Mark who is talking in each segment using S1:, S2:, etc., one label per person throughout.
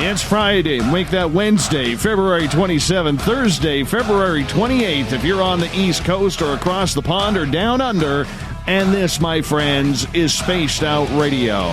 S1: It's Friday. Make that Wednesday, February 27th, Thursday, February 28th, if you're on the East Coast or across the pond or down under. And this, my friends, is Spaced Out Radio.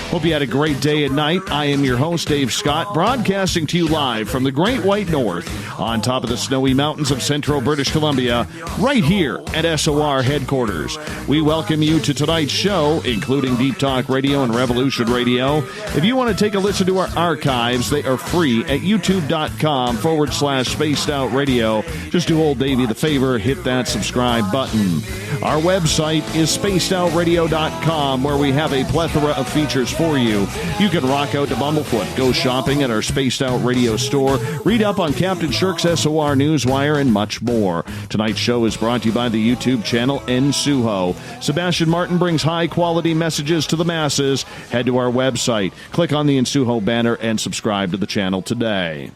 S1: Hope you had a great day and night. I am your host, Dave Scott, broadcasting to you live from the Great White North on top of the snowy mountains of central British Columbia, right here at SOR headquarters. We welcome you to tonight's show, including Deep Talk Radio and Revolution Radio. If you want to take a listen to our archives, they are free at youtube.com/Spaced Out Radio. Just do old Davey the favor, hit that subscribe button. Our website is spacedoutradio.com, where we have a plethora of features for you. You can rock out to Bumblefoot, go shopping at our Spaced Out Radio store, read up on Captain Shirk's SOR Newswire, and much more. Tonight's show is brought to you by the YouTube channel Nsuho. Sebastian Martin brings high-quality messages to the masses. Head to our website, click on the Nsuho banner, and subscribe to the channel today.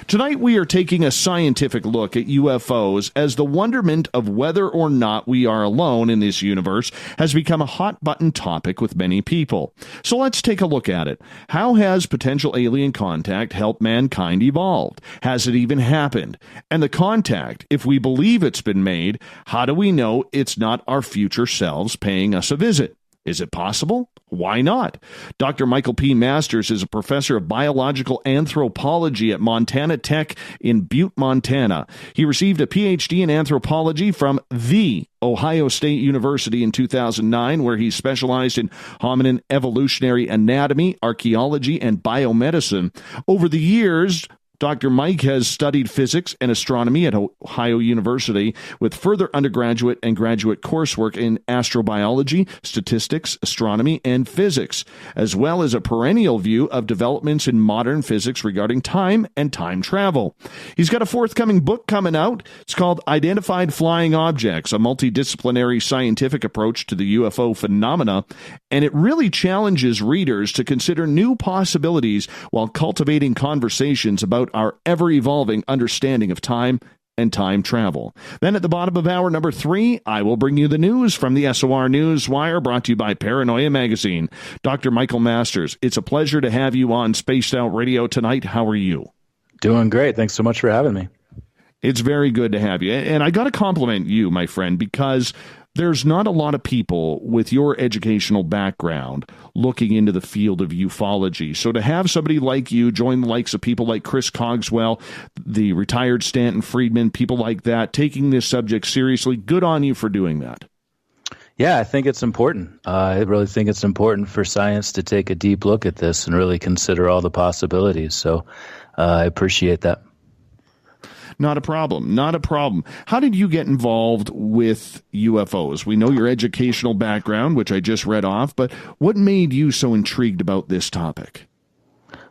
S1: Tonight we are taking a scientific look at UFOs as the wonderment of whether or not we are alone in this universe has become a hot-button topic with many people. So let's take a look at it. How has potential alien contact helped mankind evolve? Has it even happened? And the contact, if we believe it's been made, how do we know it's not our future selves paying us a visit? Is it possible? Why not? Dr. Michael P. Masters is a professor of biological anthropology at Montana Tech in Butte, Montana. He received a PhD in anthropology from The Ohio State University in 2009, where he specialized in hominin evolutionary anatomy, archaeology, and biomedicine. Over the years, Dr. Mike has studied physics and astronomy at Ohio University, with further undergraduate and graduate coursework in astrobiology, statistics, astronomy, and physics, as well as a perennial view of developments in modern physics regarding time and time travel. He's got a forthcoming book coming out. It's called Identified Flying Objects, a Multidisciplinary Scientific Approach to the UFO Phenomena, and it really challenges readers to consider new possibilities while cultivating conversations about our ever-evolving understanding of time and time travel. Then at the bottom of hour number 3, I will bring you the news from the SOR Newswire, brought to you by Paranoia Magazine. Dr. Michael Masters, it's a pleasure to have you on Spaced Out Radio tonight. How are you?
S2: Doing great. Thanks so much for having me.
S1: It's very good to have you. And I got to compliment you, my friend, because there's not a lot of people with your educational background looking into the field of ufology. So to have somebody like you join the likes of people like Chris Cogswell, the retired Stanton Friedman, people like that, taking this subject seriously, good on you for doing that.
S2: Yeah, I think it's important. I really think it's important for science to take a deep look at this and really consider all the possibilities. So I appreciate that.
S1: Not a problem. Not a problem. How did you get involved with UFOs? We know your educational background, which I just read off, but what made you so intrigued about this topic?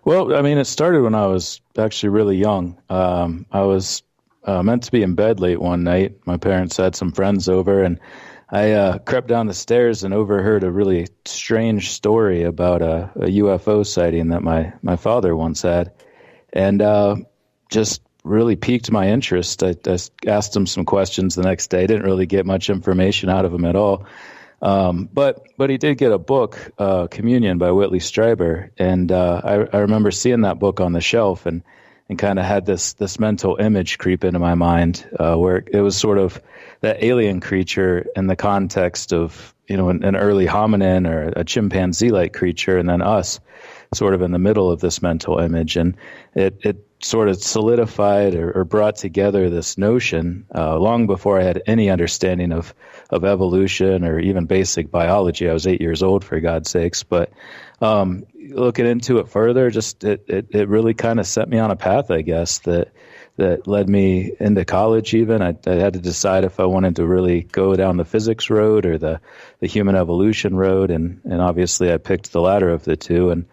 S2: Well, I mean, it started when I was actually really young. I was meant to be in bed late one night. My parents had some friends over, and I crept down the stairs and overheard a really strange story about a UFO sighting that my father once had. And just really piqued my interest. I asked him some questions the next day. Didn't really get much information out of him at all. But he did get a book, Communion by Whitley Strieber. And I remember seeing that book on the shelf and kind of had this mental image creep into my mind, where it was sort of that alien creature in the context of, an early hominin or a chimpanzee-like creature, and then us sort of in the middle of this mental image. And it sort of solidified or brought together this notion long before I had any understanding of evolution or even basic biology. I was 8 years old, for God's sakes. But looking into it further, just it really kind of set me on a path, I guess, that led me into college even. I had to decide if I wanted to really go down the physics road or the human evolution road. And obviously I picked the latter of the two. And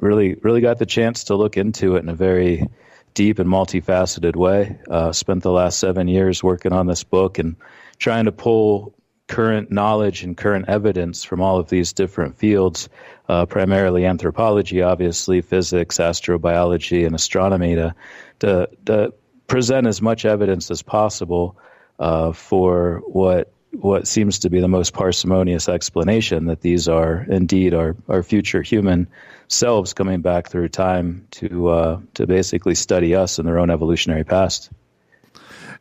S2: really got the chance to look into it in a very deep and multifaceted way. Spent the last 7 years working on this book and trying to pull current knowledge and current evidence from all of these different fields, primarily anthropology, obviously, physics, astrobiology, and astronomy, to present as much evidence as possible for what what seems to be the most parsimonious explanation, that these are indeed our future human selves coming back through time to basically study us in their own evolutionary past.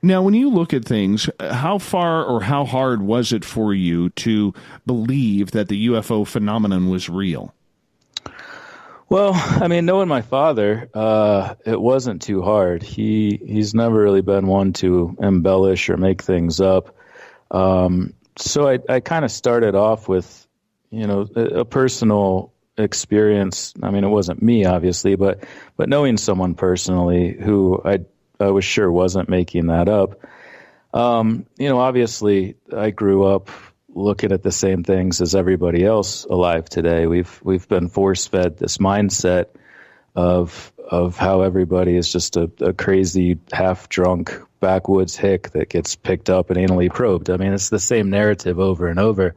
S1: Now, when you look at things, how far or how hard was it for you to believe that the UFO phenomenon was real?
S2: Well, I mean, knowing my father, it wasn't too hard. He's never really been one to embellish or make things up. So I kind of started off with, a personal experience. I mean, it wasn't me, obviously, but knowing someone personally who I was sure wasn't making that up. Obviously, I grew up looking at the same things as everybody else alive today. We've been force-fed this mindset of how everybody is just a crazy, half-drunk backwoods hick that gets picked up and anally probed. I mean, it's the same narrative over and over.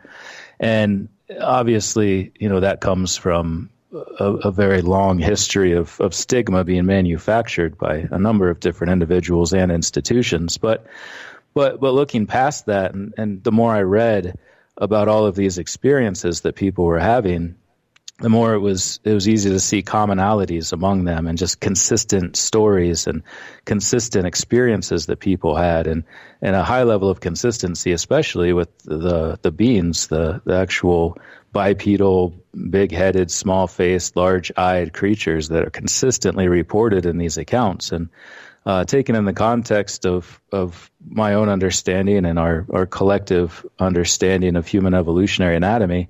S2: And obviously, that comes from a very long history of stigma being manufactured by a number of different individuals and institutions. But looking past that, and the more I read about all of these experiences that people were having, the more it was easy to see commonalities among them and just consistent stories and consistent experiences that people had, and a high level of consistency, especially with the beings, the actual bipedal, big-headed, small-faced, large-eyed creatures that are consistently reported in these accounts. And taken in the context of my own understanding and our collective understanding of human evolutionary anatomy,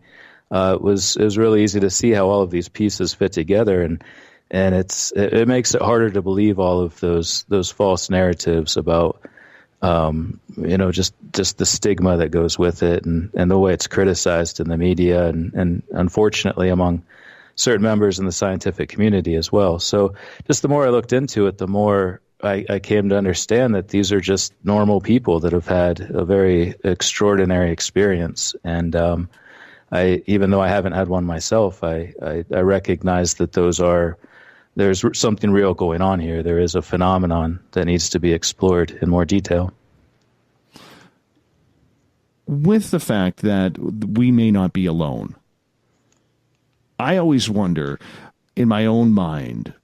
S2: it was really easy to see how all of these pieces fit together, and it makes it harder to believe all of those false narratives about just the stigma that goes with it, and the way it's criticized in the media, and unfortunately among certain members in the scientific community as well. So just the more I looked into it, the more I came to understand that these are just normal people that have had a very extraordinary experience. And even though I haven't had one myself, I recognize that there's something real going on here. There is a phenomenon that needs to be explored in more detail.
S1: With the fact that we may not be alone, I always wonder in my own mind,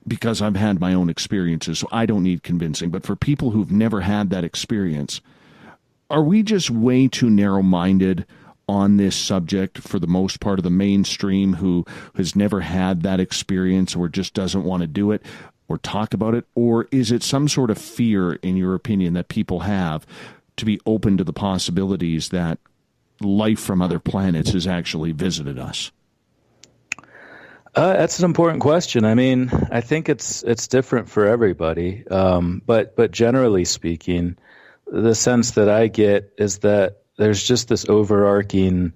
S1: because I've had my own experiences, so I don't need convincing, but for people who've never had that experience, are we just way too narrow-minded on this subject for the most part of the mainstream who has never had that experience or just doesn't want to do it or talk about it? Or is it some sort of fear, in your opinion, that people have to be open to the possibilities that life from other planets has actually visited us?
S2: That's an important question. I mean, I think it's different for everybody. But generally speaking, the sense that I get is that there's just this overarching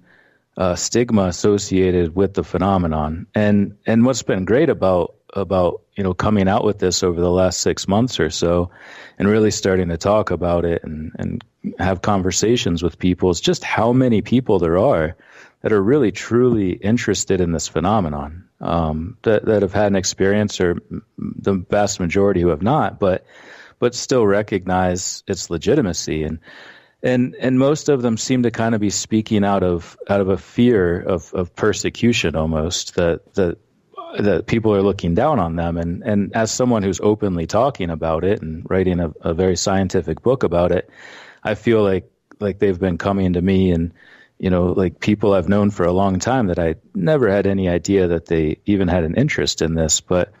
S2: stigma associated with the phenomenon. And what's been great about coming out with this over the last 6 months or so, and really starting to talk about it and have conversations with people, is just how many people there are that are really truly interested in this phenomenon, that have had an experience, or the vast majority who have not, but still recognize its legitimacy. And most of them seem to kind of be speaking out of a fear of persecution, almost, that people are looking down on them. And as someone who's openly talking about it and writing a very scientific book about it, I feel like they've been coming to me, and like people I've known for a long time that I never had any idea that they even had an interest in this, but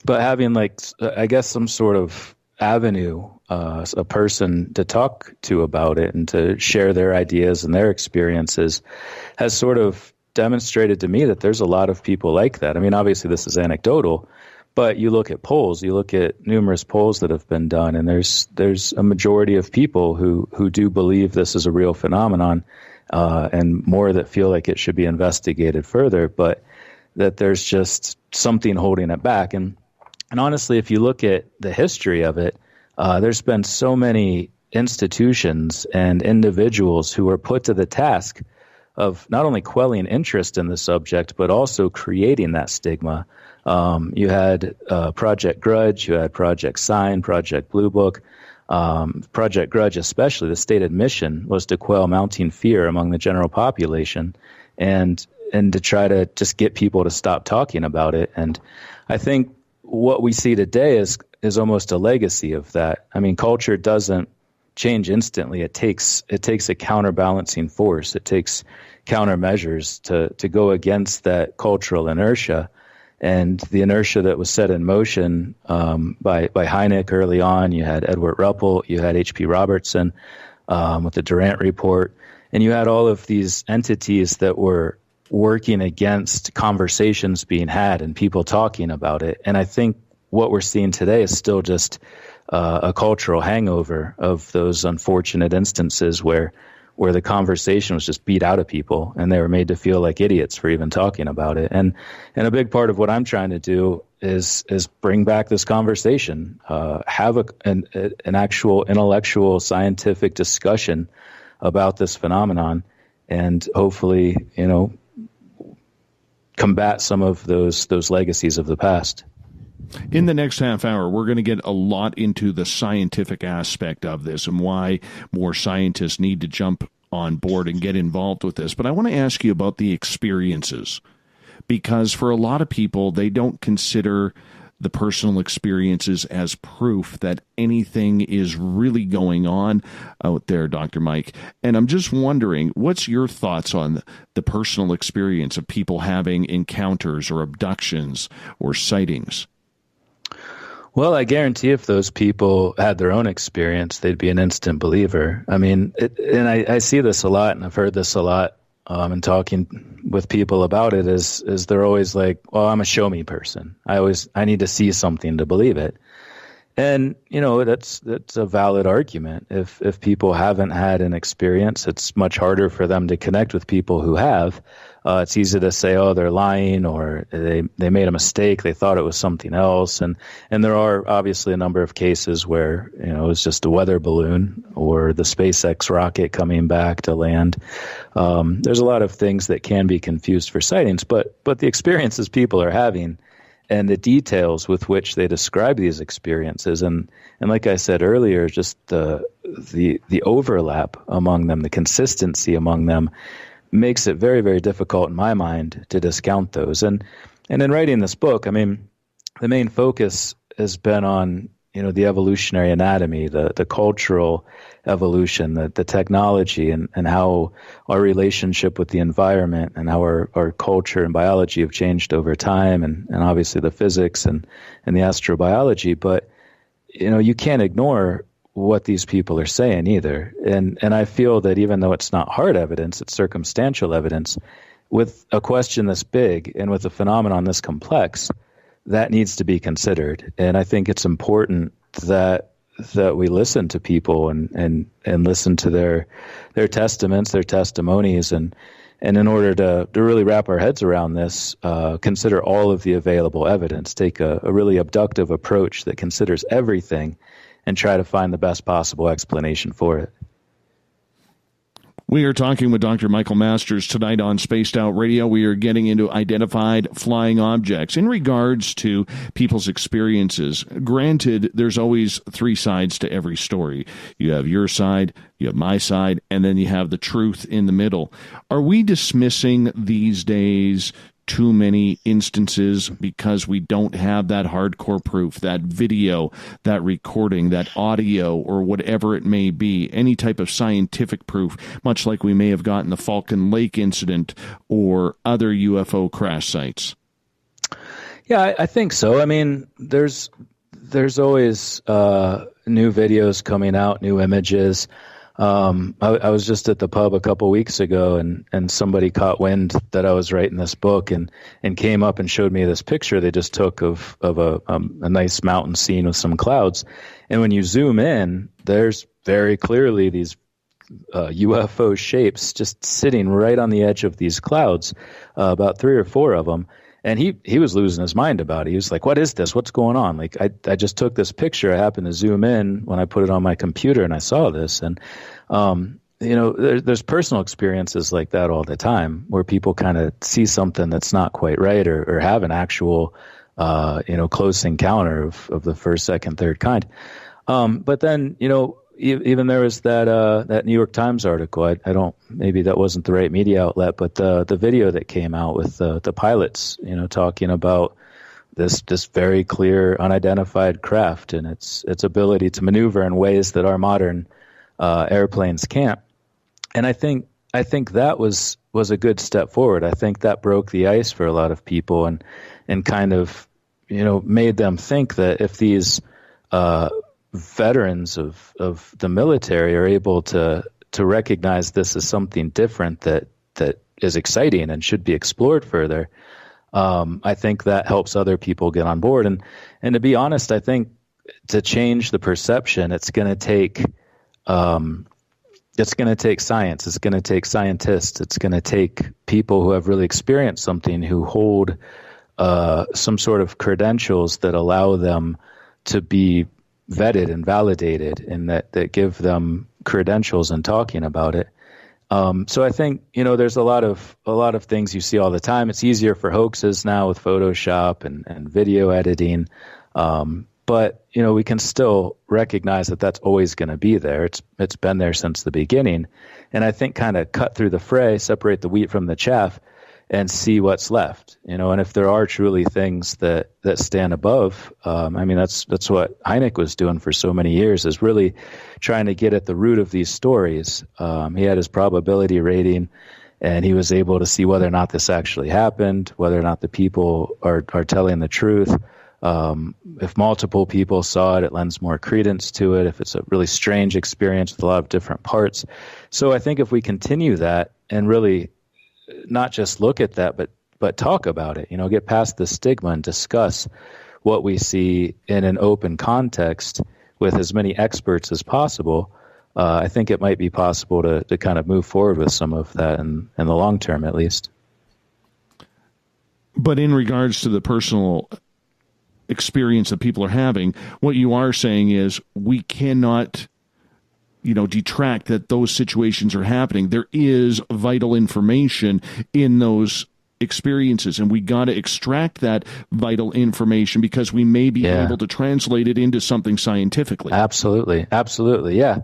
S2: having I guess some sort of avenue, a person to talk to about it and to share their ideas and their experiences, has sort of demonstrated to me that there's a lot of people like that. I mean, obviously this is anecdotal, but you look at polls, you look at numerous polls that have been done, and there's a majority of people who do believe this is a real phenomenon, and more that feel like it should be investigated further, but that there's just something holding it back. And honestly, if you look at the history of it, there's been so many institutions and individuals who were put to the task of not only quelling interest in the subject, but also creating that stigma. You had Project Grudge, you had Project Sign, Project Blue Book. Project Grudge, especially the stated mission, was to quell mounting fear among the general population, and to try to just get people to stop talking about it. And I think what we see today is almost a legacy of that. I mean, culture doesn't change instantly. It takes a counterbalancing force. It takes countermeasures to go against that cultural inertia. And the inertia that was set in motion by Hyde early on, you had Edward Ruppel, you had H.P. Robertson with the Durant Report, and you had all of these entities that were working against conversations being had and people talking about it. And I think what we're seeing today is still just a cultural hangover of those unfortunate instances where the conversation was just beat out of people and they were made to feel like idiots for even talking about it. And a big part of what I'm trying to do is bring back this conversation, have an actual intellectual scientific discussion about this phenomenon, and hopefully, combat some of those legacies of the past.
S1: In the next half hour, we're going to get a lot into the scientific aspect of this and why more scientists need to jump on board and get involved with this. But I want to ask you about the experiences, because for a lot of people, they don't consider the personal experiences as proof that anything is really going on out there, Dr. Mike. And I'm just wondering, what's your thoughts on the personal experience of people having encounters or abductions or sightings?
S2: Well, I guarantee if those people had their own experience, they'd be an instant believer. I mean, and I see this a lot, and I've heard this a lot in talking with people about it, is they're always like, well, I'm a show me person. I need to see something to believe it. And, that's a valid argument. If people haven't had an experience, it's much harder for them to connect with people who have. It's easy to say, oh, they're lying, or they made a mistake. They thought it was something else. And there are obviously a number of cases where, it was just a weather balloon or the SpaceX rocket coming back to land. There's a lot of things that can be confused for sightings, but the experiences people are having and the details with which they describe these experiences, and like I said earlier, just the overlap among them, the consistency among them, makes it very, very difficult in my mind to discount those. And in writing this book, I mean, the main focus has been on the evolutionary anatomy, the cultural evolution, the technology, and how our relationship with the environment and how our culture and biology have changed over time, and obviously the physics and the astrobiology. But, you can't ignore what these people are saying either. And I feel that even though it's not hard evidence, it's circumstantial evidence, with a question this big and with a phenomenon this complex, that needs to be considered. And I think it's important that we listen to people and listen to their testaments, their testimonies, and in order to really wrap our heads around this, consider all of the available evidence, take a really abductive approach that considers everything and try to find the best possible explanation for it.
S1: We are talking with Dr. Michael Masters tonight on Spaced Out Radio. We are getting into identified flying objects in regards to people's experiences. Granted, there's always three sides to every story. You have your side, you have my side, and then you have the truth in the middle. Are we dismissing these days too many instances because we don't have that hardcore proof, that video, that recording, that audio, or whatever it may be, any type of scientific proof, much like we may have gotten the Falcon Lake incident or other UFO crash sites?
S2: Yeah, I think so. I mean, there's always new videos coming out, new images. I was just at the pub a couple weeks ago, and somebody caught wind that I was writing this book and came up and showed me this picture they just took of a nice mountain scene with some clouds. And when you zoom in, there's very clearly these UFO shapes just sitting right on the edge of these clouds, about 3 or 4 of them. And he was losing his mind about it. He was like, what is this? What's going on? Like, I just took this picture. I happened to zoom in when I put it on my computer and I saw this. And, there's personal experiences like that all the time where people kind of see something that's not quite right or have an actual, close encounter of the first, second, third kind. But then, even there was that New York Times article. I don't, maybe that wasn't the right media outlet, but the video that came out with the pilots, talking about this very clear unidentified craft and its ability to maneuver in ways that our modern airplanes can't. And I think that was a good step forward. I think that broke the ice for a lot of people and kind of, made them think that if these veterans of the military are able to recognize this as something different that is exciting and should be explored further, I think that helps other people get on board. And to be honest, I think to change the perception, it's going to take science. It's going to take scientists. It's going to take people who have really experienced something, who hold some sort of credentials that allow them to be vetted and validated, and that give them credentials in talking about it. So I think, there's a lot of things you see all the time. It's easier for hoaxes now with Photoshop and video editing. But, we can still recognize that that's always going to be there. It's been there since the beginning. And I think kind of cut through the fray, separate the wheat from the chaff, and see what's left, and if there are truly things that stand above. That's what Hynek was doing for so many years, is really trying to get at the root of these stories. He had his probability rating, and he was able to see whether or not this actually happened, whether or not the people are telling the truth. If multiple people saw it, it lends more credence to it. If it's a really strange experience with a lot of different parts. So I think if we continue that and really not just look at that, but talk about it, get past the stigma and discuss what we see in an open context with as many experts as possible, I think it might be possible to kind of move forward with some of that in the long term, at least.
S1: But in regards to the personal experience that people are having, what you are saying is we cannot detract that those situations are happening. There is vital information in those experiences, and we got to extract that vital information because we may be able to translate it into something scientifically. Absolutely.
S2: Yeah.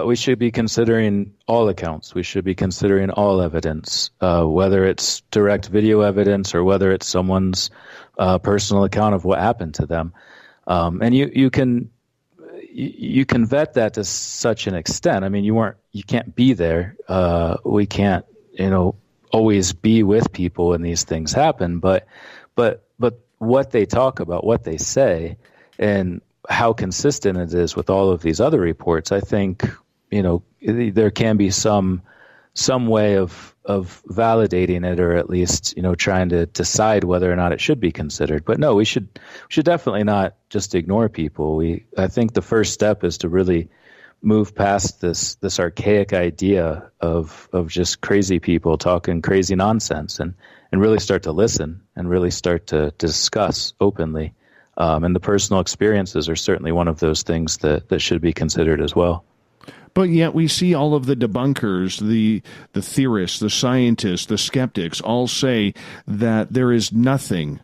S2: We should be considering all accounts. We should be considering all evidence, whether it's direct video evidence or whether it's someone's personal account of what happened to them. And you can vet that to such an extent. I mean, you can't be there. We can't, always be with people when these things happen. But what they talk about, what they say, and how consistent it is with all of these other reports, I think, there can be some way of validating it, or at least, trying to decide whether or not it should be considered. But no, we should definitely not just ignore people. I think the first step is to really move past this archaic idea of just crazy people talking crazy nonsense and really start to listen and really start to discuss openly. And the personal experiences are certainly one of those things that should be considered as well.
S1: But yet we see all of the debunkers, the theorists, the scientists, the skeptics all say that there is nothing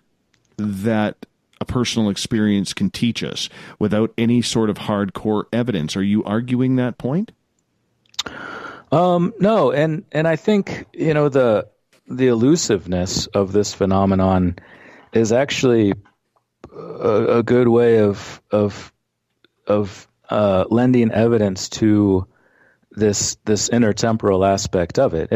S1: that a personal experience can teach us without any sort of hardcore evidence. Are you arguing that point?
S2: No, and I think, the elusiveness of this phenomenon is actually a good way of lending evidence to this intertemporal aspect of it.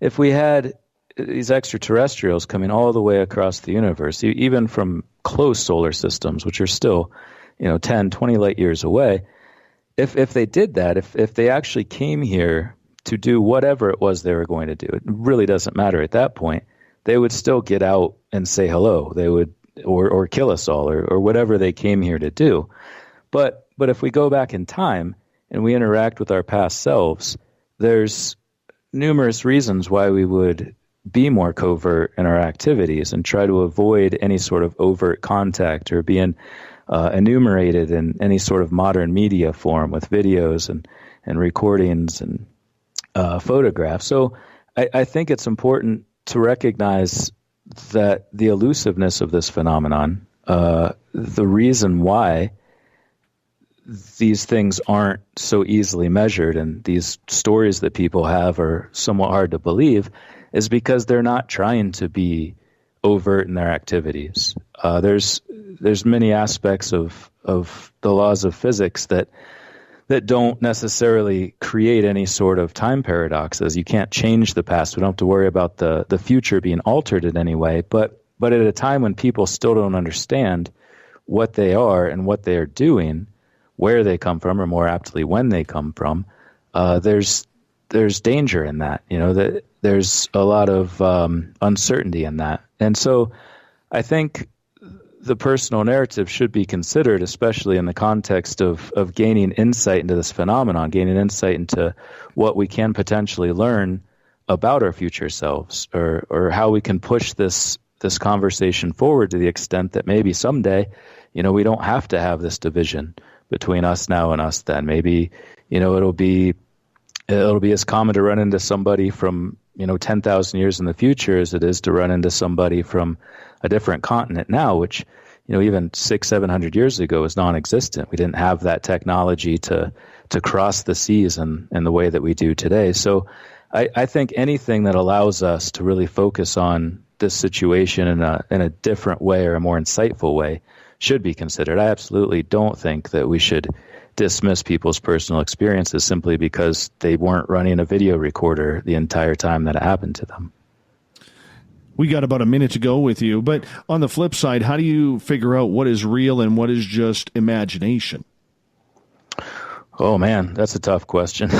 S2: If we had these extraterrestrials coming all the way across the universe, even from close solar systems, which are still, 10, 20 light years away, if they did that, if they actually came here to do whatever it was they were going to do, it really doesn't matter at that point, they would still get out and say hello. They would, or kill us all, or whatever they came here to do. But if we go back in time and we interact with our past selves, there's numerous reasons why we would be more covert in our activities and try to avoid any sort of overt contact or being enumerated in any sort of modern media form with videos and recordings and photographs. So I think it's important to recognize that the elusiveness of this phenomenon, the reason why these things aren't so easily measured and these stories that people have are somewhat hard to believe is because they're not trying to be overt in their activities. There's many aspects of the laws of physics that don't necessarily create any sort of time paradoxes. You can't change the past. We don't have to worry about the future being altered in any way. But at a time when people still don't understand what they are and what they are doing, where they come from, or more aptly, when they come from, there's danger in that. That there's a lot of uncertainty in that. And so I think the personal narrative should be considered, especially in the context of gaining insight into this phenomenon, gaining insight into what we can potentially learn about our future selves, or how we can push this conversation forward to the extent that maybe someday, we don't have to have this division between us now and us then. Maybe, it'll be as common to run into somebody from 10,000 years in the future as it is to run into somebody from a different continent now, which, even 600-700 years ago was non-existent. We didn't have that technology to cross the seas in the way that we do today. So I think anything that allows us to really focus on this situation in a different way or a more insightful way should be considered. I absolutely don't think that we should dismiss people's personal experiences simply because they weren't running a video recorder the entire time that it happened to them.
S1: We got about a minute to go with you, but on the flip side, how do you figure out what is real and what is just imagination?
S2: Oh man, that's a tough question.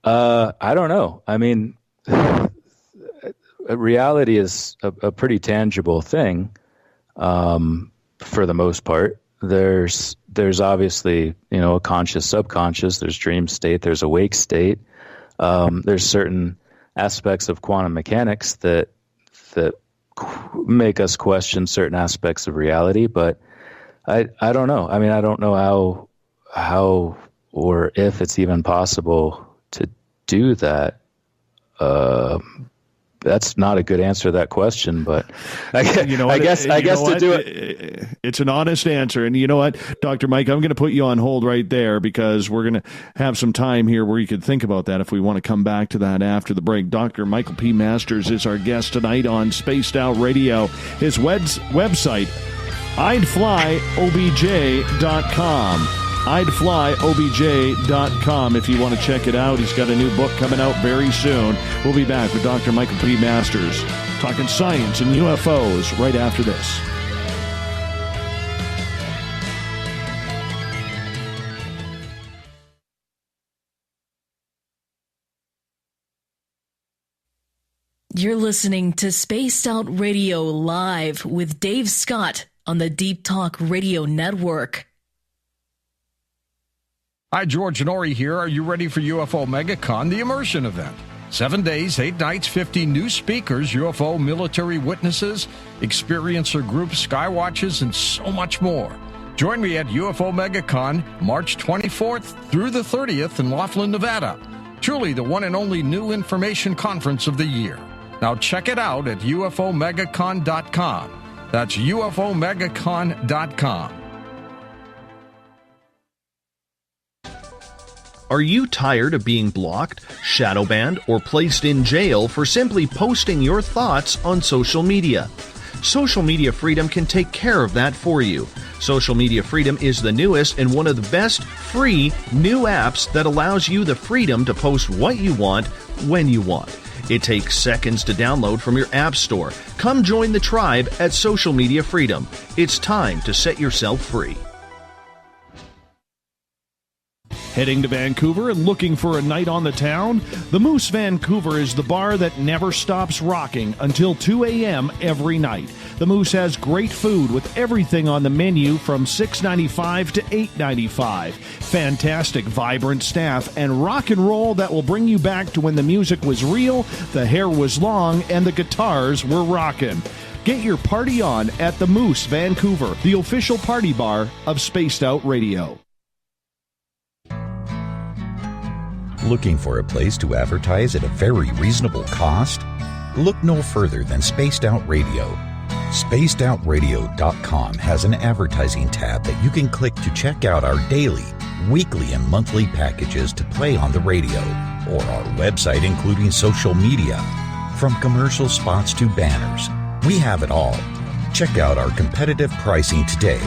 S2: I don't know. I mean, reality is a pretty tangible thing, for the most part. There's obviously, a conscious, subconscious, there's dream state, there's awake state. There's certain aspects of quantum mechanics that make us question certain aspects of reality, but I don't know. I mean, I don't know how or if it's even possible to do that. That's not a good answer to that question, but I guess to do it.
S1: It's an honest answer. And you know what, Dr. Mike, I'm going to put you on hold right there because we're going to have some time here where you could think about that if we want to come back to that after the break. Dr. Michael P. Masters is our guest tonight on Spaced Out Radio. His website, I'dFlyOBJ.com. I'dFlyOBJ.com if you want to check it out. He's got a new book coming out very soon. We'll be back with Dr. Michael P. Masters talking science and UFOs right after this.
S3: You're listening to Spaced Out Radio Live with Dave Scott on the Deep Talk Radio Network.
S4: Hi, George and Ori here. Are you ready for UFO MegaCon, the immersion event? 7 days, 8 nights, 50 new speakers, UFO military witnesses, experiencer groups, skywatches, and so much more. Join me at UFO MegaCon, March 24th through the 30th in Laughlin, Nevada. Truly the one and only new information conference of the year. Now check it out at UFOMegaCon.com. That's UFOMegaCon.com.
S5: Are you tired of being blocked, shadow banned, or placed in jail for simply posting your thoughts on social media? Social Media Freedom can take care of that for you. Social Media Freedom is the newest and one of the best free new apps that allows you the freedom to post what you want, when you want. It takes seconds to download from your app store. Come join the tribe at Social Media Freedom. It's time to set yourself free.
S1: Heading to Vancouver and looking for a night on the town? The Moose Vancouver is the bar that never stops rocking until 2 a.m. every night. The Moose has great food with everything on the menu from $6.95 to $8.95. Fantastic, vibrant staff and rock and roll that will bring you back to when the music was real, the hair was long, and the guitars were rocking. Get your party on at the Moose Vancouver, the official party bar of Spaced Out Radio.
S6: Looking for a place to advertise at a very reasonable cost? Look no further than Spaced Out Radio. SpacedOutRadio.com has an advertising tab that you can click to check out our daily, weekly, and monthly packages to play on the radio, or our website including social media. From commercial spots to banners, we have it all. Check out our competitive pricing today.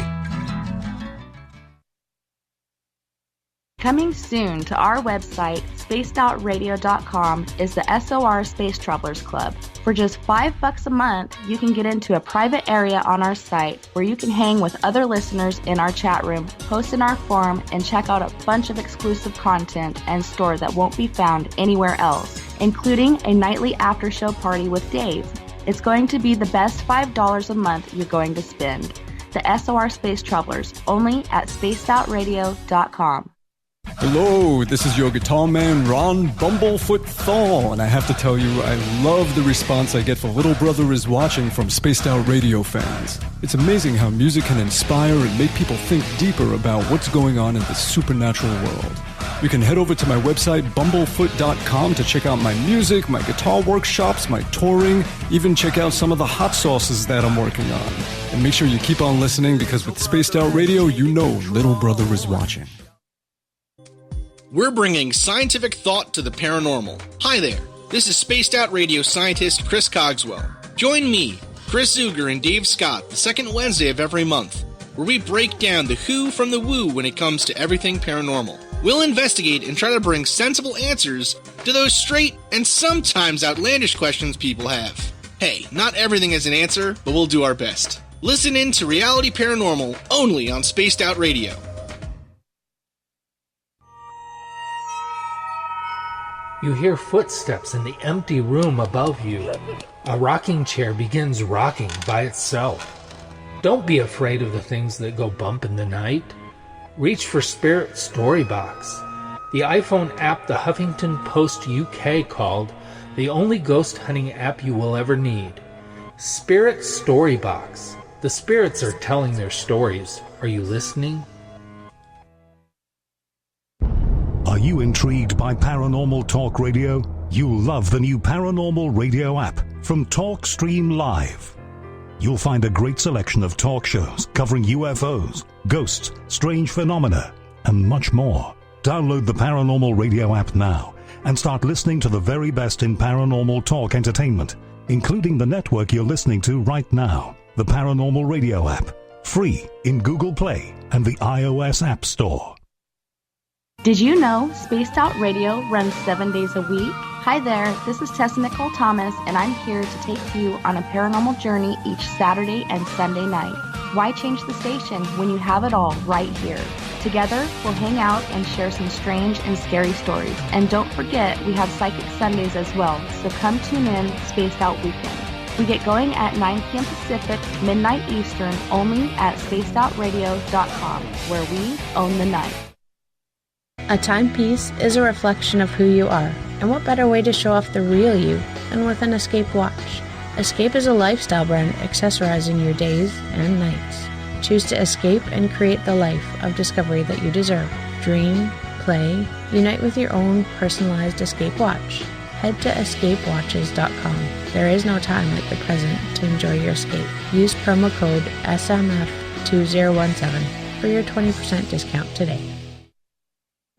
S7: Coming soon to our website, spacedoutradio.com, is the SOR Space Travelers Club. For just $5 a month, you can get into a private area on our site where you can hang with other listeners in our chat room, post in our forum, and check out a bunch of exclusive content and store that won't be found anywhere else, including a nightly after-show party with Dave. It's going to be the best $5 a month you're going to spend. The SOR Space Travelers, only at spacedoutradio.com.
S8: Hello, this is your guitar man, Ron Bumblefoot Thal, and I have to tell you, I love the response I get for Little Brother is Watching from Spaced Out Radio fans. It's amazing how music can inspire and make people think deeper about what's going on in the supernatural world. You can head over to my website, bumblefoot.com, to check out my music, my guitar workshops, my touring, even check out some of the hot sauces that I'm working on. And make sure you keep on listening, because with Spaced Out Radio, you know Little Brother is watching.
S9: We're bringing scientific thought to the paranormal. Hi there, this is Spaced Out Radio scientist Chris Cogswell. Join me, Chris Zuger, and Dave Scott the second Wednesday of every month, where we break down the who from the woo when it comes to everything paranormal. We'll investigate and try to bring sensible answers to those straight and sometimes outlandish questions people have. Hey, not everything has an answer, but we'll do our best. Listen in to Reality Paranormal only on Spaced Out Radio.
S10: You hear footsteps in the empty room above you. A rocking chair begins rocking by itself. Don't be afraid of the things that go bump in the night. Reach for Spirit Storybox, the iPhone app the Huffington Post UK called the only ghost hunting app you will ever need. Spirit Storybox. The spirits are telling their stories. Are you listening?
S11: Are you intrigued by Paranormal Talk Radio? You'll love the new Paranormal Radio app from TalkStream Live. You'll find a great selection of talk shows covering UFOs, ghosts, strange phenomena, and much more. Download the Paranormal Radio app now and start listening to the very best in paranormal talk entertainment, including the network you're listening to right now, the Paranormal Radio app, free in Google Play and the iOS App Store.
S7: Did you know Spaced Out Radio runs 7 days a week? Hi there, this is Tessa Nicole Thomas, and I'm here to take you on a paranormal journey each Saturday and Sunday night. Why change the station when you have it all right here? Together, we'll hang out and share some strange and scary stories. And don't forget, we have Psychic Sundays as well, so come tune in Spaced Out Weekend. We get going at 9 p.m. Pacific, midnight Eastern, only at spacedoutradio.com, where we own the night.
S12: A timepiece is a reflection of who you are, and what better way to show off the real you than with an Escape watch? Escape is a lifestyle brand accessorizing your days and nights. Choose to escape and create the life of discovery that you deserve. Dream, play, unite with your own personalized Escape watch. Head to escapewatches.com. There is no time like the present to enjoy your escape. Use promo code SMF2017 for your 20% discount today.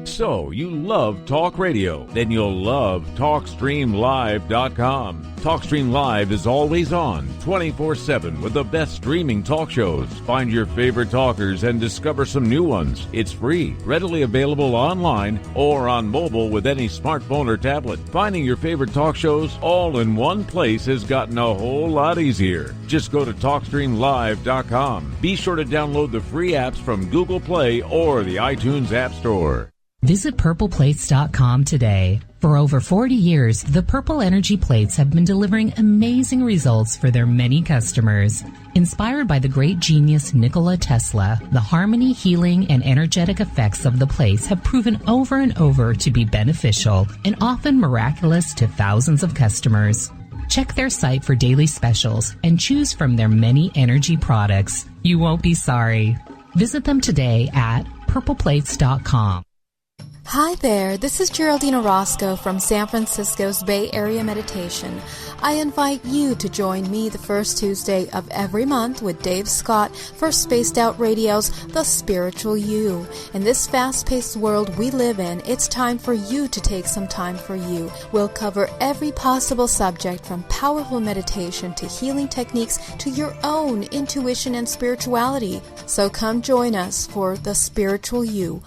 S13: So, you love talk radio? Then you'll love TalkStreamLive.com. TalkStream Live is always on, 24/7, with the best streaming talk shows. Find your favorite talkers and discover some new ones. It's free, readily available online or on mobile with any smartphone or tablet. Finding your favorite talk shows all in one place has gotten a whole lot easier. Just go to TalkStreamLive.com. Be sure to download the free apps from Google Play or the iTunes App Store.
S14: Visit purpleplates.com today. For over 40 years, the Purple Energy Plates have been delivering amazing results for their many customers. Inspired by the great genius Nikola Tesla, the harmony, healing, and energetic effects of the plates have proven over and over to be beneficial and often miraculous to thousands of customers. Check their site for daily specials and choose from their many energy products. You won't be sorry. Visit them today at purpleplates.com.
S15: Hi there, this is Geraldine Orozco from San Francisco's Bay Area Meditation. I invite you to join me the first Tuesday of every month with Dave Scott for Spaced Out Radio's The Spiritual You. In this fast-paced world we live in, it's time for you to take some time for you. We'll cover every possible subject from powerful meditation to healing techniques to your own intuition and spirituality. So come join us for The Spiritual You.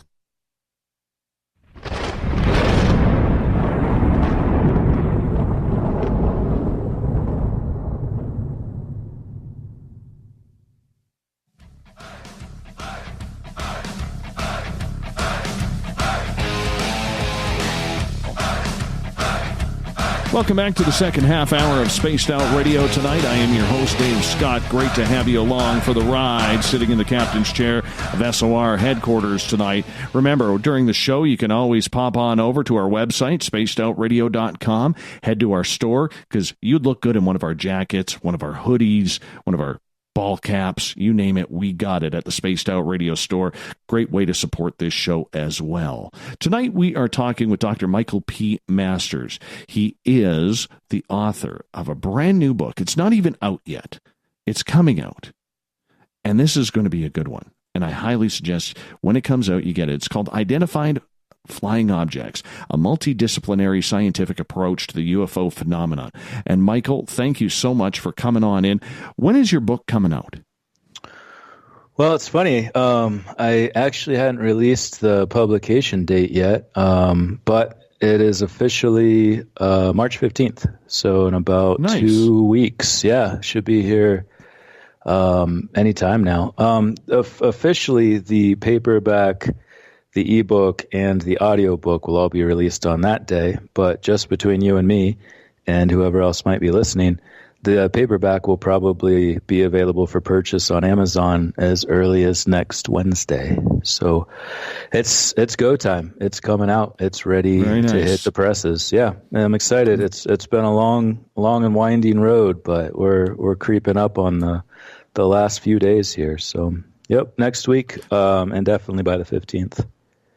S1: Welcome back to the second half hour of Spaced Out Radio tonight. I am your host, Dave Scott. Great to have you along for the ride, sitting in the captain's chair of SOR headquarters tonight. Remember, during the show, you can always pop on over to our website, spacedoutradio.com. Head to our store, because you'd look good in one of our jackets, one of our hoodies, one of our ball caps, you name it, we got it at the Spaced Out Radio store. Great way to support this show as well. Tonight we are talking with Dr. Michael P. Masters. He is the author of a brand new book. It's not even out yet. It's coming out. And this is going to be a good one. And I highly suggest when it comes out, you get it. It's called Identified Flying Objects, a Multidisciplinary Scientific Approach to the UFO Phenomenon. And Michael, thank you so much for coming on in. When is your book coming out?
S2: Well, it's funny. I actually hadn't released the publication date yet, but it is officially March 15th. So in about 2 weeks. Yeah, should be here anytime now. Officially, the paperback, the ebook, and the audiobook will all be released on that day. But just between you and me and whoever else might be listening, the paperback will probably be available for purchase on Amazon as early as next Wednesday. So it's go time. It's coming out. It's ready to hit the presses. Yeah, I'm excited. It's been a long and winding road, but we're creeping up on the last few days here. So yep, next week, and definitely by the 15th.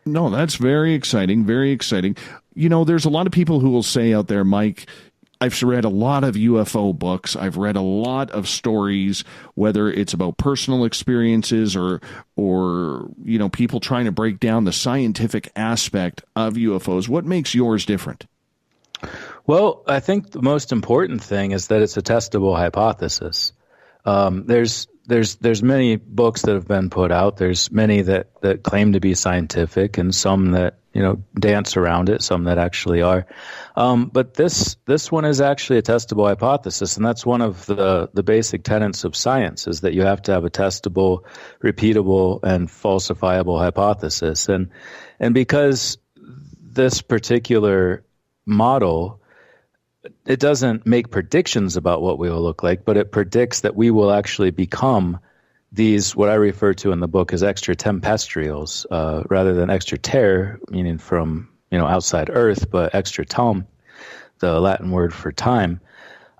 S1: No, that's very exciting, very exciting. You know, there's a lot of people who will say out there, Mike, I've read a lot of UFO books. I've read a lot of stories, whether it's about personal experiences or you know, people trying to break down the scientific aspect of UFOs. What makes yours different?
S2: Well, I think the most important thing is that it's a testable hypothesis. There's many books that have been put out. There's many that claim to be scientific, and some that, you know, dance around it, some that actually are. But this one is actually a testable hypothesis, and that's one of the basic tenets of science, is that you have to have a testable, repeatable, and falsifiable hypothesis. And because this particular model, it doesn't make predictions about what we will look like, but it predicts that we will actually become these, what I refer to in the book as extraterrestrials, rather than extra-terre, meaning from, you know, outside Earth, but extra-tum, the Latin word for time,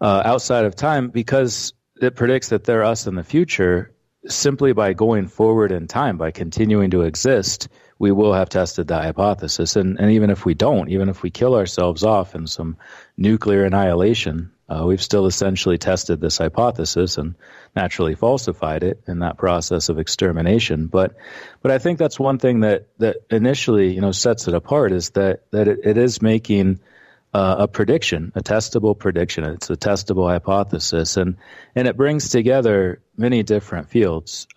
S2: outside of time, because it predicts that they're us in the future. Simply by going forward in time, by continuing to exist, we will have tested that hypothesis. And even if we don't, even if we kill ourselves off in some nuclear annihilation, we've still essentially tested this hypothesis and naturally falsified it in that process of extermination. But I think that's one thing that initially, you know, sets it apart, is that it is making a prediction, a testable prediction. It's a testable hypothesis, and it brings together many different fields,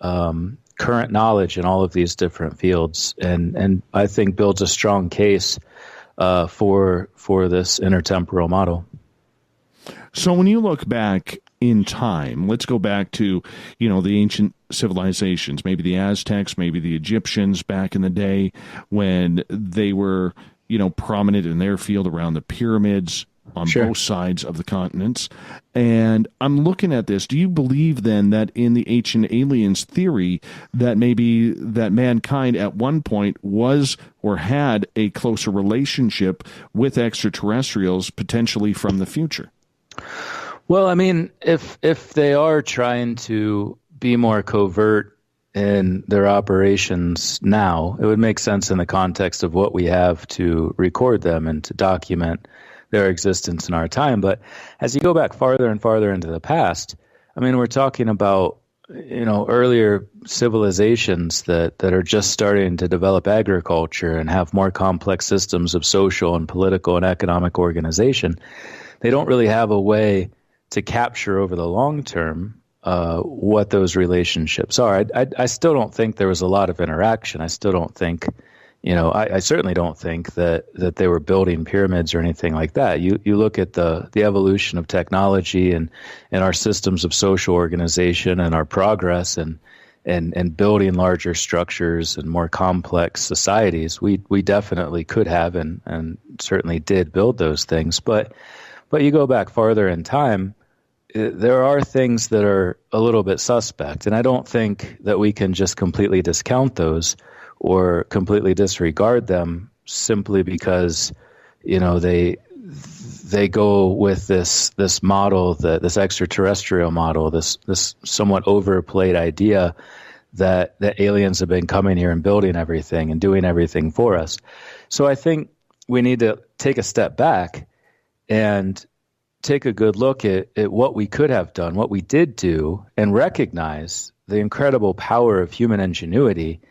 S2: current knowledge in all of these different fields, and I think builds a strong case for this intertemporal model.
S1: So when you look back in time, let's go back to, you know, the ancient civilizations, maybe the Aztecs, maybe the Egyptians back in the day, when they were, you know, prominent in their field around the pyramids on both sides of the continents. And I'm looking at this. Do you believe then that in the ancient aliens theory that maybe that mankind at one point was or had a closer relationship with extraterrestrials, potentially from the future?
S2: Well, I mean, if they are trying to be more covert in their operations now. It would make sense in the context of what we have to record them and to document their existence in our time. But as you go back farther and farther into the past, I mean, we're talking about, earlier civilizations that are just starting to develop agriculture and have more complex systems of social and political and economic organization. They don't really have a way to capture over the long term what those relationships are. I still don't think there was a lot of interaction. I still don't think, I certainly don't think that they were building pyramids or anything like that. You look at the evolution of technology and our systems of social organization and our progress and building larger structures and more complex societies. We definitely could have and certainly did build those things. But you go back farther in time, there are things that are a little bit suspect, and I don't think that we can just completely discount those or completely disregard them simply because, they go with this model, this extraterrestrial model, this somewhat overplayed idea that aliens have been coming here and building everything and doing everything for us. So I think we need to take a step back and take a good look at what we could have done, what we did do, and recognize the incredible power of human ingenuity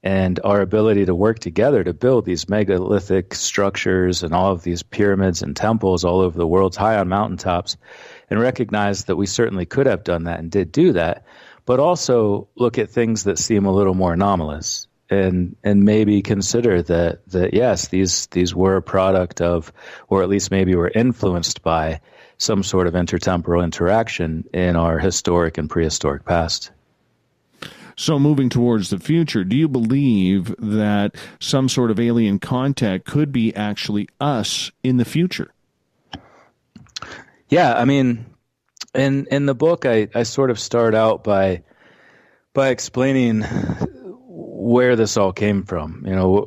S2: and our ability to work together to build these megalithic structures and all of these pyramids and temples all over the world, high on mountaintops, and recognize that we certainly could have done that and did do that, but also look at things that seem a little more anomalous and maybe consider that yes, these were a product of, or at least maybe were influenced by, some sort of intertemporal interaction in our historic and prehistoric past.
S1: So moving towards the future, do you believe that some sort of alien contact could be actually us in the future?
S2: Yeah, I mean, in the book, I sort of start out by explaining where this all came from,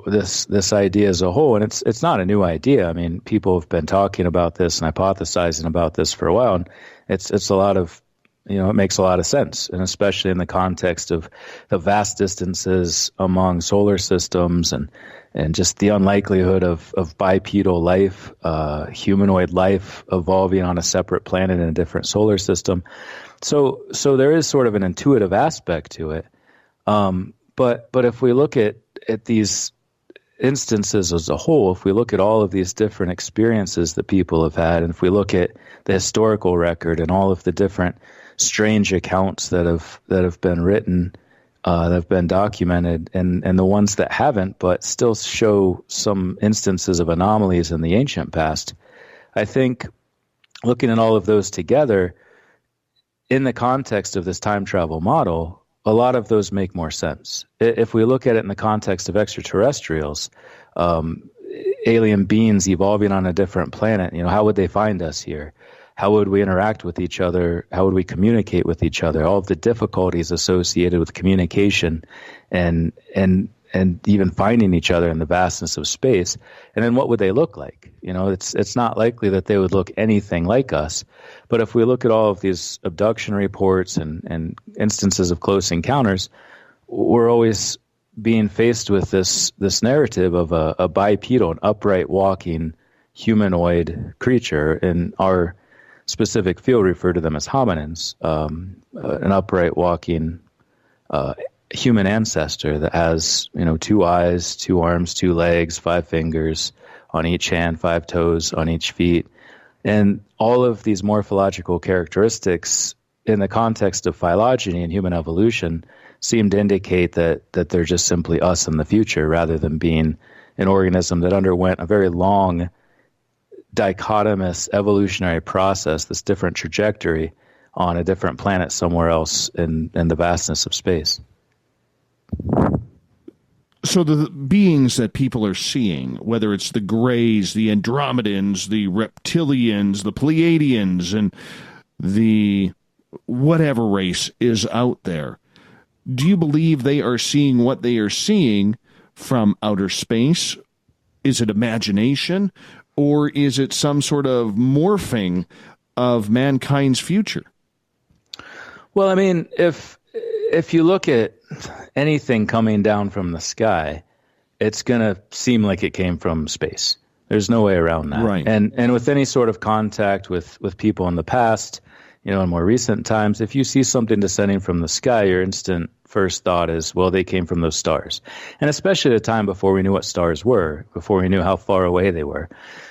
S2: this idea as a whole. And it's not a new idea. I mean, people have been talking about this and hypothesizing about this for a while. And it's a lot of, it makes a lot of sense. And especially in the context of the vast distances among solar systems and just the unlikelihood of bipedal life, humanoid life evolving on a separate planet in a different solar system. So there is sort of an intuitive aspect to it. But if we look at these instances as a whole, if we look at all of these different experiences that people have had, and if we look at the historical record and all of the different strange accounts that have been written, that have been documented, and the ones that haven't, but still show some instances of anomalies in the ancient past, I think looking at all of those together in the context of this time travel model, a lot of those make more sense. If we look at it in the context of extraterrestrials, alien beings evolving on a different planet, how would they find us here? How would we interact with each other? How would we communicate with each other? All of the difficulties associated with communication and even finding each other in the vastness of space. And then what would they look like? It's not likely that they would look anything like us. But if we look at all of these abduction reports and instances of close encounters, we're always being faced with this narrative of a bipedal, an upright walking humanoid creature. In our specific field, refer to them as hominins, an upright walking human ancestor that has, 2 eyes, 2 arms, 2 legs, 5 fingers on each hand, 5 toes on each feet. And all of these morphological characteristics in the context of phylogeny and human evolution seem to indicate that they're just simply us in the future rather than being an organism that underwent a very long dichotomous evolutionary process, this different trajectory on a different planet somewhere else in the vastness of space.
S1: So the beings that people are seeing, whether it's the Greys, the Andromedans, the Reptilians, the Pleiadians, and the whatever race is out there, do you believe they are seeing what they are seeing from outer space? Is it imagination? Or is it some sort of morphing of mankind's future?
S2: Well, I mean, if you look at anything coming down from the sky, it's going to seem like it came from space. There's no way around that.
S1: Right.
S2: And with any sort of contact with people in the past, in more recent times, if you see something descending from the sky, your instant first thought is, well, they came from those stars. And especially at a time before we knew what stars were, before we knew how far away they were.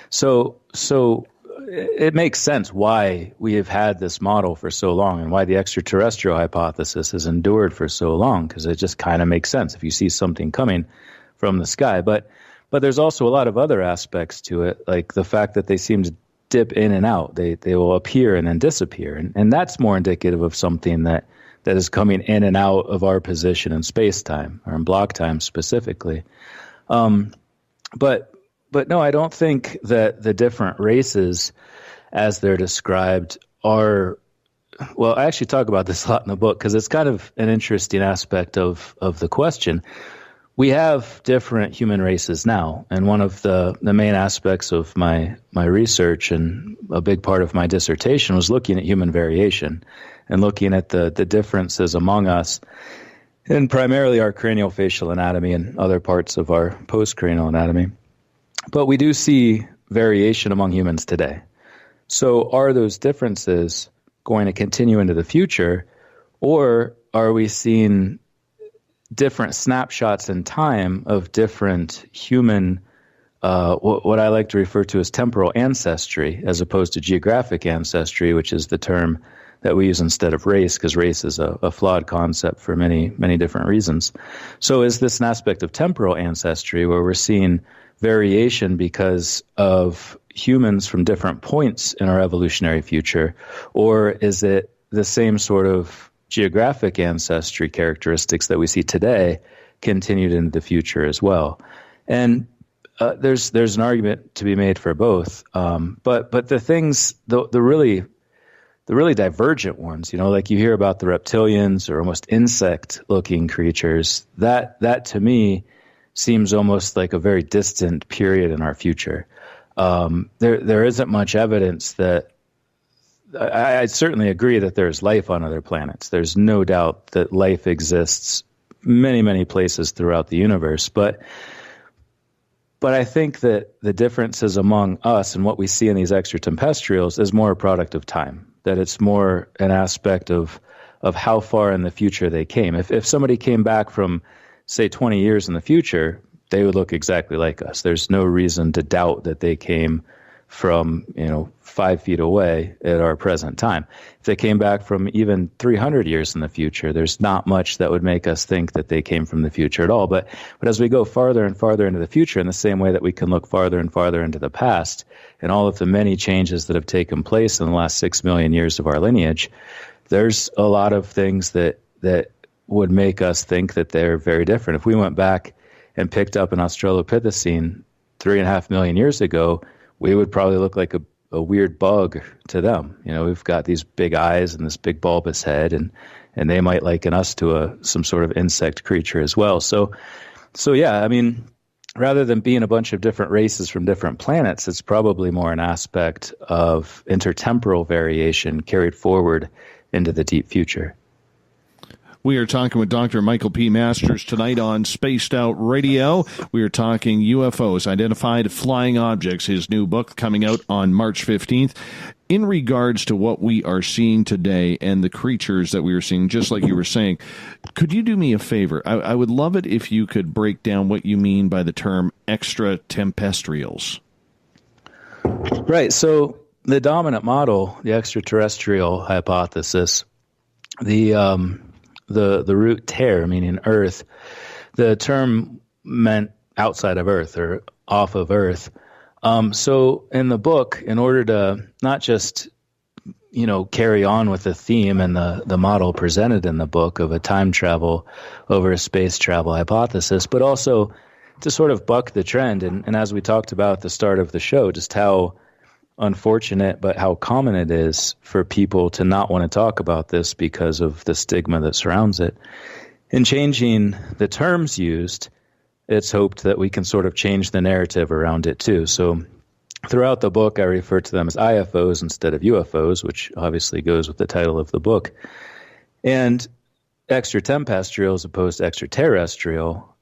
S2: So it makes sense why we have had this model for so long and why the extraterrestrial hypothesis has endured for so long, because it just kind of makes sense if you see something coming from the sky. But there's also a lot of other aspects to it, like the fact that they seem to dip in and out. They will appear and then disappear. And that's more indicative of something that is coming in and out of our position in space-time, or in block time specifically. But no, I don't think that the different races, as they're described, are... Well, I actually talk about this a lot in the book because it's kind of an interesting aspect of the question. We have different human races now, and one of the main aspects of my research and a big part of my dissertation was looking at human variation and looking at the differences among us, and primarily our craniofacial anatomy and other parts of our postcranial anatomy. But we do see variation among humans today. So are those differences going to continue into the future, or are we seeing different snapshots in time of different human, what I like to refer to as temporal ancestry, as opposed to geographic ancestry, which is the term that we use instead of race, because race is a flawed concept for many, many different reasons. So is this an aspect of temporal ancestry where we're seeing variation because of humans from different points in our evolutionary future, or is it the same sort of geographic ancestry characteristics that we see today continued into the future as well? And there's an argument to be made for both. But the things, the really divergent ones, like you hear about the reptilians or almost insect-looking creatures, that to me seems almost like a very distant period in our future. There isn't much evidence that I certainly agree that there's life on other planets. There's no doubt that life exists many, many places throughout the universe. But I think that the differences among us and what we see in these extraterrestrials is more a product of time, that it's more an aspect of how far in the future they came. If somebody came back from, say, 20 years in the future, they would look exactly like us. There's no reason to doubt that they came from 5 feet away at our present time. If they came back from even 300 years in the future, there's not much that would make us think that they came from the future at all. But as we go farther and farther into the future, in the same way that we can look farther and farther into the past, and all of the many changes that have taken place in the last 6 million years of our lineage, there's a lot of things that would make us think that they're very different. If we went back and picked up an Australopithecine 3.5 million years ago, we would probably look like a weird bug to them. We've got these big eyes and this big bulbous head, and they might liken us to some sort of insect creature as well. So yeah, I mean, rather than being a bunch of different races from different planets, it's probably more an aspect of intertemporal variation carried forward into the deep future.
S1: We are talking with Dr. Michael P. Masters tonight on Spaced Out Radio. We are talking UFOs, Identified Flying Objects, his new book coming out on March 15th. In regards to what we are seeing today and the creatures that we are seeing, just like you were saying, could you do me a favor? I would love it if you could break down what you mean by the term extraterrestrials.
S2: Right. So the dominant model, the extraterrestrial hypothesis, the root ter, meaning Earth, the term meant outside of Earth or off of Earth. So in the book, in order to not just, carry on with the theme and the model presented in the book of a time travel over a space travel hypothesis, but also to sort of buck the trend. And as we talked about at the start of the show, just how unfortunate, but how common it is for people to not want to talk about this because of the stigma that surrounds it. In changing the terms used, it's hoped that we can sort of change the narrative around it too. So throughout the book, I refer to them as IFOs instead of UFOs, which obviously goes with the title of the book. And extraterrestrial as opposed to extraterrestrial,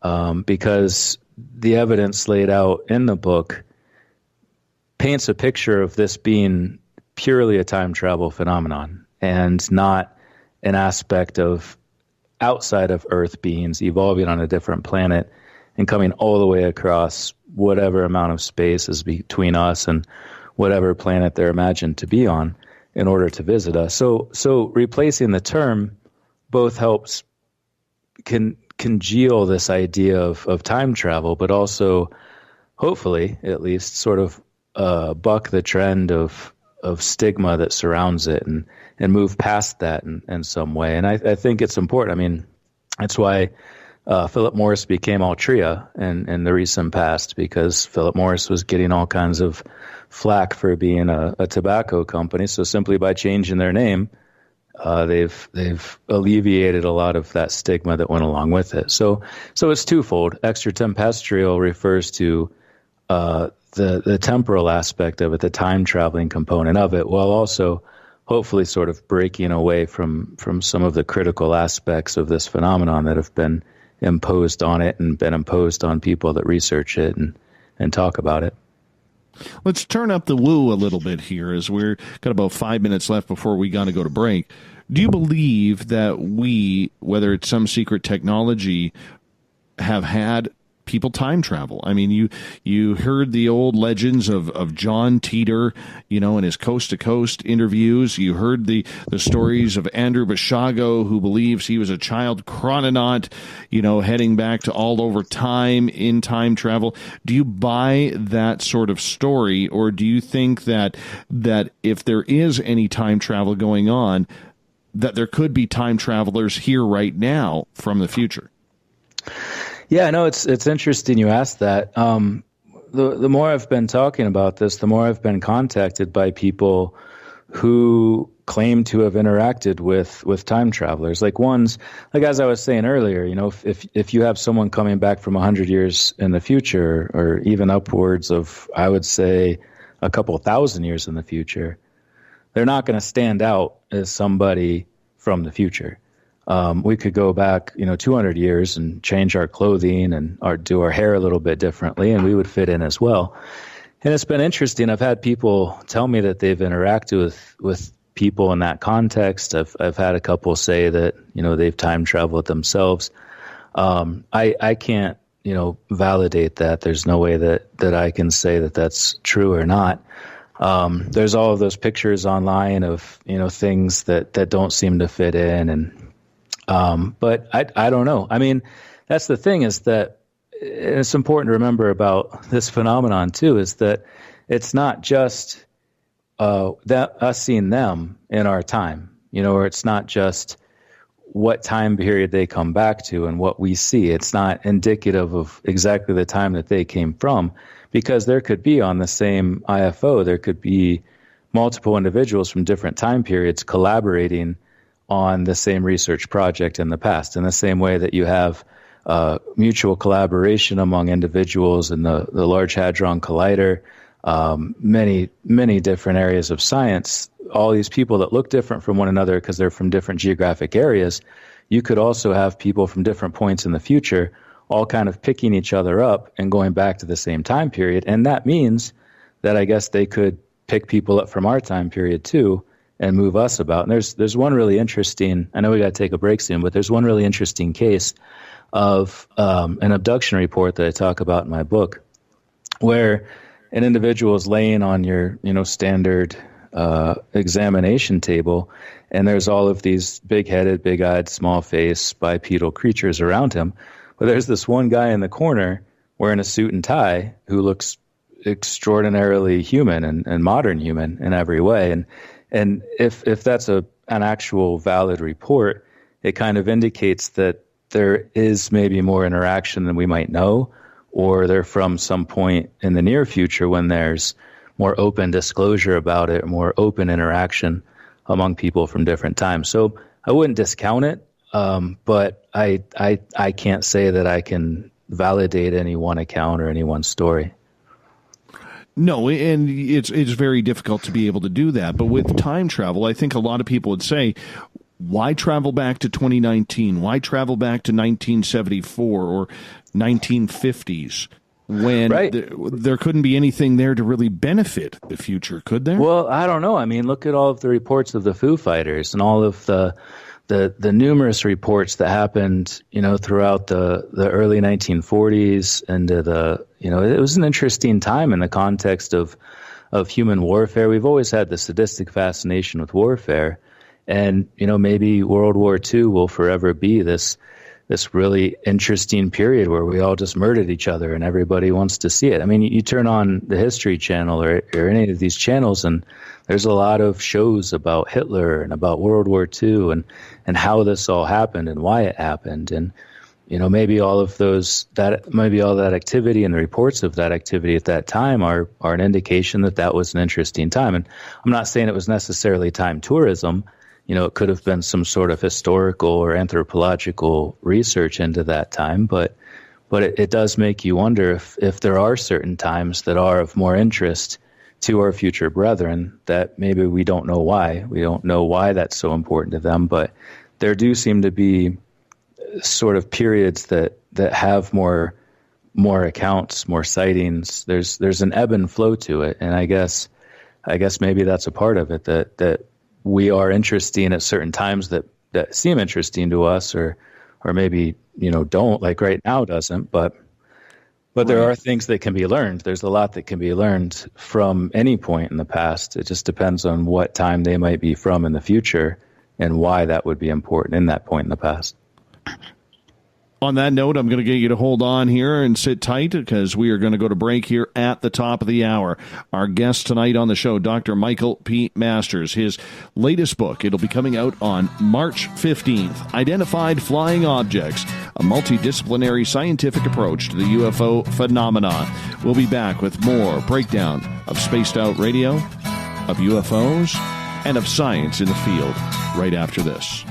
S2: because the evidence laid out in the book paints a picture of this being purely a time travel phenomenon and not an aspect of outside of Earth beings evolving on a different planet and coming all the way across whatever amount of space is between us and whatever planet they're imagined to be on in order to visit us. So replacing the term both helps congeal this idea of time travel, but also, hopefully, at least, sort of buck the trend of stigma that surrounds it and move past that in some way. And I think it's important. I mean, that's why Philip Morris became Altria in the recent past, because Philip Morris was getting all kinds of flack for being a tobacco company. So simply by changing their name, they've alleviated a lot of that stigma that went along with it. So it's twofold. Extraterrestrial refers to the temporal aspect of it, the time traveling component of it, while also hopefully sort of breaking away from some of the critical aspects of this phenomenon that have been imposed on it and been imposed on people that research it and talk about it.
S1: Let's turn up the woo a little bit here, as we're got about 5 minutes left before we got to go to break. Do you believe that we, whether it's some secret technology, have had people time travel? I mean, you heard the old legends of John Teeter, in his Coast to Coast interviews. You heard the stories of Andrew Bashago, who believes he was a child chrononaut, heading back to all over time in time travel. Do you buy that sort of story, or do you think that if there is any time travel going on, that there could be time travelers here right now from the future?
S2: Yeah, no, it's interesting you asked that. The more I've been talking about this, the more I've been contacted by people who claim to have interacted with time travelers. Like as I was saying earlier, if you have someone coming back from 100 years in the future, or even upwards of, I would say, a couple 1,000 years in the future, they're not going to stand out as somebody from the future. We could go back, 200 years and change our clothing and do our hair a little bit differently, and we would fit in as well. And it's been interesting. I've had people tell me that they've interacted with people in that context. I've had a couple say that, they've time traveled themselves. I can't, validate that. There's no way that I can say that that's true or not. There's all of those pictures online of, things that don't seem to fit in, but I don't know. I mean, that's the thing, is that it's important to remember about this phenomenon too, is that it's not just that us seeing them in our time, or it's not just what time period they come back to and what we see. It's not indicative of exactly the time that they came from, because there could be on the same IFO, there could be multiple individuals from different time periods collaborating on the same research project in the past, in the same way that you have mutual collaboration among individuals in the Large Hadron Collider, many different areas of science. All these people that look different from one another because they're from different geographic areas. You could also have people from different points in the future all kind of picking each other up and going back to the same time period. And that means that I guess they could pick people up from our time period too and move us about. And there's one really interesting, I know we got to take a break soon, but there's one really interesting case of an abduction report that I talk about in my book, where an individual is laying on your, standard examination table, and there's all of these big-headed, big-eyed, small-faced, bipedal creatures around him. But there's this one guy in the corner wearing a suit and tie who looks extraordinarily human and modern human in every way. And if that's an actual valid report, it kind of indicates that there is maybe more interaction than we might know, or they're from some point in the near future when there's more open disclosure about it, more open interaction among people from different times. So I wouldn't discount it, but I can't say that I can validate any one account or any one story.
S1: No, and it's very difficult to be able to do that. But with time travel, I think a lot of people would say, why travel back to 2019? Why travel back to 1974 or 1950s when there couldn't be anything there to really benefit the future, could there?
S2: Well, I don't know. I mean, look at all of the reports of the Foo Fighters and all of the numerous reports that happened, throughout the early 1940s and it was an interesting time in the context of human warfare. We've always had the sadistic fascination with warfare. And, maybe World War II will forever be this really interesting period where we all just murdered each other and everybody wants to see it. I mean, you turn on the History Channel or any of these channels and there's a lot of shows about Hitler and about World War II and how this all happened and why it happened. And, maybe all of that activity and the reports of that activity at that time are an indication that was an interesting time. And I'm not saying it was necessarily time tourism. It could have been some sort of historical or anthropological research into that time, but it does make you wonder if there are certain times that are of more interest to our future brethren that maybe we don't know why. We don't know why that's so important to them, but there do seem to be sort of periods that have more accounts, more sightings. There's an ebb and flow to it, and I guess maybe that's a part of it that we are interesting at certain times that seem interesting to us or maybe, don't, like right now doesn't, but there are things that can be learned. There's a lot that can be learned from any point in the past. It just depends on what time they might be from in the future and why that would be important in that point in the past.
S1: On that note, I'm going to get you to hold on here and sit tight because we are going to go to break here at the top of the hour. Our guest tonight on the show, Dr. Michael P. Masters. His latest book, it'll be coming out on March 15th, Identified Flying Objects, a Multidisciplinary Scientific Approach to the UFO Phenomenon. We'll be back with more breakdown of Spaced Out Radio, of UFOs, and of science in the field right after this.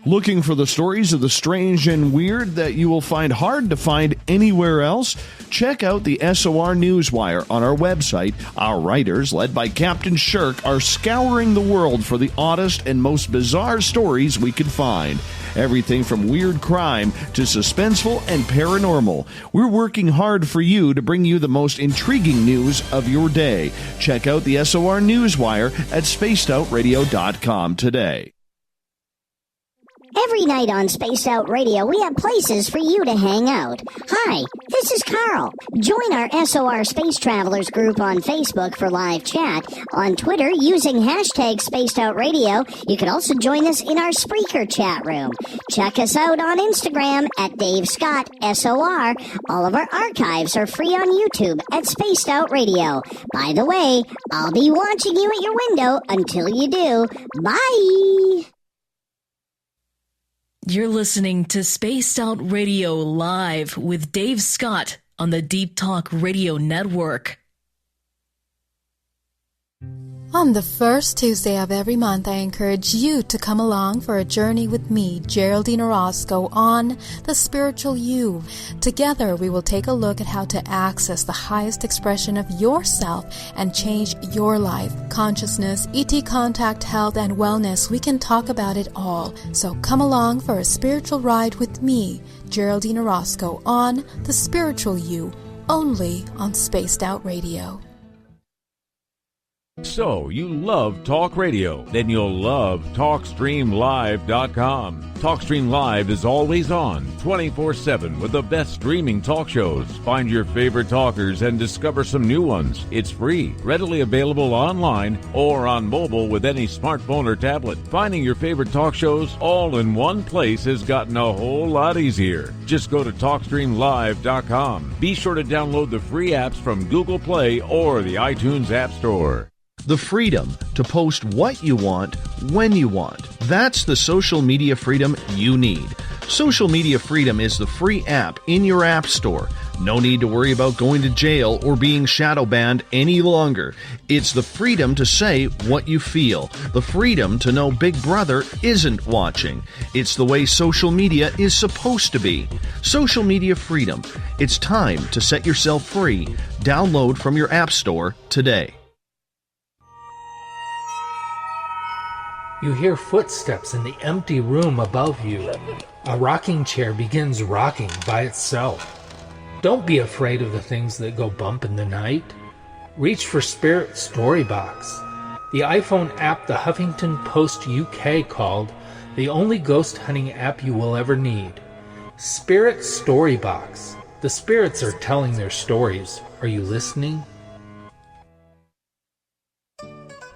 S1: Looking for the stories of the strange and weird that you will find hard to find anywhere else? Check out the SOR Newswire on our website. Our writers, led by Captain Shirk, are scouring the world for the oddest and most bizarre stories we can find. Everything from weird crime to suspenseful and paranormal. We're working hard for you to bring you the most intriguing news of your day. Check out the SOR Newswire at spacedoutradio.com today.
S16: Every night on Spaced Out Radio, we have places for you to hang out. Hi, this is Carl. Join our SOR Space Travelers group on Facebook for live chat. On Twitter, using hashtag Spaced Out Radio. You can also join us in our Spreaker chat room. Check us out on Instagram at Dave Scott SOR. All of our archives are free on YouTube at Spaced Out Radio. By the way, I'll be watching you at your window until you do. Bye!
S3: You're listening to Spaced Out Radio Live with Dave Scott on the Deep Talk Radio Network.
S15: On the first Tuesday of every month, I encourage you to come along for a journey with me, Geraldine Orozco, on The Spiritual You. Together, we will take a look at how to access the highest expression of yourself and change your life. Consciousness, ET contact, health, and wellness, we can talk about it all. So come along for a spiritual ride with me, Geraldine Orozco, on The Spiritual You, only on Spaced Out Radio.
S13: So, you love talk radio? Then you'll love TalkStreamLive.com. TalkStream Live is always on, 24/7, with the best streaming talk shows. Find your favorite talkers and discover some new ones. It's free, readily available online or on mobile with any smartphone or tablet. Finding your favorite talk shows all in one place has gotten a whole lot easier. Just go to TalkStreamLive.com. Be sure to download the free apps from Google Play or the iTunes App Store.
S5: The freedom to post what you want, when you want. That's the social media freedom you need. Social media freedom is the free app in your app store. No need to worry about going to jail or being shadow banned any longer. It's the freedom to say what you feel. The freedom to know Big Brother isn't watching. It's the way social media is supposed to be. Social media freedom. It's time to set yourself free. Download from your app store today.
S10: You hear footsteps in the empty room above you. A rocking chair begins rocking by itself. Don't be afraid of the things that go bump in the night. Reach for Spirit Storybox, the iPhone app the Huffington Post UK called the only ghost hunting app you will ever need. Spirit Storybox. The spirits are telling their stories. Are you listening?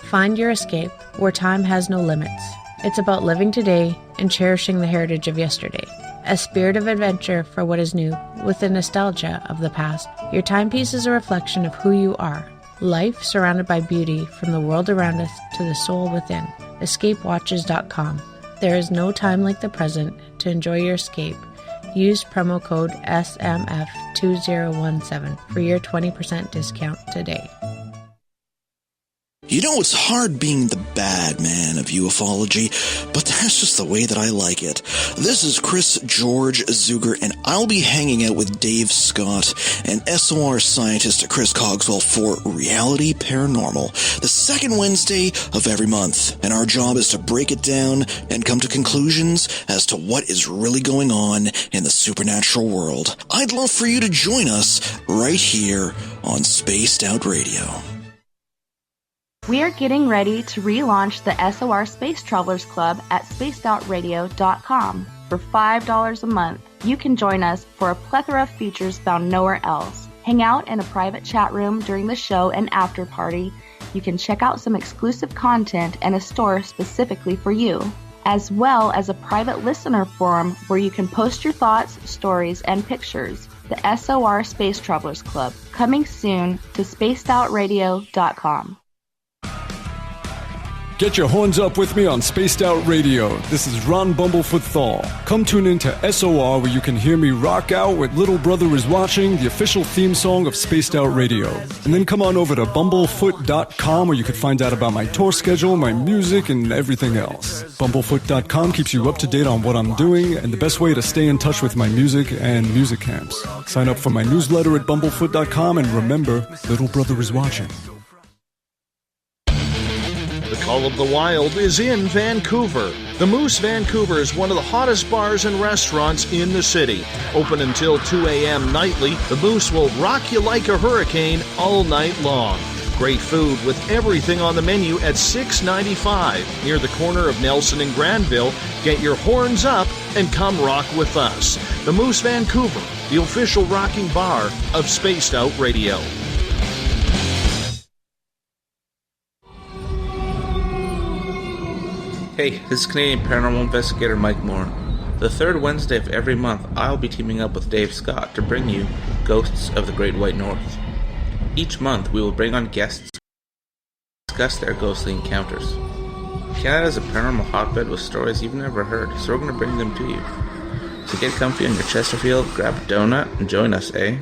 S12: Find your escape where time has no limits. It's about living today and cherishing the heritage of yesterday. A spirit of adventure for what is new, with the nostalgia of the past. Your timepiece is a reflection of who you are. Life surrounded by beauty from the world around us to the soul within. EscapeWatches.com. There is no time like the present to enjoy your escape. Use promo code SMF2017 for your 20% discount today.
S17: You know, it's hard being the bad man of ufology, but that's just the way that I like it. This is Chris George Zuger, and I'll be hanging out with Dave Scott and SOR scientist Chris Cogswell for Reality Paranormal, the second Wednesday of every month. And our job is to break it down and come to conclusions as to what is really going on in the supernatural world. I'd love for you to join us right here on Spaced Out Radio.
S7: We are getting ready to relaunch the SOR Space Travelers Club at spacedoutradio.com. For $5 a month, you can join us for a plethora of features found nowhere else. Hang out in a private chat room during the show and after party. You can check out some exclusive content and a store specifically for you, as well as a private listener forum where you can post your thoughts, stories, and pictures. The SOR Space Travelers Club, coming soon to spacedoutradio.com.
S8: Get your horns up with me on Spaced Out Radio. This is Ron Bumblefoot Thal. Come tune in to SOR where you can hear me rock out with Little Brother is Watching, the official theme song of Spaced Out Radio. And then come on over to bumblefoot.com where you can find out about my tour schedule, my music, and everything else. Bumblefoot.com keeps you up to date on what I'm doing and the best way to stay in touch with my music and music camps. Sign up for my newsletter at bumblefoot.com and remember, Little Brother is Watching.
S5: The Call of the Wild is in Vancouver. The Moose Vancouver is one of the hottest bars and restaurants in the city. Open until 2 a.m. nightly, the Moose will rock you like a hurricane all night long. Great food with everything on the menu at $6.95 near the corner of Nelson and Granville. Get your horns up and come rock with us. The Moose Vancouver, the official rocking bar of Spaced Out Radio.
S18: Hey, this is Canadian Paranormal Investigator Mike Moore. The third Wednesday of every month, I'll be teaming up with Dave Scott to bring you Ghosts of the Great White North. Each month, we will bring on guests to discuss their ghostly encounters. Canada is a paranormal hotbed with stories you've never heard, so we're going to bring them to you. So get comfy on your Chesterfield, grab a donut, and join us, eh?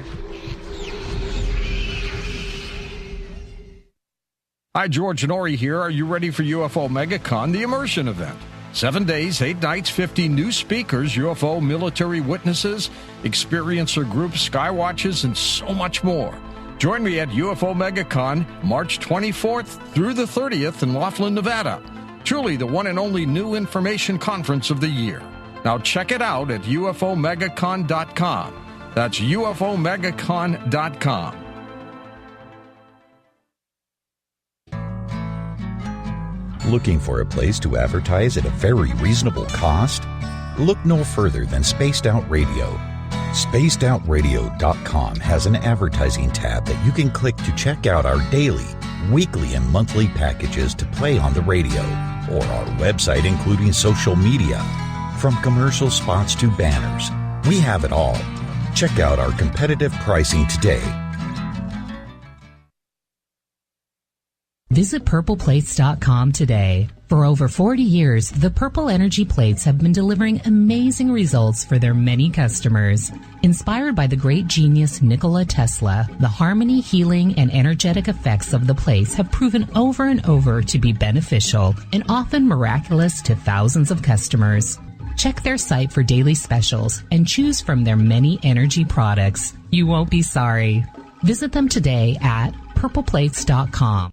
S4: Hi, George Norrie here. Are you ready for UFO MegaCon, the immersion event? 7 days, 8 nights, 50 new speakers, UFO military witnesses, experiencer groups, skywatches, and so much more. Join me at UFO MegaCon, March 24th through the 30th in Laughlin, Nevada. Truly the one and only new information conference of the year. Now check it out at UFOMegaCon.com. That's UFOMegaCon.com.
S6: Looking for a place to advertise at a very reasonable cost? Look no further than Spaced Out Radio. SpacedOutRadio.com has an advertising tab that you can click to check out our daily, weekly, and monthly packages to play on the radio, or our website including social media. From commercial spots to banners, we have it all. Check out our competitive pricing today.
S14: Visit purpleplates.com today. For over 40 years, the Purple Energy Plates have been delivering amazing results for their many customers. Inspired by the great genius Nikola Tesla, the harmony, healing, and energetic effects of the plates have proven over and over to be beneficial and often miraculous to thousands of customers. Check their site for daily specials and choose from their many energy products. You won't be sorry. Visit them today at purpleplates.com.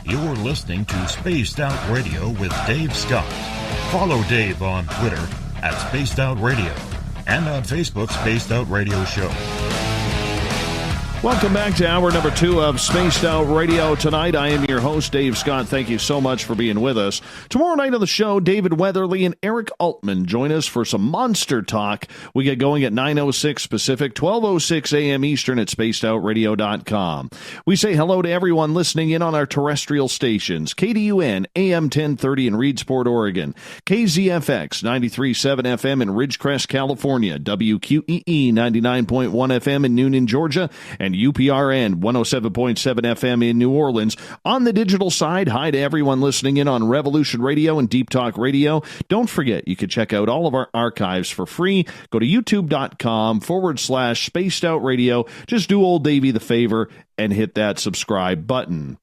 S19: You're listening to Spaced Out Radio with Dave Scott. Follow Dave on Twitter at Spaced Out Radio and on Facebook, Spaced Out Radio Show.
S1: Welcome back to hour number 2 of Spaced Out Radio. Tonight, I am your host, Dave Scott. Thank you so much for being with us. Tomorrow night on the show, David Weatherly and Eric Altman join us for some monster talk. We get going at 9:06 Pacific, 12:06 a.m. Eastern at spacedoutradio.com. We say hello to everyone listening in on our terrestrial stations. KDUN, AM 1030 in Reedsport, Oregon. KZFX, 93.7 FM in Ridgecrest, California. WQEE, 99.1 FM in Newnan, Georgia. And UPRN 107.7 FM in New Orleans. On the digital side, hi to everyone listening in on Revolution Radio and Deep Talk Radio. Don't forget, you can check out all of our archives for free. Go to youtube.com/Spaced Out Radio. Just do old Davey the favor and hit that subscribe button.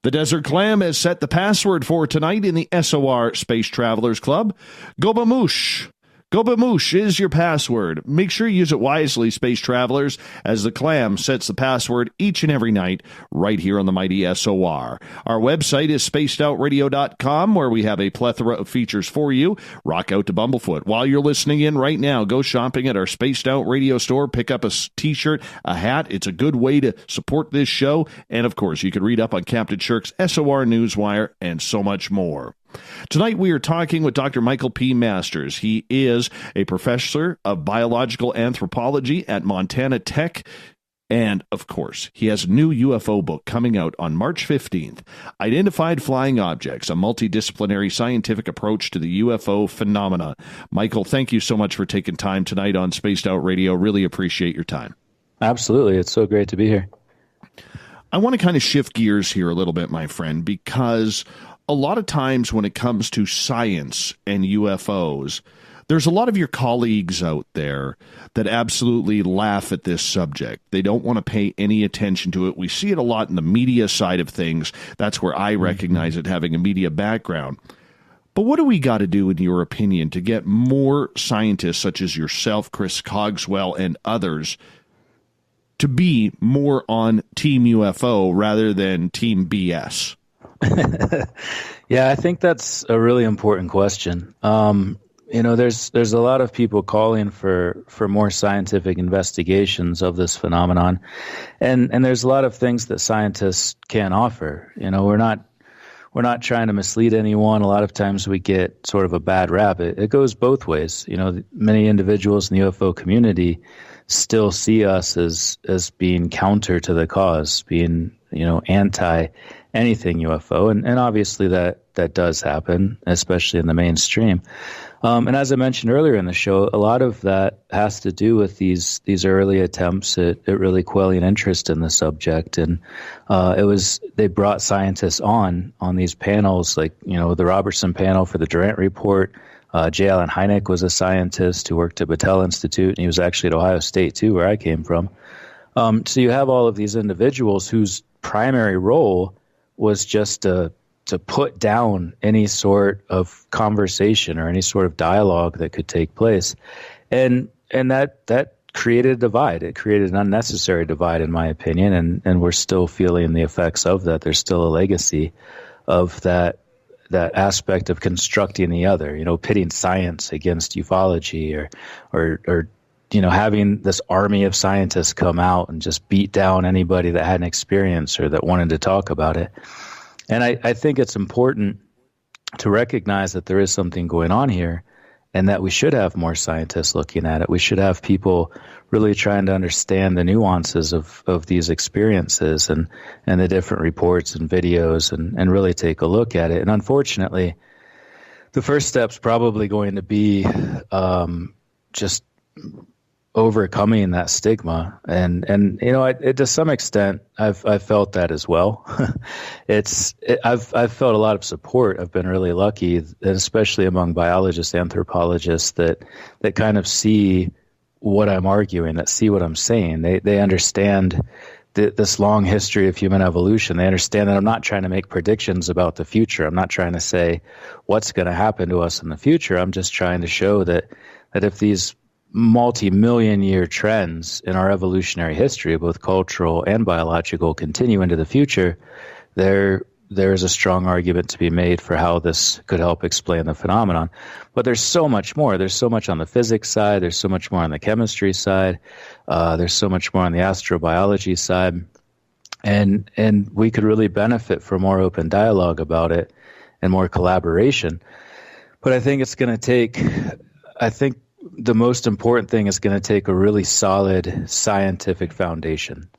S1: The Desert Clam has set the password for tonight in the SOR Space Travelers Club. Gobamoosh. Gobamoosh is your password. Make sure you use it wisely, space travelers, as the Clam sets the password each and every night right here on the mighty SOR. Our website is spacedoutradio.com, where we have a plethora of features for you. Rock out to Bumblefoot. While you're listening in right now, go shopping at our Spaced Out Radio store. Pick up a t-shirt, a hat. It's a good way to support this show. And, of course, you can read up on Captain Shirk's SOR Newswire and so much more. Tonight we are talking with Dr. Michael P. Masters. He is a professor of biological anthropology at Montana Tech. And, of course, he has a new UFO book coming out on March 15th, Identified Flying Objects, a Multidisciplinary Scientific Approach to the UFO Phenomenon. Michael, thank you so much for taking time tonight on Spaced Out Radio. Really appreciate your time.
S2: Absolutely. It's so great to be here.
S1: I want to kind of shift gears here a little bit, my friend, because a lot of times when it comes to science and UFOs, there's a lot of your colleagues out there that absolutely laugh at this subject. They don't want to pay any attention to it. We see it a lot in the media side of things. That's where I recognize it, having a media background. But what do we got to do, in your opinion, to get more scientists such as yourself, Chris Cogswell, and others to be more on Team UFO rather than Team BS?
S2: Yeah, I think that's a really important question. There's a lot of people calling for more scientific investigations of this phenomenon, and there's a lot of things that scientists can offer. We're not trying to mislead anyone. A lot of times we get sort of a bad rap. It goes both ways. Many individuals in the UFO community still see us as being counter to the cause, being anti anything UFO, and obviously that does happen, especially in the mainstream. And as I mentioned earlier in the show, a lot of that has to do with these early attempts at really quelling interest in the subject. And they brought scientists on these panels, like the Robertson panel for the Durant Report. J. Allen Hynek was a scientist who worked at Battelle Institute, and he was actually at Ohio State too, where I came from. So you have all of these individuals whose primary role was just to put down any sort of conversation or any sort of dialogue that could take place. And that created a divide. It created an unnecessary divide, in my opinion, and we're still feeling the effects of that. There's still a legacy of that aspect of constructing the other, pitting science against ufology or having this army of scientists come out and just beat down anybody that had an experience or that wanted to talk about it. And I think it's important to recognize that there is something going on here and that we should have more scientists looking at it. We should have people really trying to understand the nuances of these experiences and the different reports and videos and really take a look at it. And unfortunately, the first step's probably going to be just overcoming that stigma. And to some extent, I've felt that as well. I've felt a lot of support. I've been really lucky, and especially among biologists, anthropologists that kind of see what I'm arguing, that see what I'm saying. They understand this long history of human evolution. They understand that I'm not trying to make predictions about the future. I'm not trying to say what's going to happen to us in the future. I'm just trying to show that if these multi-million year trends in our evolutionary history, both cultural and biological, continue into the future, there is a strong argument to be made for how this could help explain the phenomenon. But there's so much more. There's so much on the physics side. There's so much more on the chemistry side. There's so much more on the astrobiology side. And we could really benefit from more open dialogue about it and more collaboration. But I think it's going to take, the most important thing is going to take a really solid scientific foundation.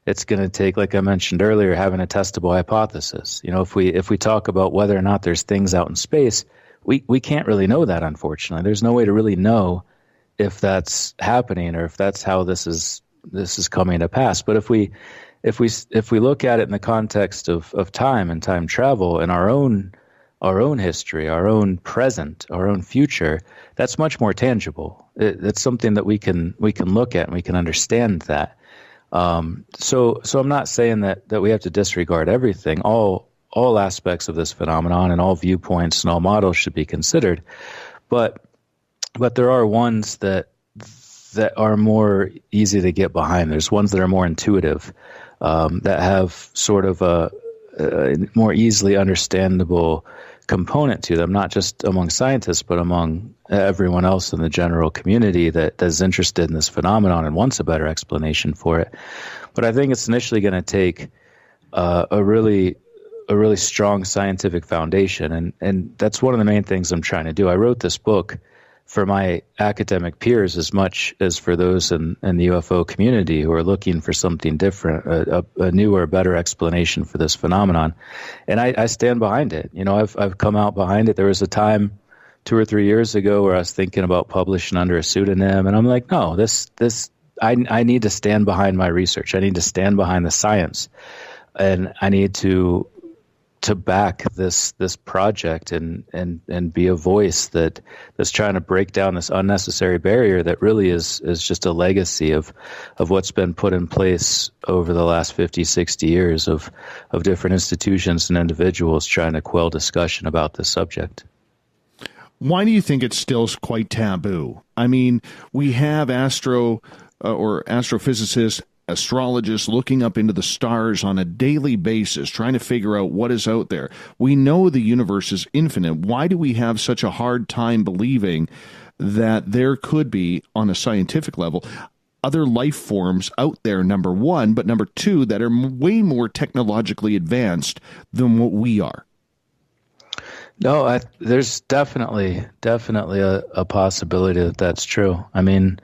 S2: It's going to take, like I mentioned earlier, having a testable hypothesis. If we talk about whether or not there's things out in space, we can't really know that, unfortunately. There's no way to really know if that's happening or if that's how this is coming to pass. But if we look at it in the context of time and time travel and our own history, our own present, our own future, that's much more tangible. It's something that we can look at and we can understand that. So I'm not saying that we have to disregard everything. All aspects of this phenomenon and all viewpoints and all models should be considered, but there are ones that are more easy to get behind. There's ones that are more intuitive, that have sort of a more easily understandable component to them, not just among scientists, but among everyone else in the general community that is interested in this phenomenon and wants a better explanation for it. But I think it's initially going to take a really strong scientific foundation, and that's one of the main things I'm trying to do. I wrote this book for my academic peers as much as for those in the UFO community who are looking for something different, a newer, better explanation for this phenomenon. And I stand behind it. I've come out behind it. There was a time 2 or 3 years ago where I was thinking about publishing under a pseudonym, and I'm like, no, I need to stand behind my research. I need to stand behind the science, and I need to back this project and be a voice that's trying to break down this unnecessary barrier that really is just a legacy of what's been put in place over the last 50, 60 years of different institutions and individuals trying to quell discussion about this subject.
S1: Why do you think it's still quite taboo? I mean, we have astrophysicists, astrologists looking up into the stars on a daily basis, trying to figure out what is out there. We know the universe is infinite. Why do we have such a hard time believing that there could be, on a scientific level, other life forms out there, number one, but number two, that are way more technologically advanced than what we are?
S2: No, there's definitely a possibility that that's true. I mean,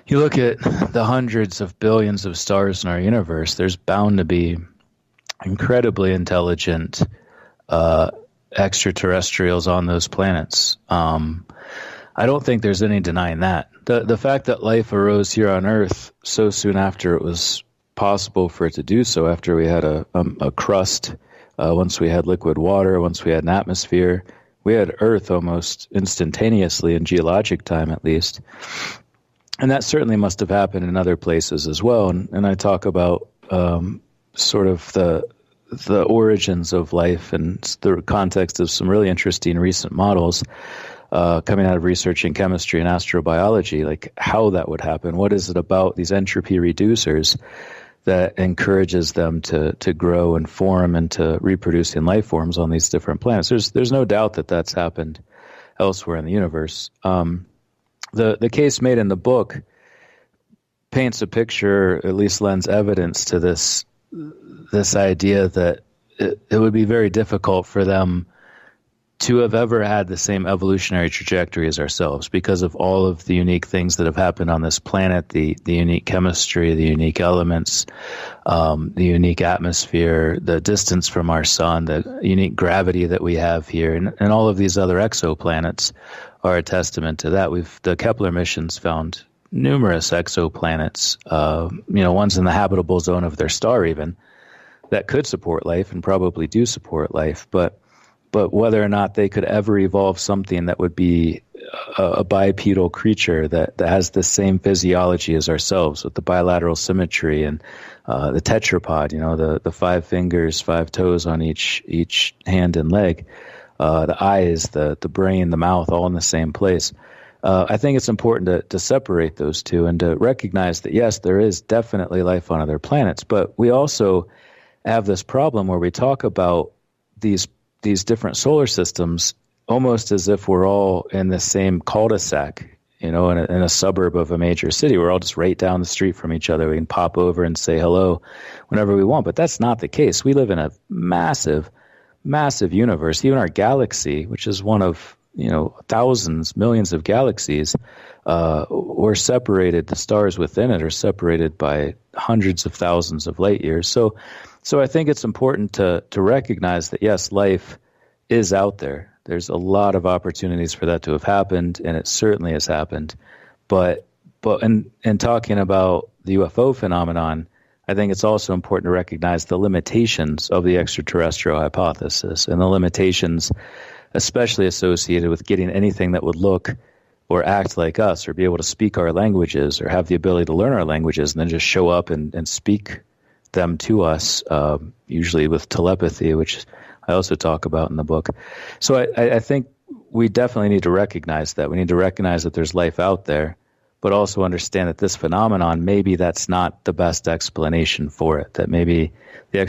S2: you look at the hundreds of billions of stars in our universe, there's bound to be incredibly intelligent extraterrestrials on those planets. I don't think there's any denying that. The fact that life arose here on Earth so soon after it was possible for it to do so, after we had a crust, once we had liquid water, once we had an atmosphere, we had Earth almost instantaneously in geologic time at least. And that certainly must have happened in other places as well. And I talk about sort of the origins of life and the context of some really interesting recent models coming out of research in chemistry and astrobiology, like how that would happen. What is it about these entropy reducers that encourages them to grow and form and to reproduce in life forms on these different planets? There's no doubt that that's happened elsewhere in the universe. The case made in the book paints a picture, at least lends evidence to this idea that it would be very difficult for them to have ever had the same evolutionary trajectory as ourselves because of all of the unique things that have happened on this planet, the unique chemistry, the unique elements, the unique atmosphere, the distance from our sun, the unique gravity that we have here, and all of these other exoplanets are a testament to that. The Kepler missions found numerous exoplanets, ones in the habitable zone of their star even, that could support life and probably do support life. But whether or not they could ever evolve something that would be a bipedal creature that has the same physiology as ourselves, with the bilateral symmetry and the tetrapod, the 5 fingers, 5 toes on each hand and leg, the eyes, the brain, the mouth, all in the same place. I think it's important to separate those two and to recognize that, yes, there is definitely life on other planets, but we also have this problem where we talk about these different solar systems almost as if we're all in the same cul-de-sac, in a suburb of a major city. We're all just right down the street from each other. We can pop over and say hello whenever we want, but that's not the case. We live in a massive, massive universe. Even our galaxy, which is one of thousands, millions of galaxies, we're separated. The stars within it are separated by hundreds of thousands of light years. So I think it's important to recognize that, yes, life is out there. There's a lot of opportunities for that to have happened, and it certainly has happened. But in talking about the UFO phenomenon, I think it's also important to recognize the limitations of the extraterrestrial hypothesis and the limitations especially associated with getting anything that would look or act like us or be able to speak our languages or have the ability to learn our languages and then just show up and speak them to us, usually with telepathy, which I also talk about in the book. So I think we definitely need to recognize that. We need to recognize that there's life out there, but also understand that this phenomenon, maybe that's not the best explanation for it, that maybe the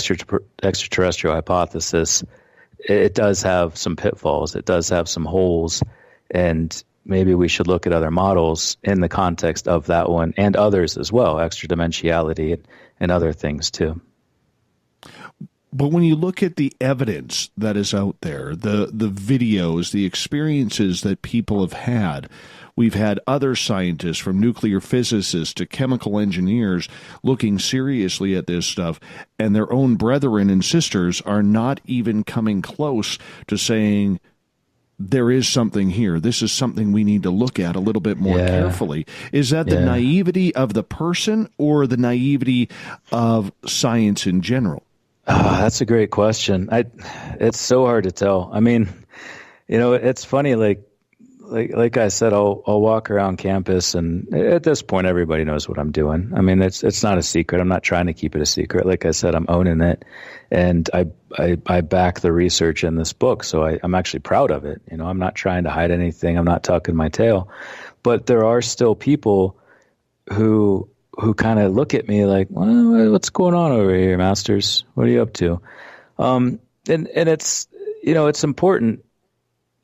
S2: extraterrestrial hypothesis, it does have some pitfalls, it does have some holes, and maybe we should look at other models in the context of that one and others as well, extra-dimensionality and other things too.
S1: But when you look at the evidence that is out there, the videos, the experiences that people have had, we've had other scientists, from nuclear physicists to chemical engineers, looking seriously at this stuff, and their own brethren and sisters are not even coming close to saying, there is something here. This is something we need to look at a little bit more carefully. Is that the naivety of the person or the naivety of science in general?
S2: That's a great question. It's so hard to tell. I mean, it's funny, like I said, I'll walk around campus, and at this point, everybody knows what I'm doing. I mean, it's not a secret. I'm not trying to keep it a secret. Like I said, I'm owning it, and I back the research in this book, so I'm actually proud of it. I'm not trying to hide anything. I'm not tucking my tail. But there are still people who kind of look at me like, well, what's going on over here, Masters? What are you up to? And it's, it's important.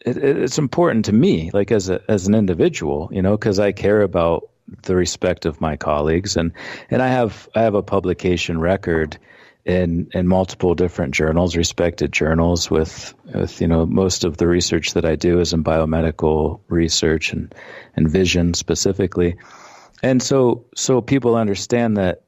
S2: It's important to me, like as an individual, because I care about the respect of my colleagues, and I have a publication record in multiple different journals, respected journals, with most of the research that I do is in biomedical research and vision specifically. And so people understand that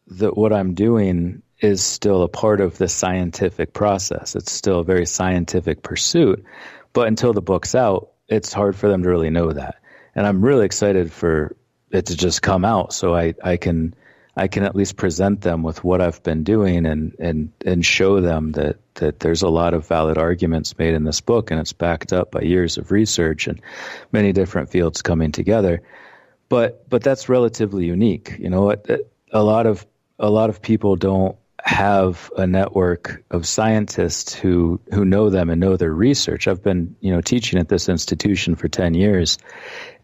S2: what I'm doing is still a part of the scientific process. It's still a very scientific pursuit. But until the book's out, it's hard for them to really know that. And I'm really excited for it to just come out so I can at least present them with what I've been doing and show them that there's a lot of valid arguments made in this book, and it's backed up by years of research and many different fields coming together. But that's relatively unique. A lot of people don't have a network of scientists who know them and know their research. I've been, teaching at this institution for 10 years,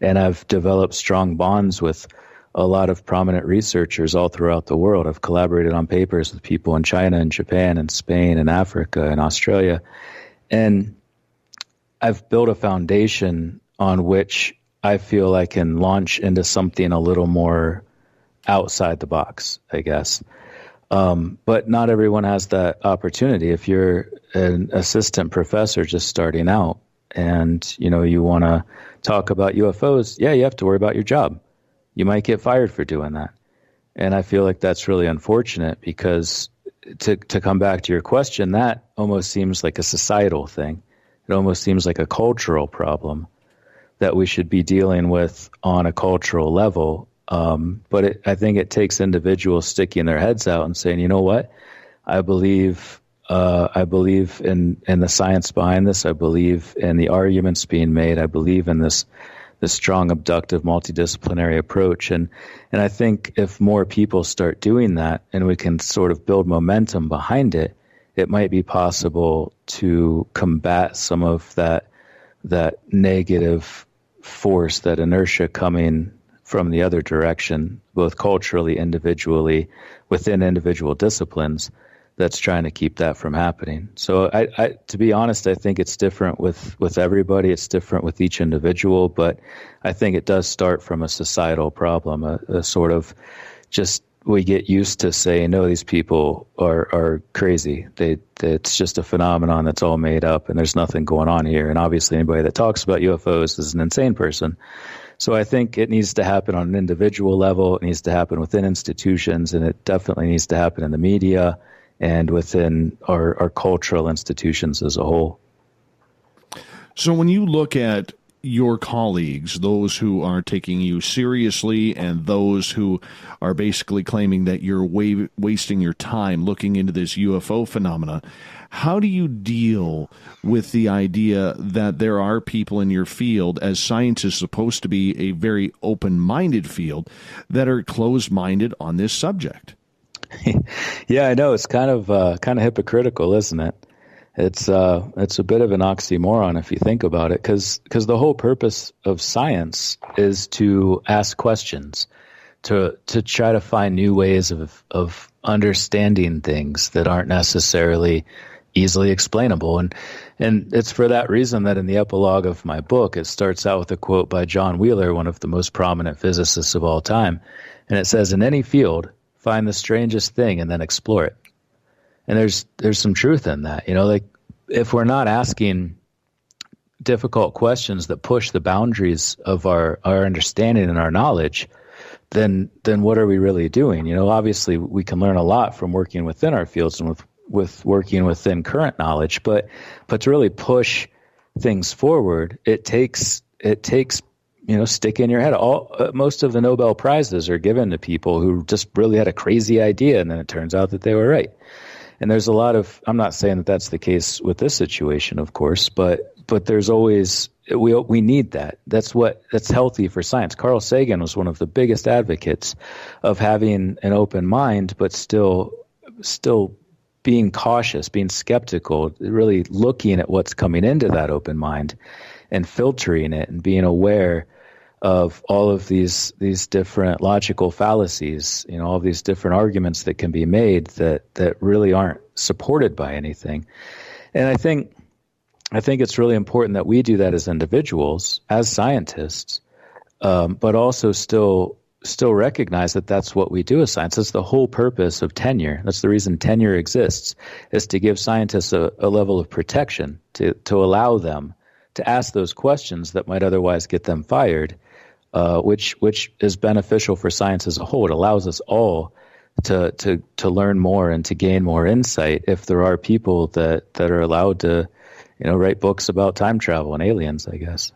S2: and I've developed strong bonds with a lot of prominent researchers all throughout the world. I've collaborated on papers with people in China and Japan and Spain and Africa and Australia. And I've built a foundation on which I feel I can launch into something a little more outside the box, I guess. But not everyone has that opportunity. If you're an assistant professor just starting out and, you want to talk about UFOs, you have to worry about your job. You might get fired for doing that. And I feel like that's really unfortunate, because to come back to your question, that almost seems like a societal thing. It almost seems like a cultural problem that we should be dealing with on a cultural level. But I think it takes individuals sticking their heads out and saying, you know what, I believe in the science behind this. I believe in the arguments being made. I believe in this strong abductive multidisciplinary approach. And I think if more people start doing that and we can sort of build momentum behind it, it might be possible to combat some of that negative force, that inertia coming from the other direction, both culturally, individually, within individual disciplines, that's trying to keep that from happening. So I to be honest, I think it's different with everybody. It's different with each individual, but I think it does start from a societal problem, a sort of just we get used to saying, no, these people are crazy. It's just a phenomenon that's all made up and there's nothing going on here. And obviously anybody that talks about UFOs is an insane person. So I think it needs to happen on an individual level. It needs to happen within institutions, and it definitely needs to happen in the media and within our cultural institutions as a whole.
S1: So when you look at your colleagues, those who are taking you seriously and those who are basically claiming that you're wasting your time looking into this UFO phenomena, how do you deal with the idea that there are people in your field, as science is supposed to be a very open-minded field, that are closed-minded on this subject?
S2: Yeah, I know. It's kind of hypocritical, isn't it? It's a bit of an oxymoron if you think about it, because the whole purpose of science is to ask questions, to try to find new ways of understanding things that aren't necessarily easily explainable. And it's for that reason that in the epilogue of my book, it starts out with a quote by John Wheeler, one of the most prominent physicists of all time. And it says, in any field, find the strangest thing and then explore it. And there's some truth in that. You know, like if we're not asking difficult questions that push the boundaries of our understanding and our knowledge, then what are we really doing? You know, obviously we can learn a lot from working within our fields and with working within current knowledge, but to really push things forward, it takes stick in your head. Most of the Nobel Prizes are given to people who just really had a crazy idea, and then it turns out that they were right. And there's a lot of, I'm not saying that that's the case with this situation, of course, but there's always, we need that. That's healthy for science. Carl Sagan was one of the biggest advocates of having an open mind, but still being cautious, being skeptical, really looking at what's coming into that open mind and filtering it and being aware of all of these different logical fallacies, you know, all of these different arguments that can be made that really aren't supported by anything. And I think it's really important that we do that as individuals, as scientists, but also still recognize that that's what we do as science. That's the whole purpose of tenure. That's the reason tenure exists, is to give scientists a level of protection, to allow them to ask those questions that might otherwise get them fired, which is beneficial for science as a whole. It allows us all to learn more and to gain more insight if there are people that are allowed to, write books about time travel and aliens, I guess.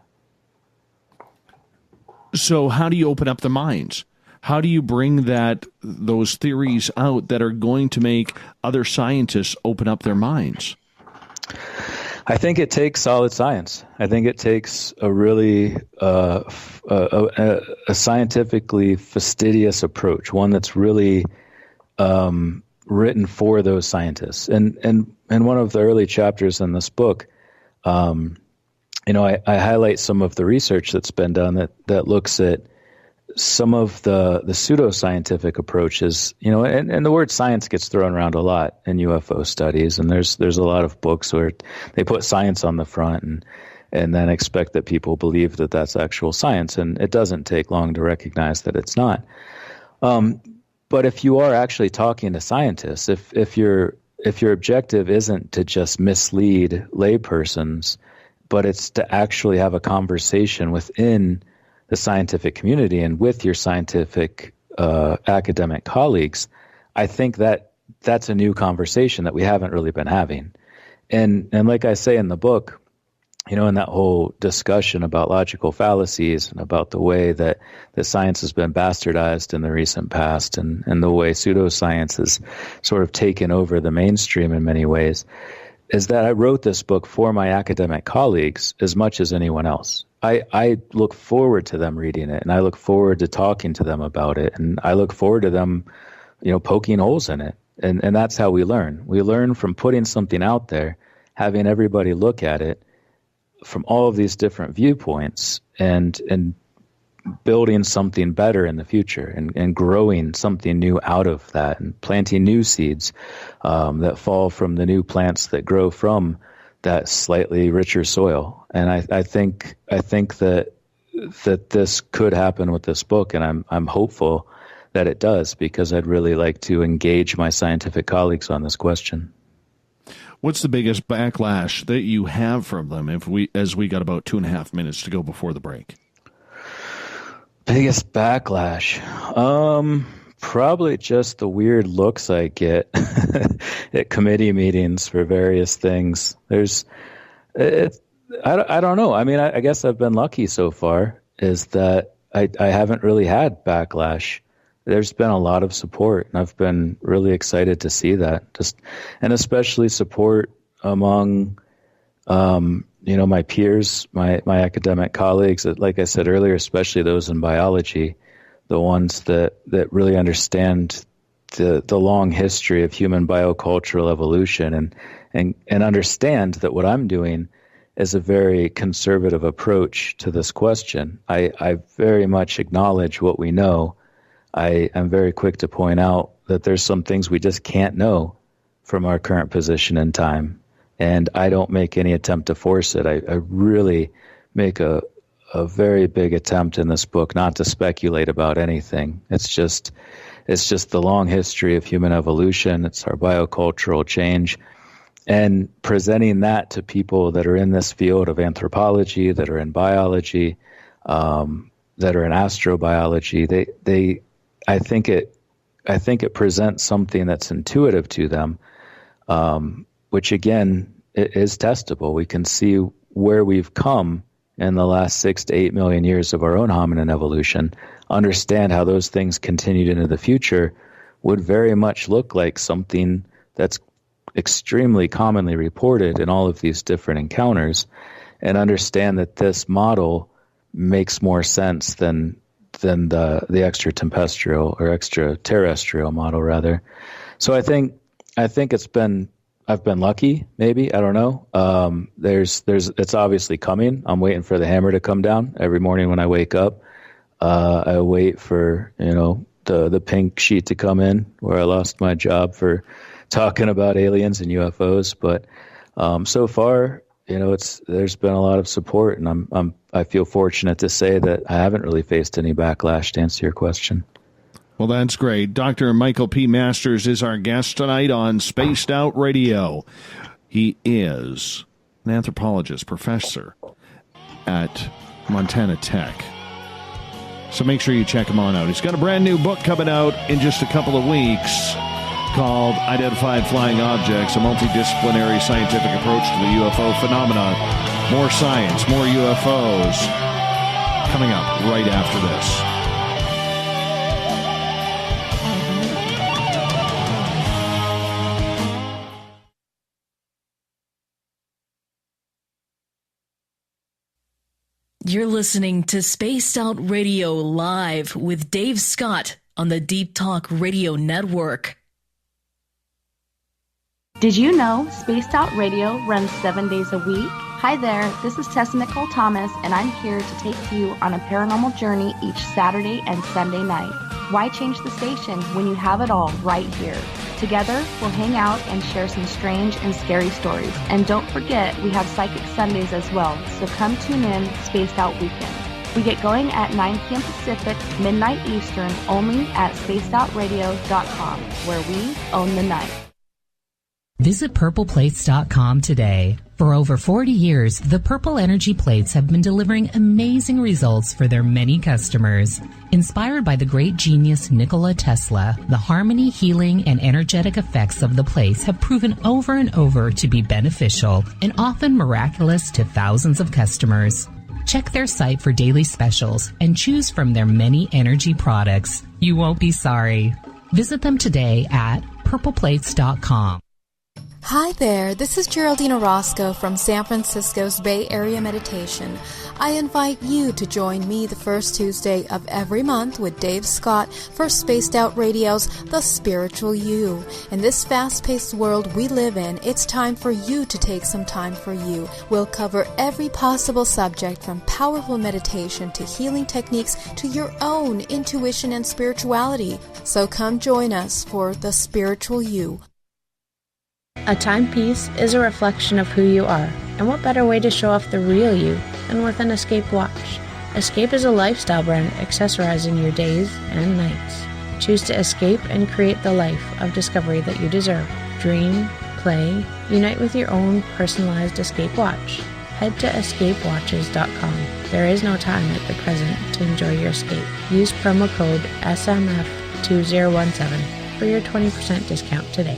S1: So how do you open up the minds? How do you bring those theories out that are going to make other scientists open up their minds?
S2: I think it takes solid science. I think it takes a really a scientifically fastidious approach, one that's really written for those scientists. And one of the early chapters in this book, I highlight some of the research that's been done that looks at some of the pseudoscientific approaches, and the word science gets thrown around a lot in UFO studies, and there's a lot of books where they put science on the front and then expect that people believe that that's actual science, and it doesn't take long to recognize that it's not. But if you are actually talking to scientists, if your objective isn't to just mislead laypersons, but it's to actually have a conversation within the scientific community and with your scientific academic colleagues, I think that's a new conversation that we haven't really been having. And like I say in the book, in that whole discussion about logical fallacies and about the way that science has been bastardized in the recent past and the way pseudoscience has sort of taken over the mainstream in many ways, is that I wrote this book for my academic colleagues as much as anyone else. I look forward to them reading it, and I look forward to talking to them about it, and I look forward to them, poking holes in it. And that's how we learn. We learn from putting something out there, having everybody look at it from all of these different viewpoints, and building something better in the future, and growing something new out of that, and planting new seeds that fall from the new plants that grow from that slightly richer soil. And I think that this could happen with this book, and I'm hopeful that it does, because I'd really like to engage my scientific colleagues on this question.
S1: What's the biggest backlash that you have from them as we got about 2.5 minutes to go before the break?
S2: Biggest backlash? Probably just the weird looks I get at committee meetings for various things. I don't know. I mean, I guess I've been lucky so far, is that I haven't really had backlash. There's been a lot of support, and I've been really excited to see that. And especially support among, my peers, my academic colleagues. Like I said earlier, especially those in biology, the ones that really understand the long history of human biocultural evolution, and understand that what I'm doing is a very conservative approach to this question. I very much acknowledge what we know. I am very quick to point out that there's some things we just can't know from our current position in time. And I don't make any attempt to force it. I really make a very big attempt in this book not to speculate about anything. It's just the long history of human evolution. It's our biocultural change. And presenting that to people that are in this field of anthropology, that are in biology, that are in astrobiology, I think it presents something that's intuitive to them, which again is testable. We can see where we've come in the last 6 to 8 million years of our own hominin evolution, understand how those things continued into the future would very much look like something that's extremely commonly reported in all of these different encounters, and understand that this model makes more sense than the extra-terrestrial or extra-terrestrial model, rather. So I think I've been lucky, maybe. I don't know. It's obviously coming. I'm waiting for the hammer to come down every morning when I wake up. I wait for, the pink sheet to come in where I lost my job for talking about aliens and UFOs. But so far, there's been a lot of support, and I feel fortunate to say that I haven't really faced any backlash, to answer your question.
S1: Well, that's great. Dr. Michael P. Masters is our guest tonight on Spaced Out Radio. He is an anthropologist, professor at Montana Tech. So make sure you check him on out. He's got a brand new book coming out in just a couple of weeks called Identified Flying Objects, a Multidisciplinary Scientific Approach to the UFO Phenomenon. More science, more UFOs coming up right after this.
S3: You're listening to Spaced Out Radio Live with Dave Scott on the Deep Talk Radio Network.
S7: Did you know Spaced Out Radio runs 7 days a week? Hi there, this is Tessa Nicole Thomas, and I'm here to take you on a paranormal journey each Saturday and Sunday night. Why change the station when you have it all right here? Together, we'll hang out and share some strange and scary stories. And don't forget, we have Psychic Sundays as well, so come tune in Spaced Out Weekend. We get going at 9 p.m. Pacific, midnight Eastern, only at spacedoutradio.com, where we own the night.
S14: Visit purpleplates.com today. For over 40 years, the Purple Energy Plates have been delivering amazing results for their many customers. Inspired by the great genius Nikola Tesla, the harmony, healing, and energetic effects of the plates have proven over and over to be beneficial and often miraculous to thousands of customers. Check their site for daily specials and choose from their many energy products. You won't be sorry. Visit them today at purpleplates.com.
S15: Hi there, this is Geraldine Orozco from San Francisco's Bay Area Meditation. I invite you to join me the first Tuesday of every month with Dave Scott for Spaced Out Radio's The Spiritual You. In this fast-paced world we live in, it's time for you to take some time for you. We'll cover every possible subject from powerful meditation to healing techniques to your own intuition and spirituality. So come join us for The Spiritual You.
S12: A timepiece is a reflection of who you are, and what better way to show off the real you than with an Escape watch? Escape is a lifestyle brand accessorizing your days and nights. Choose to escape and create the life of discovery that you deserve. Dream, play, unite with your own personalized Escape watch. Head to escapewatches.com. There is no time like the present to enjoy your escape. Use promo code SMF2017 for your 20% discount today.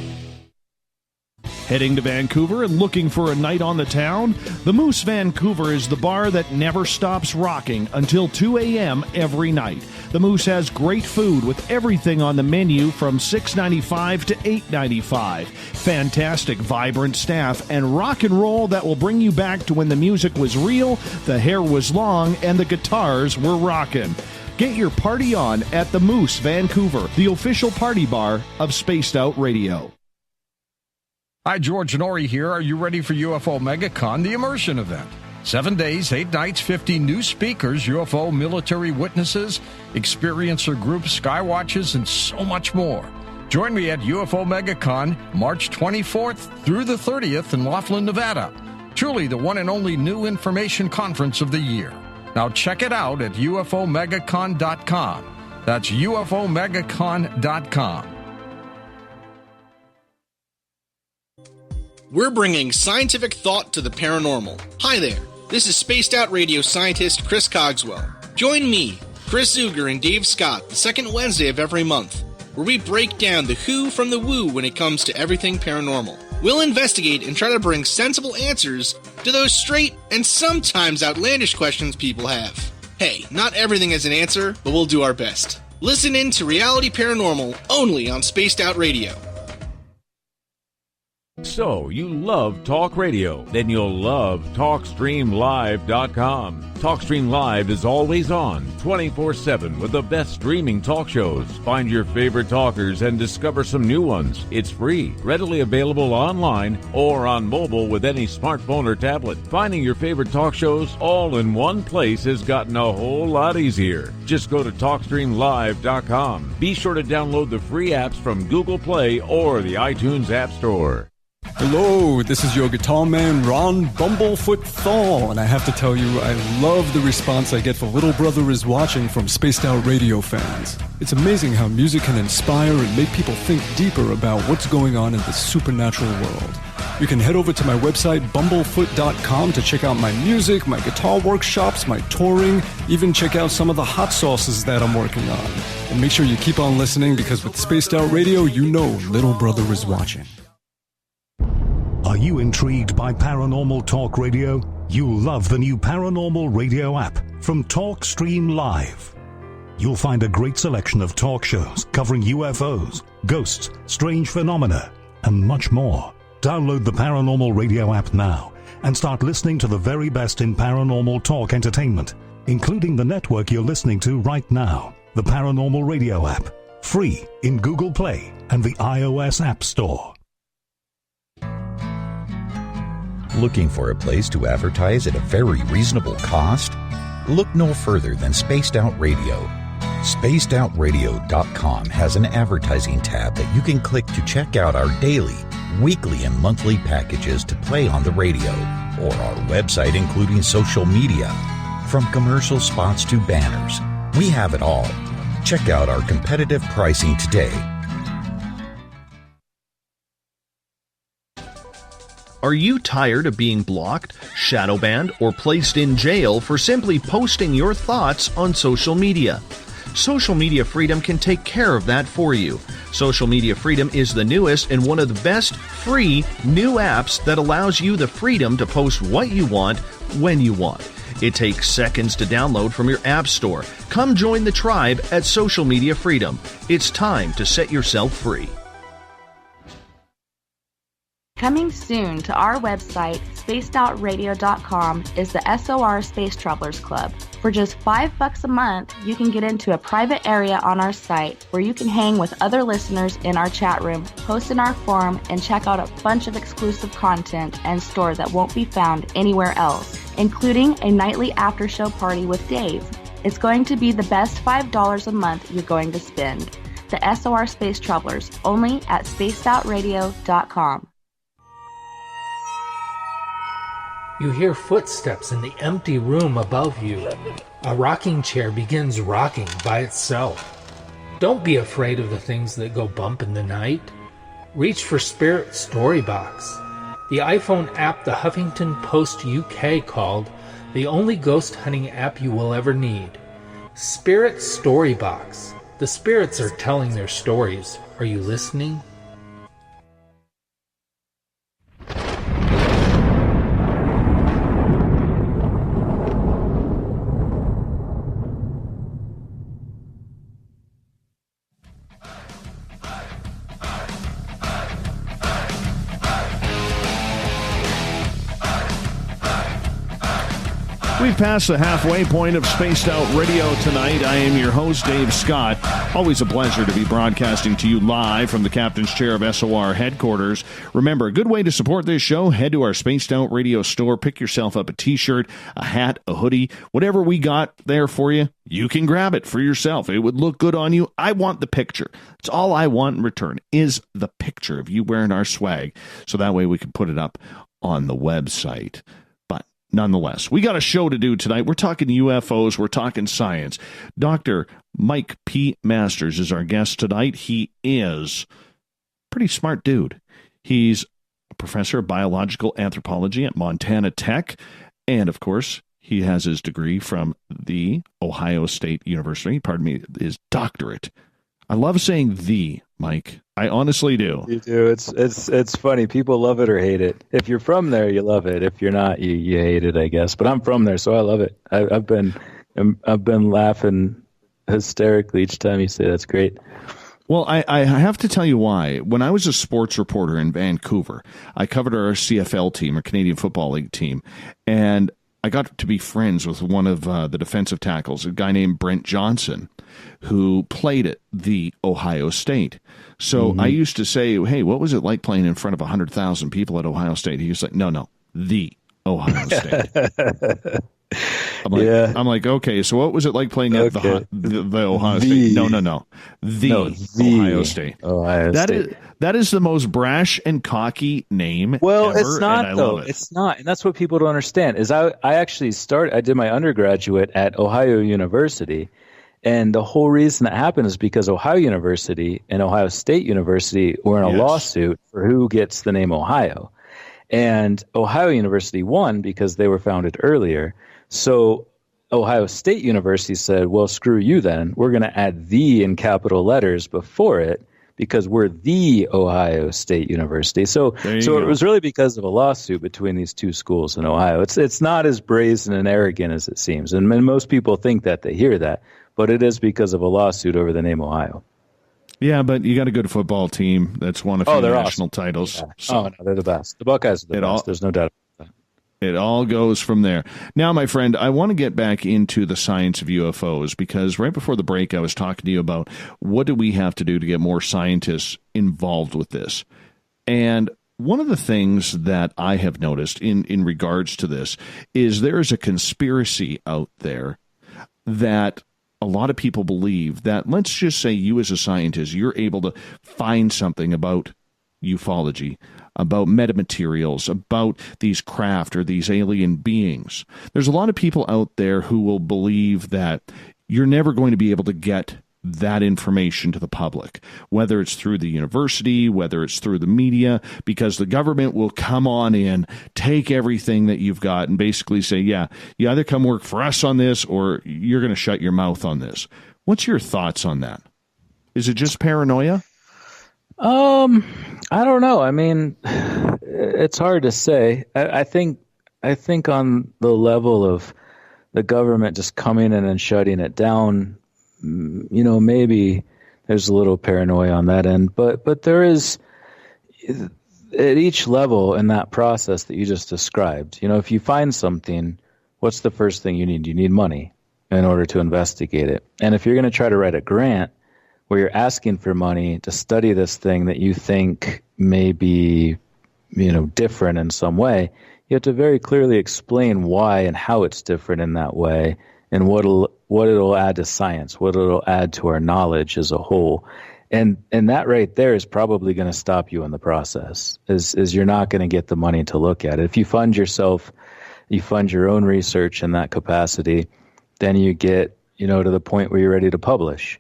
S1: Heading to Vancouver and looking for a night on the town? The Moose Vancouver is the bar that never stops rocking until 2 a.m. every night. The Moose has great food with everything on the menu from $6.95 to $8.95. Fantastic, vibrant staff and rock and roll that will bring you back to when the music was real, the hair was long, and the guitars were rocking. Get your party on at the Moose Vancouver, the official party bar of Spaced Out Radio.
S4: Hi, George Norrie here. Are you ready for UFO MegaCon, the immersion event? 7 days, 8 nights, 50 new speakers, UFO military witnesses, experiencer groups, skywatches, and so much more. Join me at UFO MegaCon, March 24th through the 30th in Laughlin, Nevada. Truly the one and only new information conference of the year. Now check it out at UFOMegaCon.com. That's UFOMegaCon.com.
S9: We're bringing scientific thought to the paranormal. Hi there, this is Spaced Out Radio scientist Chris Cogswell. Join me, Chris Zuger, and Dave Scott the second Wednesday of every month, where we break down the who from the woo when it comes to everything paranormal. We'll investigate and try to bring sensible answers to those straight and sometimes outlandish questions people have. Hey, not everything has an answer, but we'll do our best. Listen in to Reality Paranormal only on Spaced Out Radio.
S13: So, you love talk radio? Then you'll love TalkStreamLive.com. TalkStream Live is always on, 24/7, with the best streaming talk shows. Find your favorite talkers and discover some new ones. It's free, readily available online or on mobile with any smartphone or tablet. Finding your favorite talk shows all in one place has gotten a whole lot easier. Just go to TalkStreamLive.com. Be sure to download the free apps from Google Play or the iTunes App Store.
S8: Hello, this is your guitar man, Ron Bumblefoot Thal, and I have to tell you, I love the response I get for Little Brother is Watching from Spaced Out Radio fans. It's amazing how music can inspire and make people think deeper about what's going on in the supernatural world. You can head over to my website, bumblefoot.com, to check out my music, my guitar workshops, my touring, even check out some of the hot sauces that I'm working on. And make sure you keep on listening, because with Spaced Out Radio, you know Little Brother is watching.
S11: Are you intrigued by Paranormal Talk Radio? You'll love the new Paranormal Radio app from TalkStream Live. You'll find a great selection of talk shows covering UFOs, ghosts, strange phenomena, and much more. Download the Paranormal Radio app now and start listening to the very best in paranormal talk entertainment, including the network you're listening to right now, the Paranormal Radio app, free in Google Play and the iOS App Store.
S6: Looking for a place to advertise at a very reasonable cost? Look no further than Spaced Out Radio. SpacedOutRadio.com has an advertising tab that you can click to check out our daily, weekly, and monthly packages to play on the radio, or our website including social media. From commercial spots to banners, we have it all. Check out our competitive pricing today.
S5: Are you tired of being blocked, shadow banned, or placed in jail for simply posting your thoughts on social media? Social media freedom can take care of that for you. Social media freedom is the newest and one of the best free new apps that allows you the freedom to post what you want when you want. It takes seconds to download from your app store. Come join the tribe at Social Media Freedom. It's time to set yourself free.
S7: Coming soon to our website, spacedoutradio.com, is the SOR Space Travelers Club. For just $5 a month, you can get into a private area on our site where you can hang with other listeners in our chat room, post in our forum, and check out a bunch of exclusive content and store that won't be found anywhere else, including a nightly after-show party with Dave. It's going to be the best $5 a month you're going to spend. The SOR Space Travelers, only at spacedoutradio.com.
S10: You hear footsteps in the empty room above you. A rocking chair begins rocking by itself. Don't be afraid of the things that go bump in the night. Reach for Spirit Storybox, the iPhone app the Huffington Post UK called the only ghost hunting app you will ever need. Spirit Storybox. The spirits are telling their stories. Are you listening?
S1: We've passed the halfway point of Spaced Out Radio tonight. I am your host, Dave Scott. Always a pleasure to be broadcasting to you live from the Captain's Chair of SOR headquarters. Remember, a good way to support this show, head to our Spaced Out Radio store, pick yourself up a t-shirt, a hat, a hoodie, whatever we got there for you. You can grab it for yourself. It would look good on you. I want the picture. It's all I want in return is the picture of you wearing our swag. So that way we can put it up on the website. Nonetheless, we got a show to do tonight. We're talking UFOs. We're talking science. Dr. Mike P. Masters is our guest tonight. He is a pretty smart dude. He's a professor of biological anthropology at Montana Tech. And, of course, he has his degree from the Ohio State University. Pardon me, his doctorate. I love saying the, Mike. I honestly do.
S2: You do. It's funny. People love it or hate it. If you're from there, you love it. If you're not, you hate it, I guess. But I'm from there, so I love it. I've been laughing hysterically each time you say that's great.
S1: Well, I have to tell you why. When I was a sports reporter in Vancouver, I covered our CFL team, our Canadian Football League team, and I got to be friends with one of the defensive tackles, a guy named Brent Johnson, who played at the Ohio State. So I used to say, hey, what was it like playing in front of 100,000 people at Ohio State? He was like, no, the Ohio State. I'm like, okay, so what was it like playing at the Ohio State? No, the Ohio State. That is the most brash and cocky name
S2: Well,
S1: ever,
S2: it's not,
S1: and I
S2: though.
S1: love it.
S2: It's not. And that's what people don't understand, is I actually I did my undergraduate at Ohio University. And the whole reason that happened is because Ohio University and Ohio State University were in a lawsuit for who gets the name Ohio. And Ohio University won because they were founded earlier. So Ohio State University said, well, screw you then. We're going to add the in capital letters before it because we're the Ohio State University. So it was really because of a lawsuit between these two schools in Ohio. It's not as brazen and arrogant as it seems. And most people think that they hear that. But it is because of a lawsuit over the name Ohio.
S1: Yeah, but you got a good football team that's won a few national titles.
S2: Yeah. So they're the best. The Buckeyes are the best. There's no doubt about that.
S1: It all goes from there. Now, my friend, I want to get back into the science of UFOs because right before the break, I was talking to you about what do we have to do to get more scientists involved with this. And one of the things that I have noticed in regards to this is there is a conspiracy out there that a lot of people believe that, let's just say you as a scientist, you're able to find something about ufology, about metamaterials, about these craft or these alien beings. There's a lot of people out there who will believe that you're never going to be able to get that information to the public, whether it's through the university, whether it's through the media, because the government will come on in, take everything that you've got and basically say, yeah, you either come work for us on this or you're going to shut your mouth on this. What's your thoughts on that? Is it just paranoia?
S2: I don't know. I mean, it's hard to say. I think on the level of the government just coming in and shutting it down, maybe there's a little paranoia on that end, but there is at each level in that process that you just described. If you find something, what's the first thing you need? You need money in order to investigate it. And if you're going to try to write a grant where you're asking for money to study this thing that you think may be, different in some way, you have to very clearly explain why and how it's different in that way, and what it'll add to science, what it'll add to our knowledge as a whole. And that right there is probably going to stop you in the process, is you're not going to get the money to look at it. If you fund yourself, you fund your own research in that capacity, then you get, to the point where you're ready to publish.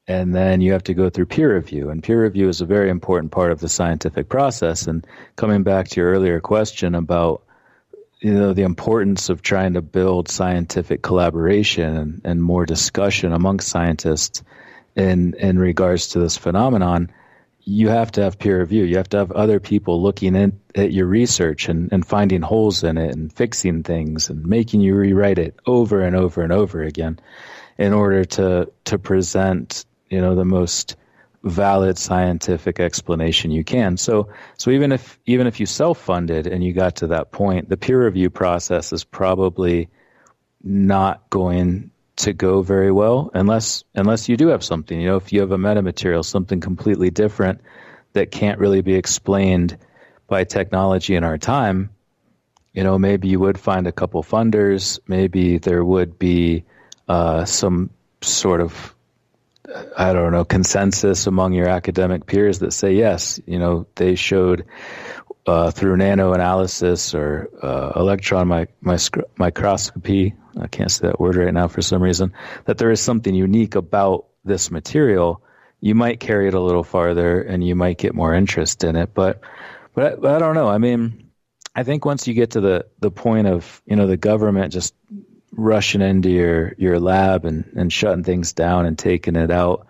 S2: And then you have to go through peer review. And peer review is a very important part of the scientific process. And coming back to your earlier question about, the importance of trying to build scientific collaboration and more discussion amongst scientists in regards to this phenomenon, you have to have peer review. You have to have other people looking at your research and finding holes in it and fixing things and making you rewrite it over and over and over again in order to present, the most valid scientific explanation you can. So even if you self-funded and you got to that point, the peer review process is probably not going to go very well unless you do have something. If you have a metamaterial, something completely different that can't really be explained by technology in our time, maybe you would find a couple funders. Maybe there would be some sort of consensus among your academic peers that say, yes, they showed through nanoanalysis or electron microscopy, I can't say that word right now for some reason, that there is something unique about this material. You might carry it a little farther and you might get more interest in it. But I don't know. I mean, I think once you get to the point of, the government just rushing into your lab and shutting things down and taking it out,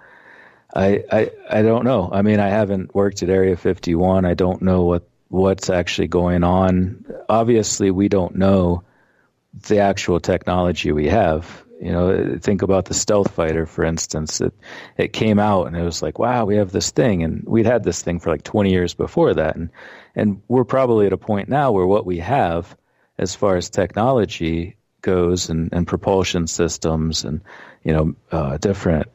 S2: I don't know. I mean, I haven't worked at Area 51. I don't know what's actually going on. Obviously, we don't know the actual technology we have. Think about the stealth fighter, for instance. It came out and it was like, wow, we have this thing, and we'd had this thing for like 20 years before that, and we're probably at a point now where what we have as far as technology goes and propulsion systems and different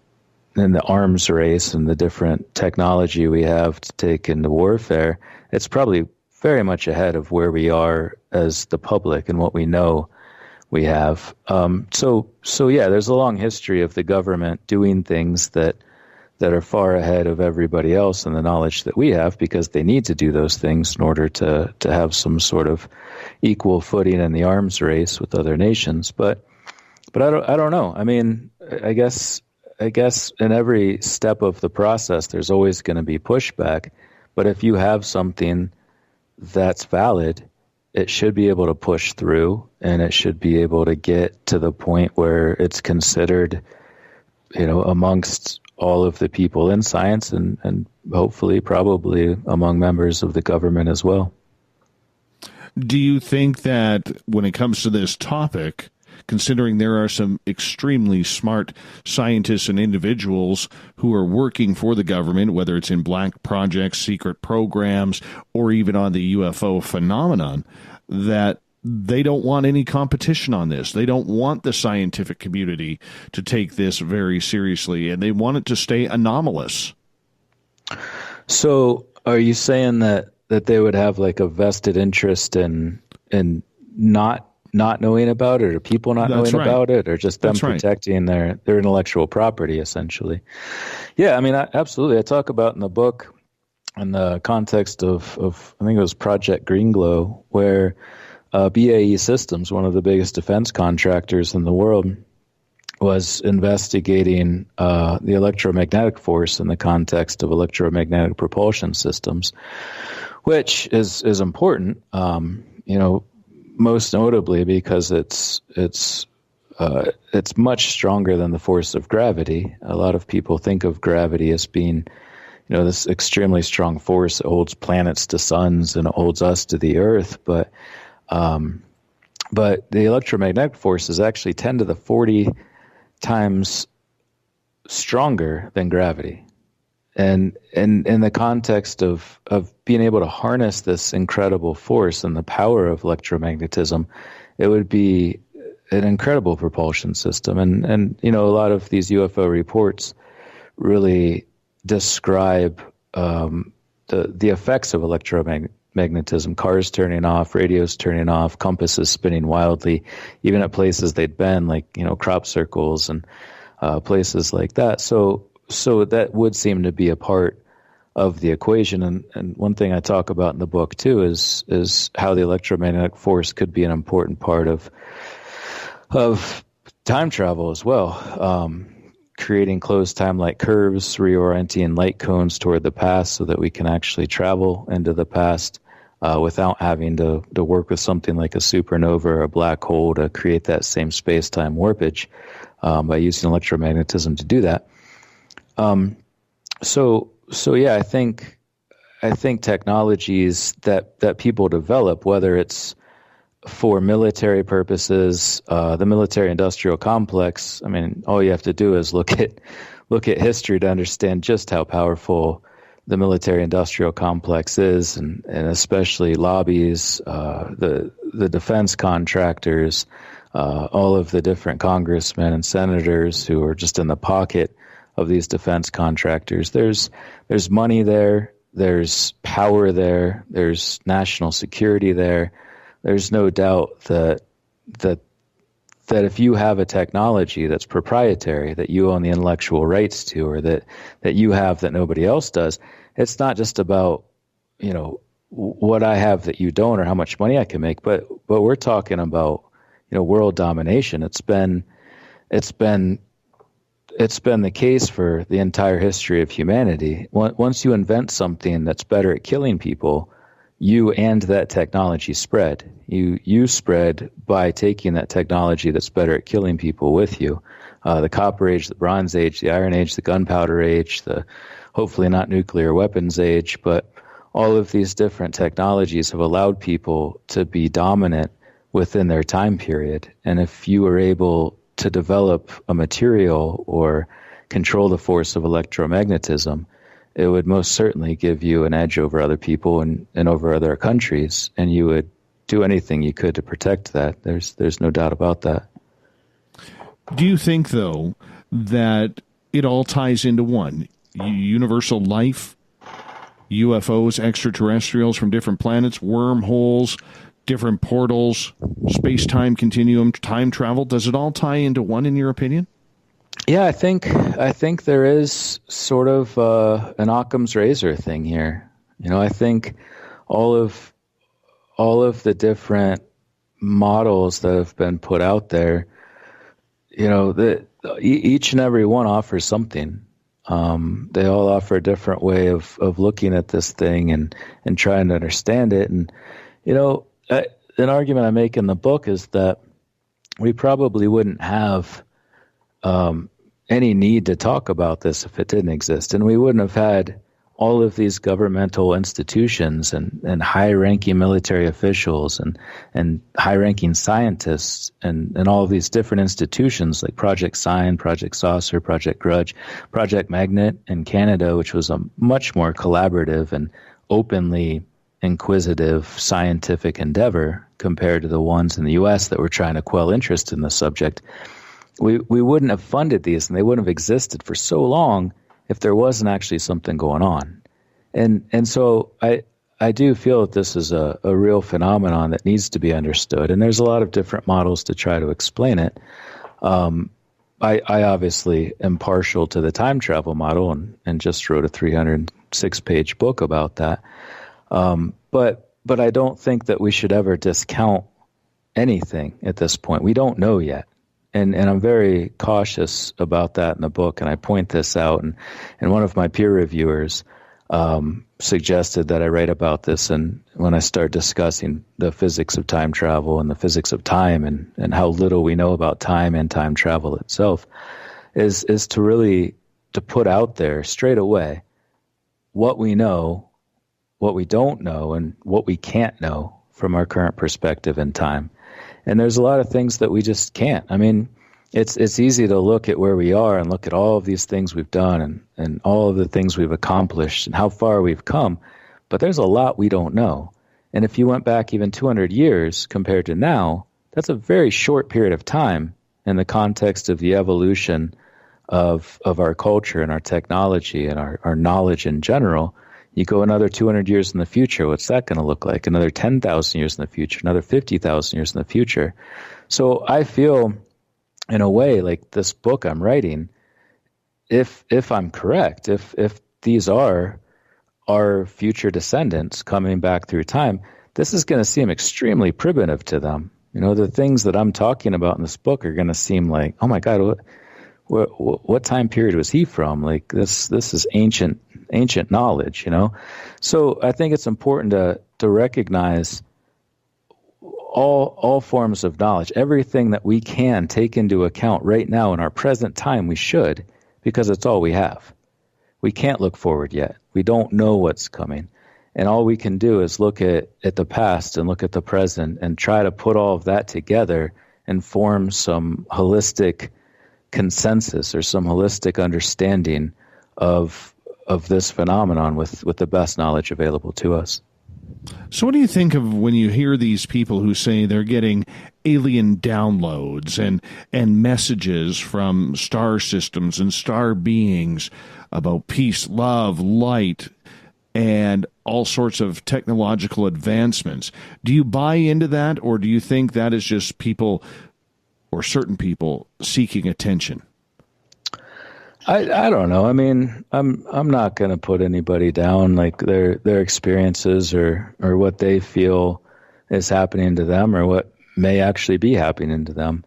S2: in the arms race and the different technology we have to take into warfare, it's probably very much ahead of where we are as the public and what we know we have. So yeah, there's a long history of the government doing things that are far ahead of everybody else and the knowledge that we have, because they need to do those things in order to have some sort of equal footing in the arms race with other nations. But I don't know. I mean, I guess in every step of the process, there's always going to be pushback. But if you have something that's valid, it should be able to push through, and it should be able to get to the point where it's considered, amongst all of the people in science and hopefully probably among members of the government as well.
S1: Do you think that when it comes to this topic, considering there are some extremely smart scientists and individuals who are working for the government, whether it's in black projects, secret programs, or even on the UFO phenomenon, that they don't want any competition on this? They don't want the scientific community to take this very seriously, and they want it to stay anomalous.
S2: So are you saying that they would have like a vested interest in not knowing about it, or people not knowing about it, or just them protecting their intellectual property, essentially? Yeah, I mean, absolutely. I talk about in the book in the context of I think it was Project Greenglow, where BAE Systems, one of the biggest defense contractors in the world, was investigating the electromagnetic force in the context of electromagnetic propulsion systems, which is important, most notably because it's much stronger than the force of gravity. A lot of people think of gravity as being, this extremely strong force that holds planets to suns and holds us to the Earth, but the electromagnetic force is actually 10 to the 40 times stronger than gravity. And in the context of being able to harness this incredible force and the power of electromagnetism, it would be an incredible propulsion system. And a lot of these UFO reports really describe the effects of electromagnetism, cars turning off, radios turning off, compasses spinning wildly, even at places they'd been, like, crop circles and places like that. So that would seem to be a part of the equation. And one thing I talk about in the book too is how the electromagnetic force could be an important part of time travel as well. Creating closed time-like curves, reorienting light cones toward the past so that we can actually travel into the past without having to work with something like a supernova or a black hole to create that same space-time warpage by using electromagnetism to do that. So yeah, I think technologies that people develop, whether it's for military purposes, the military-industrial complex. I mean, all you have to do is look at history to understand just how powerful the military-industrial complex is, and especially lobbies, the defense contractors, all of the different congressmen and senators who are just in the pocket of these defense contractors. There's money there, there's power there, there's national security there. There's no doubt that if you have a technology that's proprietary, that you own the intellectual rights to, or that you have that nobody else does, it's not just about, what I have that you don't or how much money I can make, but we're talking about, world domination. It's been the case for the entire history of humanity. Once you invent something that's better at killing people, you and that technology spread. You spread by taking that technology that's better at killing people with you. The Copper Age, the Bronze Age, the Iron Age, the Gunpowder Age, the hopefully not nuclear weapons age, but all of these different technologies have allowed people to be dominant within their time period. And if you were able to develop a material or control the force of electromagnetism, it would most certainly give you an edge over other people and over other countries, and you would do anything you could to protect that. There's no doubt about that.
S1: Do you think, though, that it all ties into one? Universal life, UFOs, extraterrestrials from different planets, wormholes, different portals, space-time continuum, time travel. Does it all tie into one, in your opinion?
S2: Yeah, I think there is sort of an Occam's razor thing here. I think all of the different models that have been put out there, each and every one offers something. They all offer a different way of looking at this thing and trying to understand it. And an argument I make in the book is that we probably wouldn't have any need to talk about this if it didn't exist. And we wouldn't have had all of these governmental institutions and high-ranking military officials and high-ranking scientists and all of these different institutions like Project Sign, Project Saucer, Project Grudge, Project Magnet in Canada, which was a much more collaborative and openly inquisitive scientific endeavor compared to the ones in the U.S. that were trying to quell interest in the subject. We wouldn't have funded these, and they wouldn't have existed for so long if there wasn't actually something going on. And so I do feel that this is a real phenomenon that needs to be understood, and there's a lot of different models to try to explain it. I obviously am partial to the time travel model and just wrote a 306-page book about that. But I don't think that we should ever discount anything at this point. We don't know yet. and I'm very cautious about that in the book, and I point this out. And one of my peer reviewers suggested that I write about this, and when I start discussing the physics of time travel and the physics of time and how little we know about time and time travel itself, is to really to put out there straight away what we know, what we don't know, and what we can't know from our current perspective in time. And there's a lot of things that we just can't. I mean, it's easy to look at where we are and look at all of these things we've done and all of the things we've accomplished and how far we've come, but there's a lot we don't know. And if you went back even 200 years compared to now, that's a very short period of time in the context of the evolution of our culture and our technology and our knowledge in general. You go another 200 years in the future, what's that going to look like? Another 10,000 years in the future, another 50,000 years in the future. So I feel, in a way, like this book I'm writing, if I'm correct, if these are our future descendants coming back through time, this is going to seem extremely primitive to them. You know, the things that I'm talking about in this book are going to seem like, oh my God, what time period was he from? Like this is ancient knowledge, you know? So I think it's important to recognize all forms of knowledge, everything that we can take into account right now in our present time, we should, because it's all we have. We can't look forward yet. We don't know what's coming. And all we can do is look at the past and look at the present and try to put all of that together and form some holistic consensus or some holistic understanding of this phenomenon with the best knowledge available to us.
S1: So what do you think of when you hear these people who say they're getting alien downloads and messages from star systems and star beings about peace, love, light, and all sorts of technological advancements? Do you buy into that, or do you think that is just people or certain people seeking attention?
S2: I don't know. I mean, I'm not going to put anybody down, like their experiences or what they feel is happening to them or what may actually be happening to them.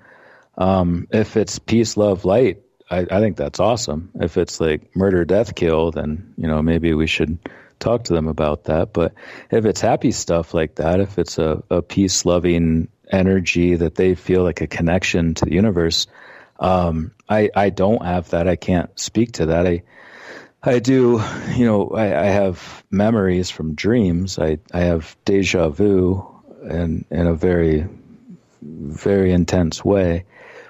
S2: If it's peace, love, light, I think that's awesome. If it's like murder, death, kill, then, you know, maybe we should talk to them about that. But if it's happy stuff like that, if it's a peace-loving energy that they feel like a connection to the universe, I don't have that. I can't speak to that. I do, you know, I have memories from dreams. I have deja vu in a very, very intense way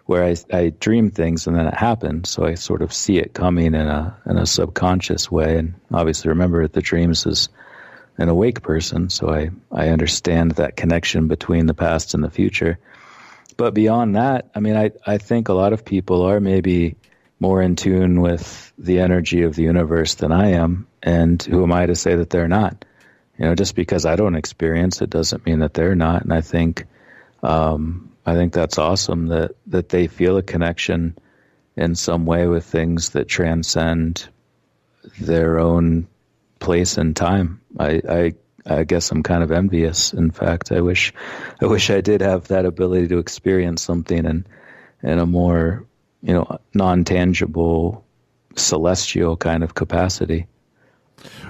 S2: where I dream things and then it happens. So I sort of see it coming in a subconscious way. And obviously remember the dreams as an awake person. So I understand that connection between the past and the future. But beyond that, I mean, I think a lot of people are maybe more in tune with the energy of the universe than I am. And who am I to say that they're not? You know, just because I don't experience it doesn't mean that they're not. And I think that's awesome that they feel a connection in some way with things that transcend their own place and time. I guess I'm kind of envious. In fact, I wish I did have that ability to experience something in a more, you know, non-tangible, celestial kind of capacity.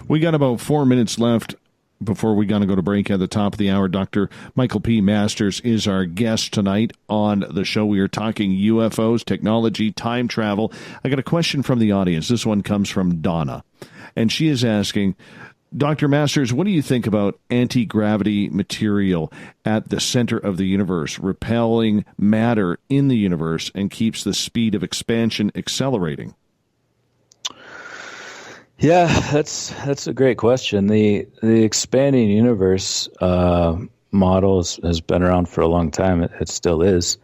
S1: We got about 4 minutes left before we got to go to break at the top of the hour. Dr. Michael P. Masters is our guest tonight on the show. We are talking UFOs, technology, time travel. I got a question from the audience. This one comes from Donna, and she is asking, Dr. Masters, what do you think about anti-gravity material at the center of the universe, repelling matter in the universe and keeps the speed of expansion accelerating?
S2: Yeah, that's a great question. The expanding universe model has been around for a long time. It still is.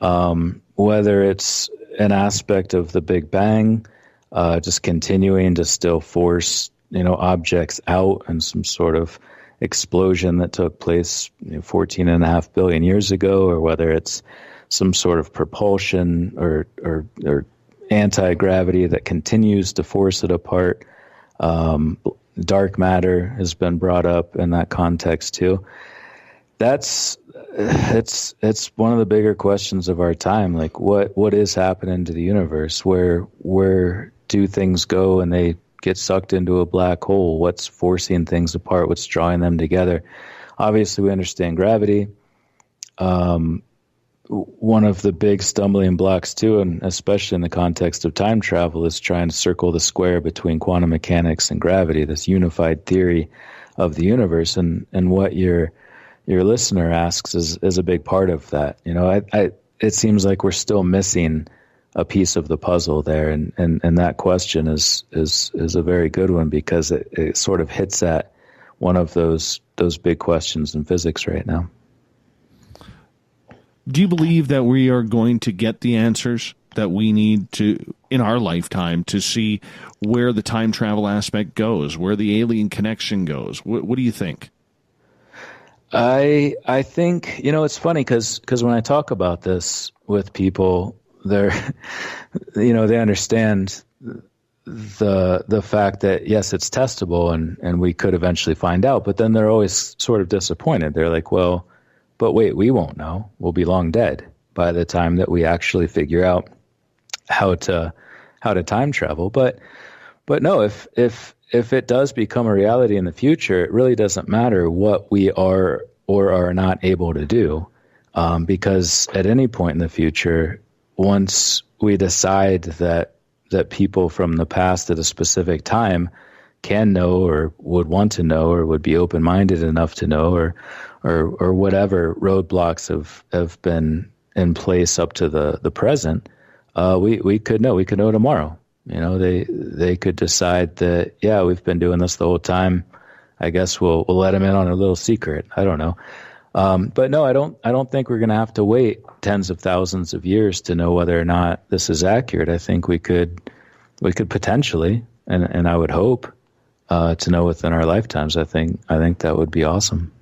S2: Whether it's an aspect of the Big Bang, just continuing to still force, you know, objects out and some sort of explosion that took place 14.5 billion years ago, or whether it's some sort of propulsion or anti-gravity that continues to force it apart. Dark matter has been brought up in that context too. That's it's one of the bigger questions of our time. Like, what is happening to the universe? Where do things go and they get sucked into a black hole? What's forcing things apart? What's drawing them together? Obviously, we understand gravity. One of the big stumbling blocks, too, and especially in the context of time travel, is trying to circle the square between quantum mechanics and gravity, this unified theory of the universe. And what your listener asks is a big part of that. You know, it seems like we're still missing a piece of the puzzle there, and that question is a very good one, because it sort of hits at one of those big questions in physics right now.
S1: Do you believe that we are going to get the answers that we need to in our lifetime to see where the time travel aspect goes, where the alien connection goes? What do you think?
S2: I think, you know, it's funny because when I talk about this with people, they're, you know, they understand the fact that, yes, it's testable and we could eventually find out, but then they're always sort of disappointed. They're like, well, but wait, we won't know. We'll be long dead by the time that we actually figure out how to time travel. But no, if it does become a reality in the future, it really doesn't matter what we are or are not able to do, because at any point in the future, once we decide that people from the past at a specific time can know or would want to know or would be open-minded enough to know, or whatever roadblocks have been in place up to the present, we could know. We could know tomorrow. You know, they could decide that, yeah, we've been doing this the whole time. I guess we'll let them in on a little secret. I don't know. But no, I don't think we're going to have to wait tens of thousands of years to know whether or not this is accurate. I think we could potentially, and I would hope, to know within our lifetimes. I think that would be awesome.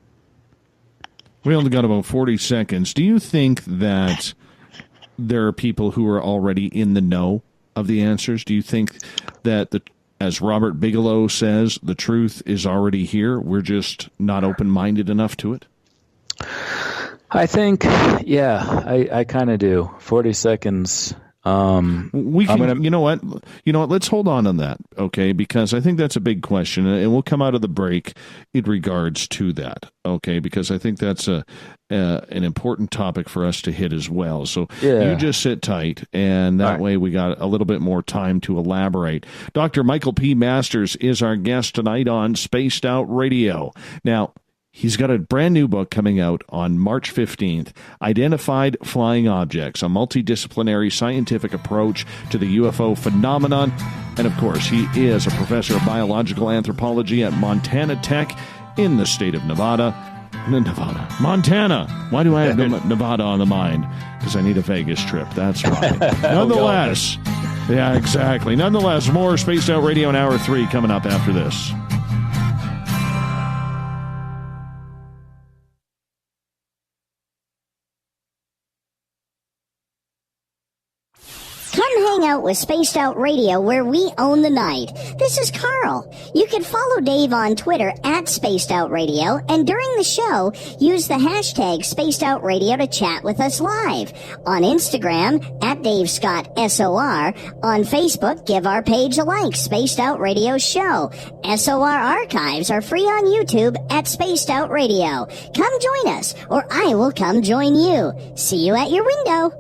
S1: We only got about 40 seconds. Do you think that there are people who are already in the know of the answers? Do you think that, as Robert Bigelow says, the truth is already here? We're just not open-minded enough to it?
S2: I think, yeah, I kind of do. 40 seconds.
S1: We can, you know what? Let's hold on that, okay? Because I think that's a big question, and we'll come out of the break in regards to that, okay? Because I think that's an important topic for us to hit as well. So You just sit tight, and that way we got a little bit more time to elaborate. Dr. Michael P. Masters is our guest tonight on Spaced Out Radio. Now, he's got a brand new book coming out on March 15th, Identified Flying Objects, a Multidisciplinary Scientific Approach to the UFO Phenomenon. And, of course, he is a professor of biological anthropology at Montana Tech in the state of Montana. Why do I have Nevada on the mind? Because I need a Vegas trip. That's right. Nonetheless, yeah, exactly. Nonetheless, more Spaced Out Radio in Hour 3 coming up after this.
S16: Come hang out with Spaced Out Radio, where we own the night. This is Carl. You can follow Dave on Twitter at Spaced Out Radio, and during the show, use the hashtag Spaced Out Radio to chat with us live. On Instagram, at Dave Scott SOR. On Facebook, give our page a like, Spaced Out Radio Show. SOR archives are free on YouTube at Spaced Out Radio. Come join us, or I will come join you. See you at your window.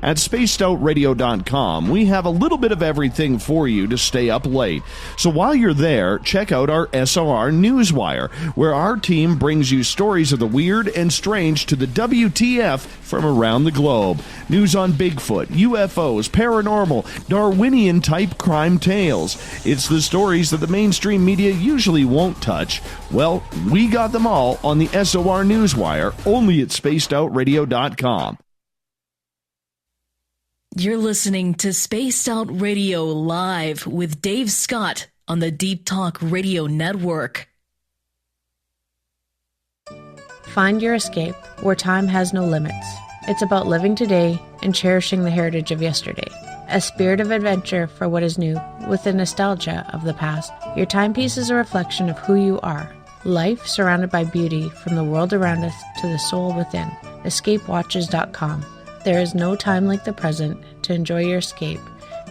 S1: At spacedoutradio.com, we have a little bit of everything for you to stay up late. So while you're there, check out our SOR Newswire, where our team brings you stories of the weird and strange to the WTF from around the globe. News on Bigfoot, UFOs, paranormal, Darwinian-type crime tales. It's the stories that the mainstream media usually won't touch. Well, we got them all on the SOR Newswire, only at spacedoutradio.com.
S3: You're listening to Spaced Out Radio Live with Dave Scott on the Deep Talk Radio Network.
S12: Find your escape where time has no limits. It's about living today and cherishing the heritage of yesterday. A spirit of adventure for what is new with the nostalgia of the past. Your timepiece is a reflection of who you are. Life surrounded by beauty from the world around us to the soul within. EscapeWatches.com. There is no time like the present to enjoy your escape.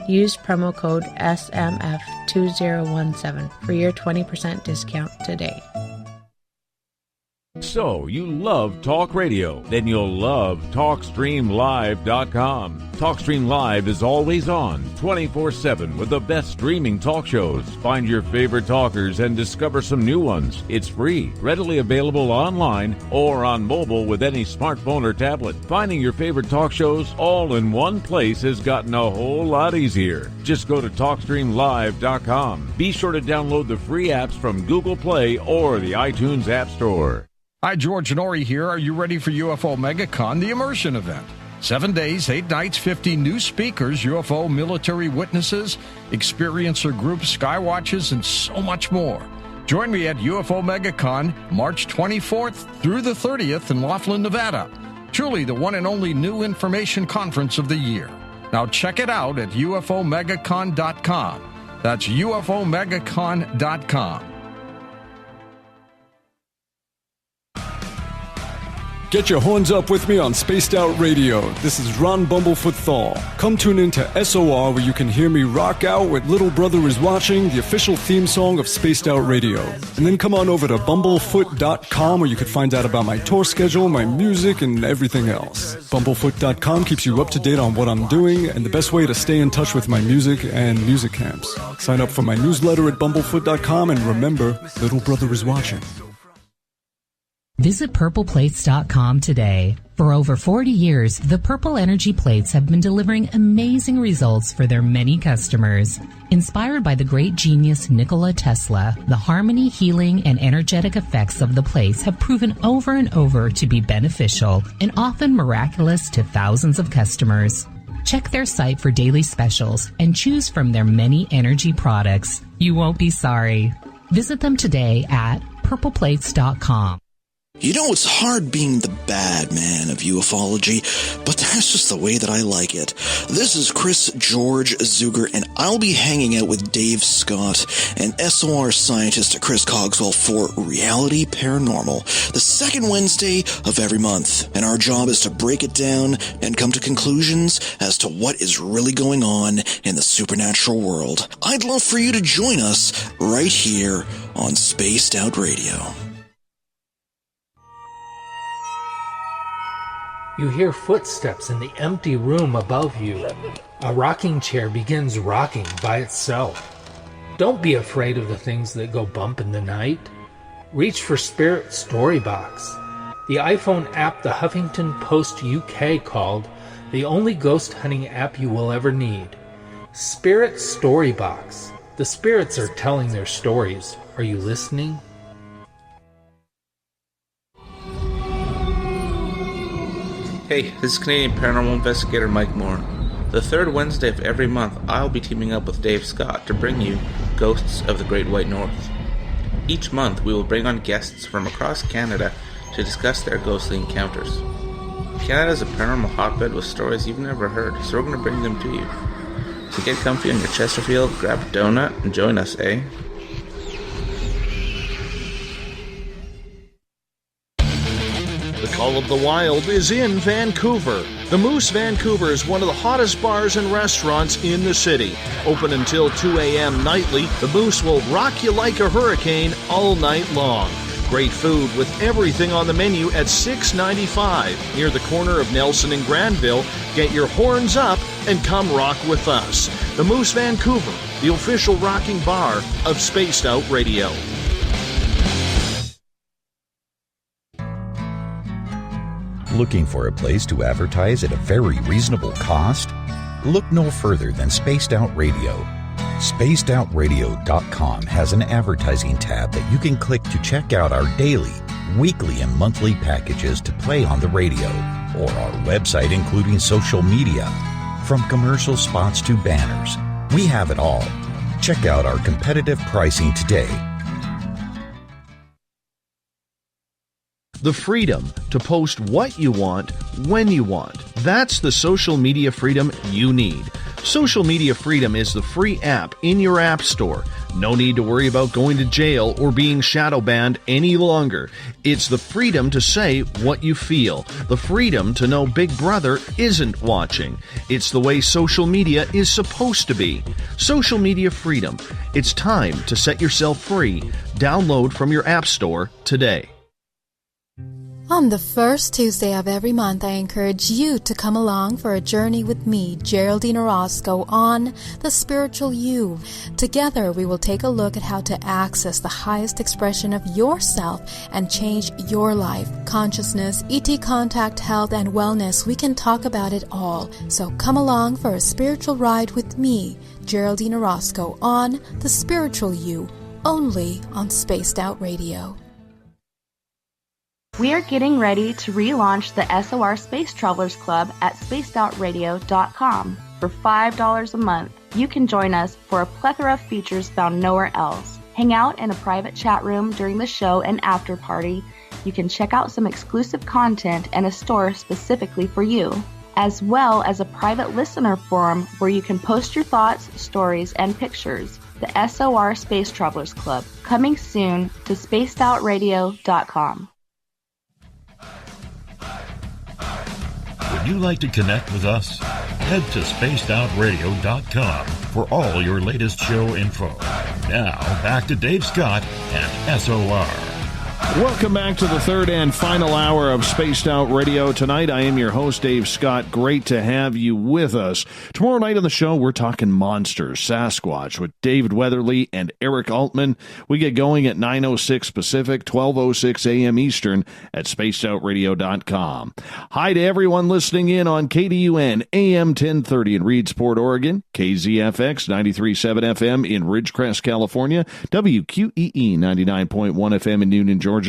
S12: Use promo code SMF2017 for your 20% discount today.
S13: So, you love talk radio? Then you'll love TalkStreamLive.com. TalkStream Live is always on, 24/7, with the best streaming talk shows. Find your favorite talkers and discover some new ones. It's free, readily available online or on mobile with any smartphone or tablet. Finding your favorite talk shows all in one place has gotten a whole lot easier. Just go to TalkStreamLive.com. Be sure to download the free apps from Google Play or the iTunes App Store.
S4: Hi, George Norrie here. Are you ready for UFO MegaCon, the immersion event? 7 days, 8 nights, 50 new speakers, UFO military witnesses, experiencer groups, skywatches, and so much more. Join me at UFO MegaCon, March 24th through the 30th in Laughlin, Nevada. Truly the one and only new information conference of the year. Now check it out at UFOMegaCon.com. That's UFOMegaCon.com.
S8: Get your horns up with me on Spaced Out Radio. This is Ron Bumblefoot Thal. Come tune in to SOR where you can hear me rock out with Little Brother Is Watching, the official theme song of Spaced Out Radio. And then come on over to bumblefoot.com where you can find out about my tour schedule, my music, and everything else. Bumblefoot.com keeps you up to date on what I'm doing and the best way to stay in touch with my music and music camps. Sign up for my newsletter at bumblefoot.com and remember, Little Brother Is Watching.
S14: Visit purpleplates.com today. For over 40 years, the Purple Energy Plates have been delivering amazing results for their many customers. Inspired by the great genius Nikola Tesla, the harmony, healing, and energetic effects of the plates have proven over and over to be beneficial and often miraculous to thousands of customers. Check their site for daily specials and choose from their many energy products. You won't be sorry. Visit them today at purpleplates.com.
S17: You know, it's hard being the bad man of ufology, but that's just the way that I like it. This is Chris George Zuger, and I'll be hanging out with Dave Scott and SOR scientist Chris Cogswell for Reality Paranormal, the second Wednesday of every month. And our job is to break it down and come to conclusions as to what is really going on in the supernatural world. I'd love for you to join us right here on Spaced Out Radio.
S10: You hear footsteps in the empty room above you. A rocking chair begins rocking by itself. Don't be afraid of the things that go bump in the night. Reach for Spirit Storybox, the iPhone app the Huffington Post UK called the only ghost hunting app you will ever need. Spirit Storybox. The spirits are telling their stories. Are you listening?
S18: Hey, this is Canadian Paranormal Investigator Mike Moore. The third Wednesday of every month, I'll be teaming up with Dave Scott to bring you Ghosts of the Great White North. Each month, we will bring on guests from across Canada to discuss their ghostly encounters. Canada is a paranormal hotbed with stories you've never heard, so we're going to bring them to you. So get comfy on your Chesterfield, grab a donut, and join us, eh?
S5: The Call of the Wild is in Vancouver. The Moose Vancouver is one of the hottest bars and restaurants in the city. Open until 2 a.m. nightly, the Moose will rock you like a hurricane all night long. Great food with everything on the menu at $6.95 near the corner of Nelson and Granville. Get your horns up and come rock with us. The Moose Vancouver, the official rocking bar of Spaced Out Radio.
S6: Looking for a place to advertise at a very reasonable cost? Look no further than Spaced Out Radio. SpacedOutRadio.com has an advertising tab that you can click to check out our daily, weekly, and monthly packages to play on the radio, or our website including social media. From commercial spots to banners, we have it all. Check out our competitive pricing today.
S5: The freedom to post what you want, when you want. That's the social media freedom you need. Social Media Freedom is the free app in your app store. No need to worry about going to jail or being shadow banned any longer. It's the freedom to say what you feel. The freedom to know Big Brother isn't watching. It's the way social media is supposed to be. Social Media Freedom. It's time to set yourself free. Download from your app store today.
S15: On the first Tuesday of every month, I encourage you to come along for a journey with me, Geraldine Orozco, on The Spiritual You. Together, we will take a look at how to access the highest expression of yourself and change your life. Consciousness, ET contact, health, and wellness, we can talk about it all. So come along for a spiritual ride with me, Geraldine Orozco, on The Spiritual You, only on Spaced Out Radio.
S7: We are getting ready to relaunch the SOR Space Travelers Club at spacedoutradio.com. For $5 a month, you can join us for a plethora of features found nowhere else. Hang out in a private chat room during the show and after party. You can check out some exclusive content and a store specifically for you, as well as a private listener forum where you can post your thoughts, stories, and pictures. The SOR Space Travelers Club, coming soon to spacedoutradio.com.
S19: Would you like to connect with us? Head to spacedoutradio.com for all your latest show info. Now, back to Dave Scott and SOR.
S1: Welcome back to the third and final hour of Spaced Out Radio. Tonight, I am your host, Dave Scott. Great to have you with us. Tomorrow night on the show, we're talking monsters, Sasquatch, with David Weatherly and Eric Altman. We get going at 9:06 Pacific, 12:06 a.m. Eastern at spacedoutradio.com. Hi to everyone listening in on KDUN AM 1030 in Reedsport, Oregon, KZFX 93.7 FM in Ridgecrest, California, WQEE 99.1 FM in Newnan, Georgia,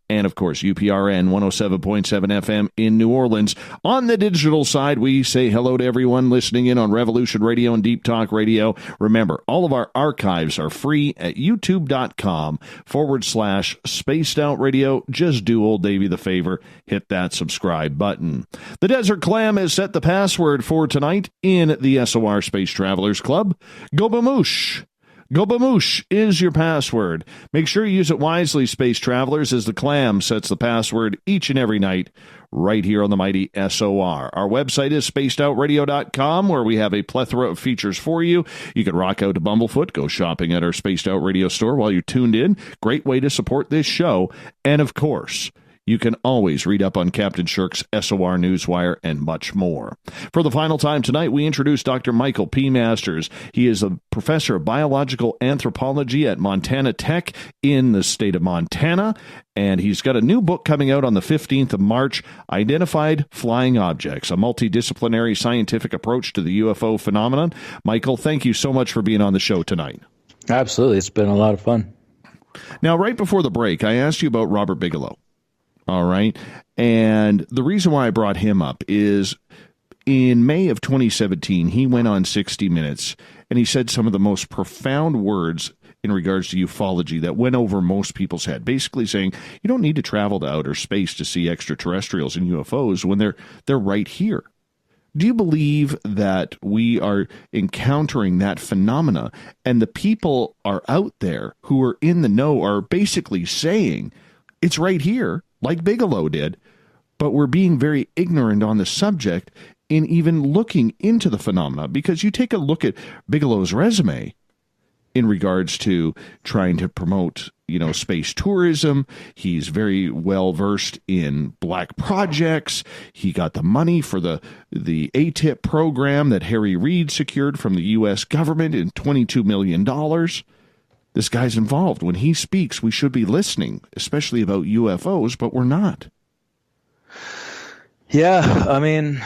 S1: and of course UPRN 107.7 FM in New Orleans. On the digital side, we say hello to everyone listening in on Revolution Radio and Deep Talk Radio. Remember, all of our archives are free at youtube.com/Spaced Out Radio. Just do old Davey the favor, hit that subscribe button. The Desert Clam has set the password for tonight in the SOR Space Travelers Club. Gobamoosh. Gobamoosh is your password. Make sure you use it wisely, Space Travelers, as the Clam sets the password each and every night right here on the mighty SOR. Our website is spacedoutradio.com, where we have a plethora of features for you. You can rock out to Bumblefoot, go shopping at our Spaced Out Radio store while you're tuned in. Great way to support this show. And, of course, you can always read up on Captain Shirk's SOR Newswire and much more. For the final time tonight, we introduce Dr. Michael P. Masters. He is a professor of biological anthropology at Montana Tech in the state of Montana, and he's got a new book coming out on the 15th of March, Identified Flying Objects, a Multidisciplinary Scientific Approach to the UFO Phenomenon. Michael, thank you so much for being on the show tonight.
S2: Absolutely. It's been a lot of fun.
S1: Now, right before the break, I asked you about Robert Bigelow. All right. And the reason why I brought him up is in May of 2017, he went on 60 Minutes and he said some of the most profound words in regards to ufology that went over most people's head, basically saying you don't need to travel to outer space to see extraterrestrials and UFOs when they're right here. Do you believe that we are encountering that phenomena and the people are out there who are in the know are basically saying it's right here, like Bigelow did, but we're being very ignorant on the subject in even looking into the phenomena? Because you take a look at Bigelow's resume in regards to trying to promote, space tourism. He's very well versed in black projects. He got the money for the ATIP program that Harry Reid secured from the U.S. government in $22 million. This guy's involved. When he speaks, we should be listening, especially about UFOs, but we're not.
S2: Yeah, I mean,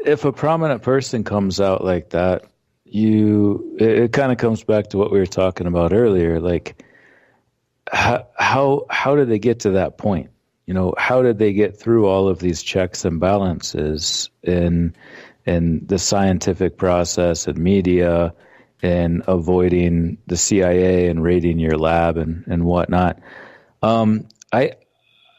S2: if a prominent person comes out like that, it kind of comes back to what we were talking about earlier. Like, how did they get to that point? How did they get through all of these checks and balances in the scientific process and media, and avoiding the CIA and raiding your lab and whatnot?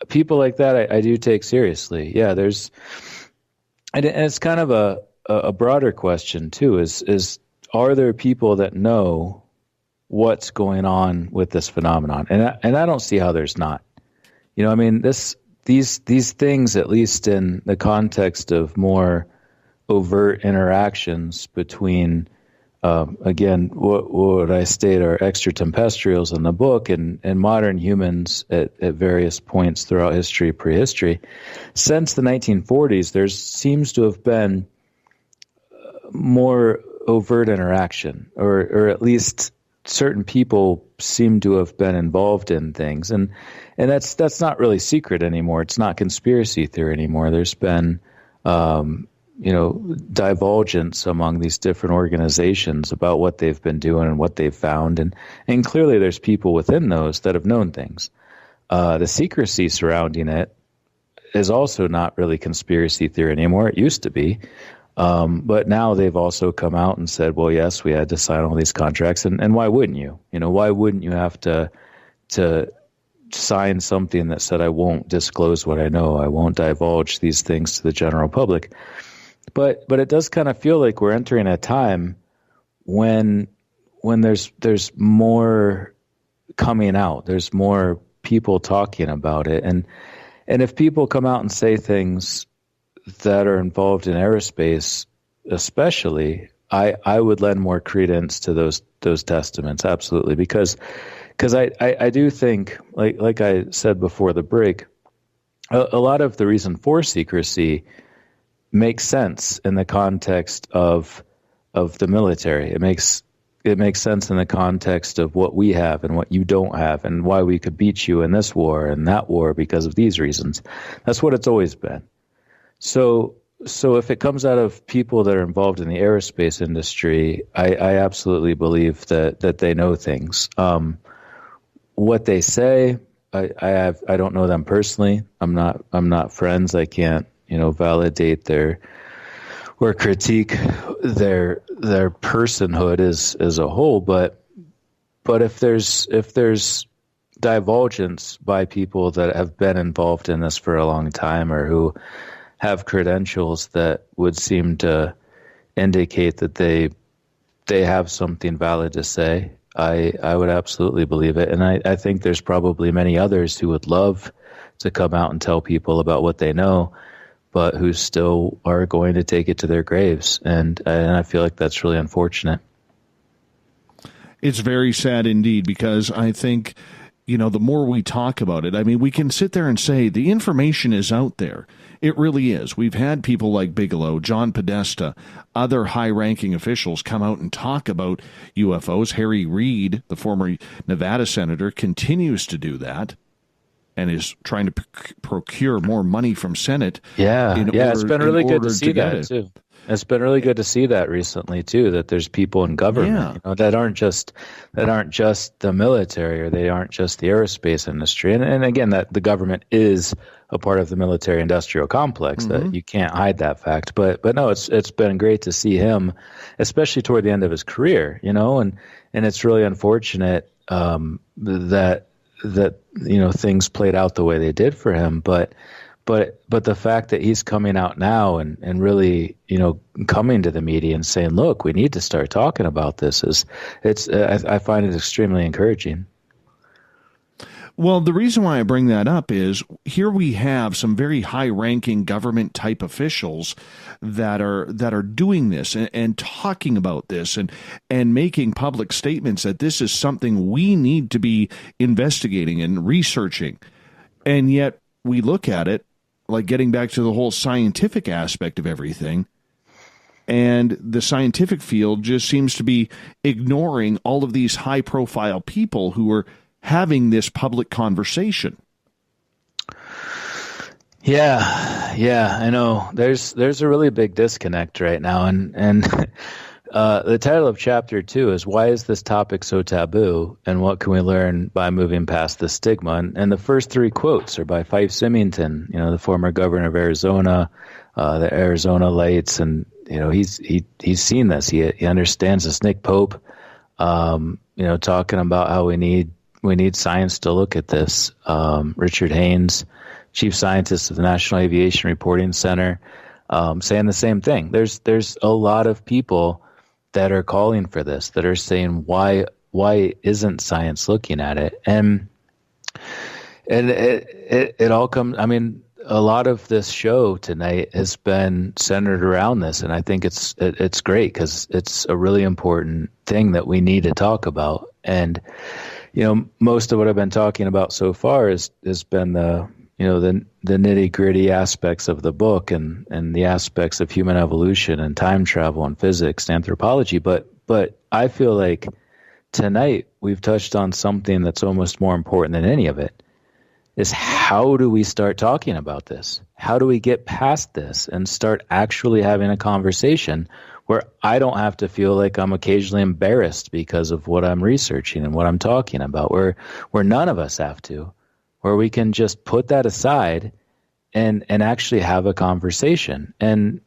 S2: People like that, I do take seriously. Yeah, and it's kind of a broader question too: is are there people that know what's going on with this phenomenon? And I don't see how there's not. You know, I mean, these things, at least in the context of more overt interactions between, again, what I state are extraterrestrials in the book and modern humans at various points throughout history, prehistory. Since the 1940s, there seems to have been more overt interaction, or at least certain people seem to have been involved in things, and that's not really secret anymore. It's not conspiracy theory anymore. There's been divulgence among these different organizations about what they've been doing and what they've found, and clearly there's people within those that have known things. The secrecy surrounding it is also not really conspiracy theory anymore. It used to be. But now they've also come out and said, well, yes, we had to sign all these contracts. And why wouldn't you? You know, why wouldn't you have to sign something that said, I won't disclose what I know. I won't divulge these things to the general public. But it does kind of feel like we're entering a time when there's more coming out. There's more people talking about it. And if people come out and say things that are involved in aerospace, especially, I would lend more credence to those testaments, absolutely, because I do think, like I said before the break, a lot of the reason for secrecy makes sense in the context of the military. It makes sense in the context of what we have and what you don't have, and why we could beat you in this war and that war because of these reasons. That's what it's always been. So if it comes out of people that are involved in the aerospace industry, I absolutely believe that they know things. What they say, I don't know them personally. I'm not friends. I can't, validate or critique their personhood as a whole. But if there's divulgence by people that have been involved in this for a long time, or who have credentials that would seem to indicate that they have something valid to say, I would absolutely believe it. And I think there's probably many others who would love to come out and tell people about what they know, but who still are going to take it to their graves. And I feel like that's really unfortunate.
S1: It's very sad indeed, because I think, the more we talk about it, I mean, we can sit there and say the information is out there. It really is. We've had people like Bigelow, John Podesta, other high-ranking officials come out and talk about UFOs. Harry Reid, the former Nevada senator, continues to do that and is trying to procure more money from Senate.
S2: It's been really good to see that, too. It's been really good to see that recently too, that there's people in government that aren't just the military, or they aren't just the aerospace industry. And again, that the government is a part of the military industrial complex, that you can't hide that fact. But no, it's been great to see him, especially toward the end of his career, and it's really unfortunate that things played out the way they did for him. But the fact that he's coming out now and really, coming to the media and saying, look, we need to start talking about this, I find it extremely encouraging.
S1: Well, the reason why I bring that up is here we have some very high-ranking government-type officials that are doing this and talking about this and making public statements that this is something we need to be investigating and researching. And yet we look at it, like getting back to the whole scientific aspect of everything, and the scientific field just seems to be ignoring all of these high-profile people who are having this public conversation.
S2: Yeah, I know. There's a really big disconnect right now, and the title of chapter 2 is "Why is this topic so taboo, and what can we learn by moving past the stigma?" And the first 3 quotes are by Fife Symington, the former governor of Arizona, the Arizona Lights, and he's seen this. He understands this. Nick Pope, talking about how we need science to look at this. Richard Haynes, chief scientist of the National Aviation Reporting Center, saying the same thing. There's a lot of people that are calling for this, that are saying, why isn't science looking at it? And it all comes, I mean, a lot of this show tonight has been centered around this, and I think it's great because it's a really important thing that we need to talk about. And most of what I've been talking about so far has been the nitty gritty aspects of the book and the aspects of human evolution and time travel and physics and anthropology. But I feel like tonight we've touched on something that's almost more important than any of it. Is how do we start talking about this? How do we get past this and start actually having a conversation where I don't have to feel like I'm occasionally embarrassed because of what I'm researching and what I'm talking about, where none of us have to, where we can just put that aside and actually have a conversation. And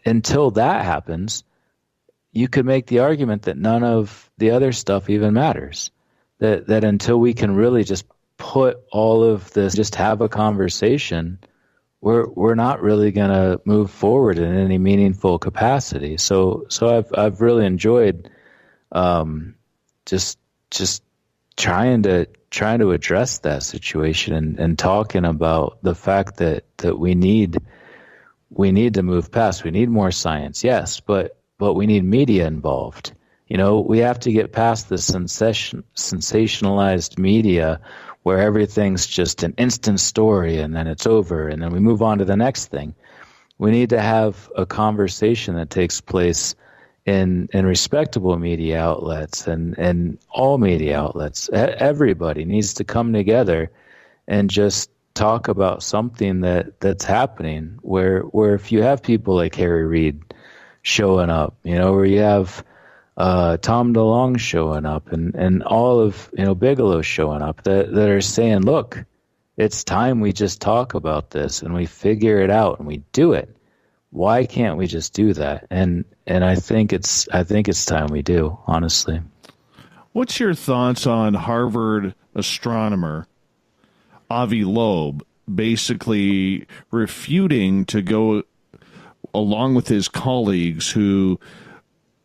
S2: until that happens, you could make the argument that none of the other stuff even matters. That until we can really just put all of this, just have a conversation, we're not really going to move forward in any meaningful capacity. So I've really enjoyed just trying to address that situation and talking about the fact that we need to move past. We need more science, yes, but we need media involved. We have to get past the sensationalized media where everything's just an instant story and then it's over and then we move on to the next thing. We need to have a conversation that takes place in respectable media outlets and all media outlets. Everybody needs to come together and just talk about something that's happening where if you have people like Harry Reid showing up, where you have Tom DeLonge showing up and all of Bigelow showing up that are saying, look, it's time we just talk about this and we figure it out and we do it. Why can't we just do that? And I think it's time we do, honestly.
S1: What's your thoughts on Harvard astronomer Avi Loeb basically refuting to go along with his colleagues who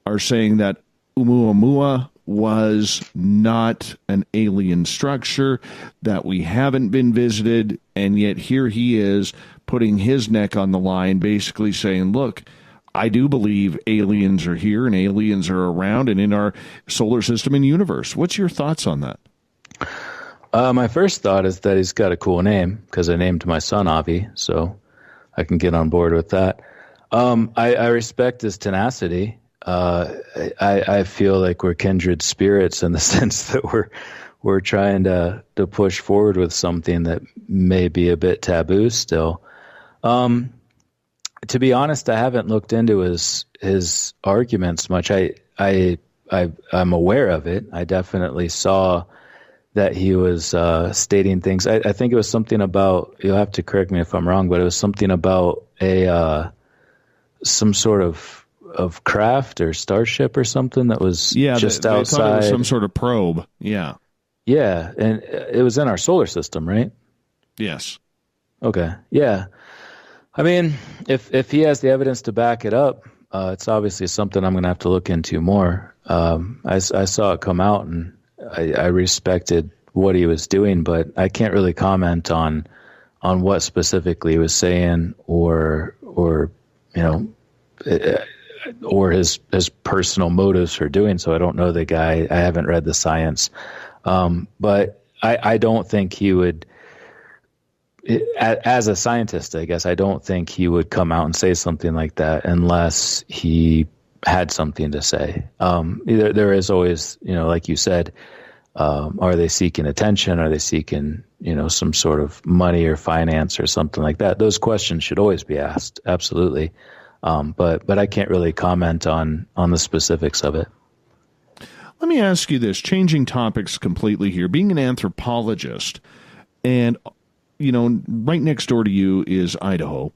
S1: are saying that Oumuamua was not an alien structure, that we haven't been visited, and yet here he is putting his neck on the line, basically saying, look, I do believe aliens are here and aliens are around and in our solar system and universe. What's your thoughts on that?
S2: My first thought is that he's got a cool name because I named my son Avi, so I can get on board with that. I respect his tenacity. I feel like we're kindred spirits in the sense that we're trying to push forward with something that may be a bit taboo still. To be honest, I haven't looked into his arguments much. I'm aware of it. I definitely saw that he was stating things. I think it was something about, you'll have to correct me if I'm wrong, but it was something about some sort of craft or starship or something that was just outside. They thought it was
S1: some sort of probe. Yeah,
S2: and it was in our solar system, right?
S1: Yes.
S2: Okay. Yeah. I mean, if he has the evidence to back it up, it's obviously something I'm going to have to look into more. I saw it come out, and I respected what he was doing, but I can't really comment on what specifically he was saying or his personal motives for doing so. I don't know the guy. I haven't read the science. But I don't think he would, as a scientist, I guess, I don't think he would come out and say something like that unless he had something to say. There is always, like you said, are they seeking attention? Are they seeking, some sort of money or finance or something like that? Those questions should always be asked. Absolutely. But I can't really comment on the specifics of it.
S1: Let me ask you this, changing topics completely here. Being an anthropologist, and, right next door to you is Idaho,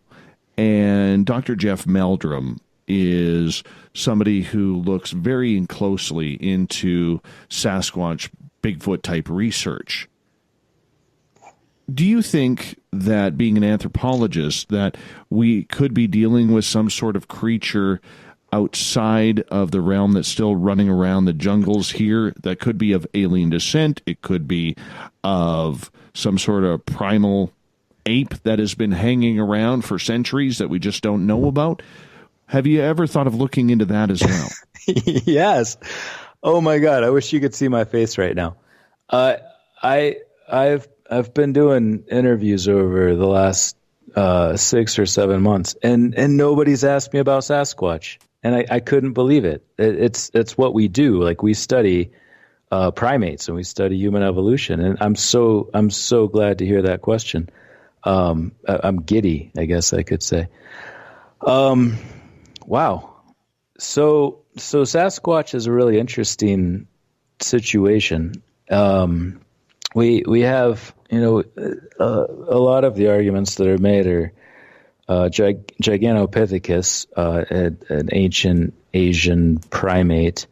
S1: and Dr. Jeff Meldrum is somebody who looks very closely into Sasquatch, Bigfoot-type research. do you think that, being an anthropologist, that we could be dealing with some sort of creature outside of the realm that's still running around the jungles here that could be of alien descent? It could be of some sort of primal ape that has been hanging around for centuries that we just don't know about. Have you ever thought of looking into that as well?
S2: Yes. Oh my God. I wish you could see my face right now. I've been doing interviews over the last 6 or 7 months, and nobody's asked me about Sasquatch, and I couldn't believe it. It's what we do. Like, we study primates and we study human evolution, and I'm so glad to hear that question. I'm giddy, I guess I could say. Wow. So Sasquatch is a really interesting situation. We have, a lot of the arguments that are made are Gigantopithecus, an ancient Asian primate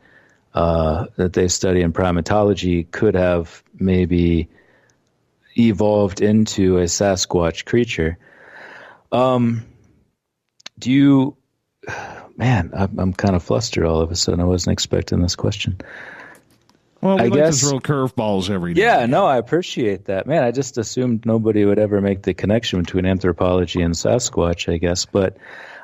S2: that they study in primatology, could have maybe evolved into a Sasquatch creature. Man, I'm kind of flustered all of a sudden. I wasn't expecting this question.
S1: Well, I guess to throw curveballs every day.
S2: Yeah, no, I appreciate that. Man, I just assumed nobody would ever make the connection between anthropology and Sasquatch, I guess. But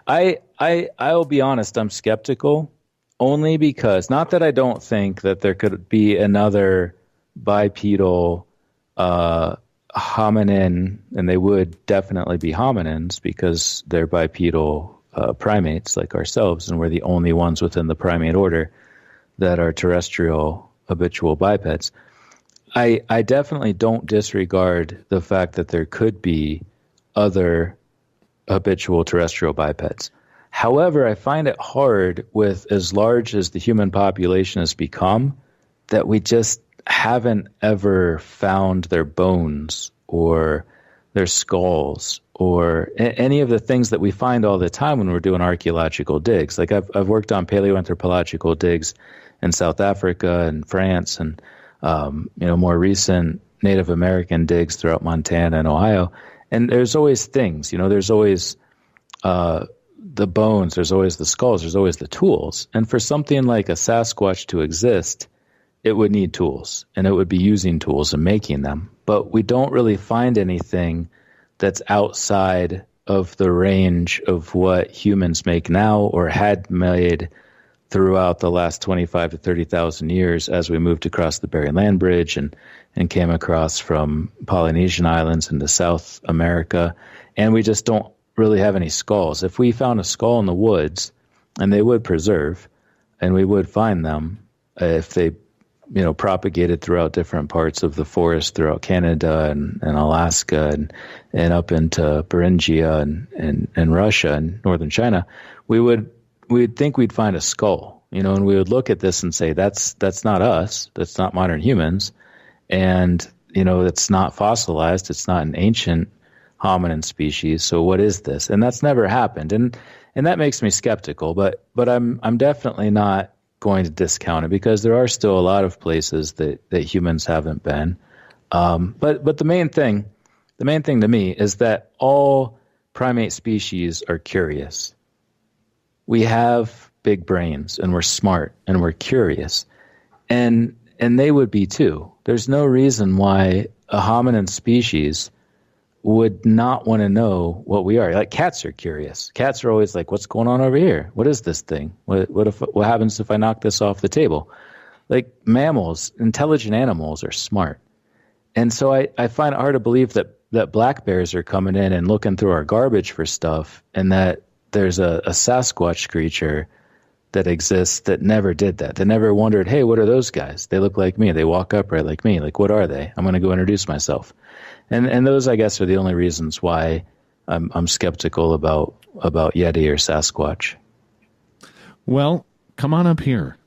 S2: I'll be honest, I'm skeptical, only because, not that I don't think that there could be another bipedal hominin, and they would definitely be hominins because they're bipedal primates like ourselves, and we're the only ones within the primate order that are terrestrial habitual bipeds. I definitely don't disregard the fact that there could be other habitual terrestrial bipeds. However, I find it hard, with as large as the human population has become, that we just haven't ever found their bones or their skulls or any of the things that we find all the time when we're doing archaeological digs. Like, I've worked on paleoanthropological digs in South Africa and France, and more recent Native American digs throughout Montana and Ohio. And there's always things, there's always the bones, there's always the skulls, there's always the tools. And for something like a Sasquatch to exist, it would need tools, and it would be using tools and making them. But we don't really find anything that's outside of the range of what humans make now or had made throughout the last 25 to 30,000 years as we moved across the Bering Land Bridge and came across from Polynesian islands into South America. And we just don't really have any skulls. If we found a skull in the woods, and they would preserve, and we would find them if they propagated throughout different parts of the forest throughout Canada and Alaska and up into Beringia and Russia and northern China, we'd think we'd find a skull, and we would look at this and say, that's not us, that's not modern humans, and it's not fossilized, it's not an ancient hominin species, so what is this? And that's never happened, and that makes me skeptical, but I'm definitely not going to discount it, because there are still a lot of places that humans haven't been. But the main thing to me is that all primate species are curious. We have big brains, and we're smart, and we're curious, and they would be too. There's no reason why a hominin species would not want to know what we are. Like, cats are curious. Cats are always like, what's going on over here? What is this thing? What happens if I knock this off the table? Like, mammals, intelligent animals, are smart. And so I find it hard to believe that black bears are coming in and looking through our garbage for stuff, and that there's a Sasquatch creature that exists that never did that. They never wondered, hey, what are those guys? They look like me. They walk upright like me. Like, what are they? I'm going to go introduce myself. And those, I guess, are the only reasons why I'm skeptical about Yeti or Sasquatch.
S1: Well, come on up here.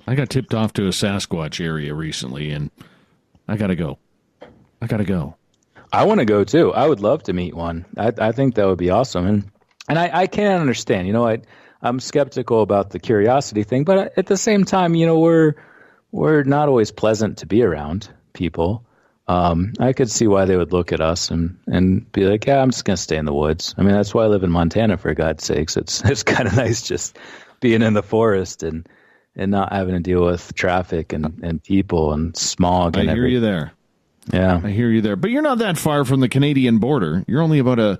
S1: I got tipped off to a Sasquatch area recently, and I got to go. I
S2: want to go, too. I would love to meet one. I think that would be awesome. And I can't understand. I'm skeptical about the curiosity thing, but at the same time, we're not always pleasant to be around people. I could see why they would look at us and be like, yeah, I'm just going to stay in the woods. I mean, that's why I live in Montana, for God's sakes. It's kind of nice just being in the forest and not having to deal with traffic and people and smog.
S1: I hear you there.
S2: Yeah.
S1: I hear you there. But you're not that far from the Canadian border. You're only about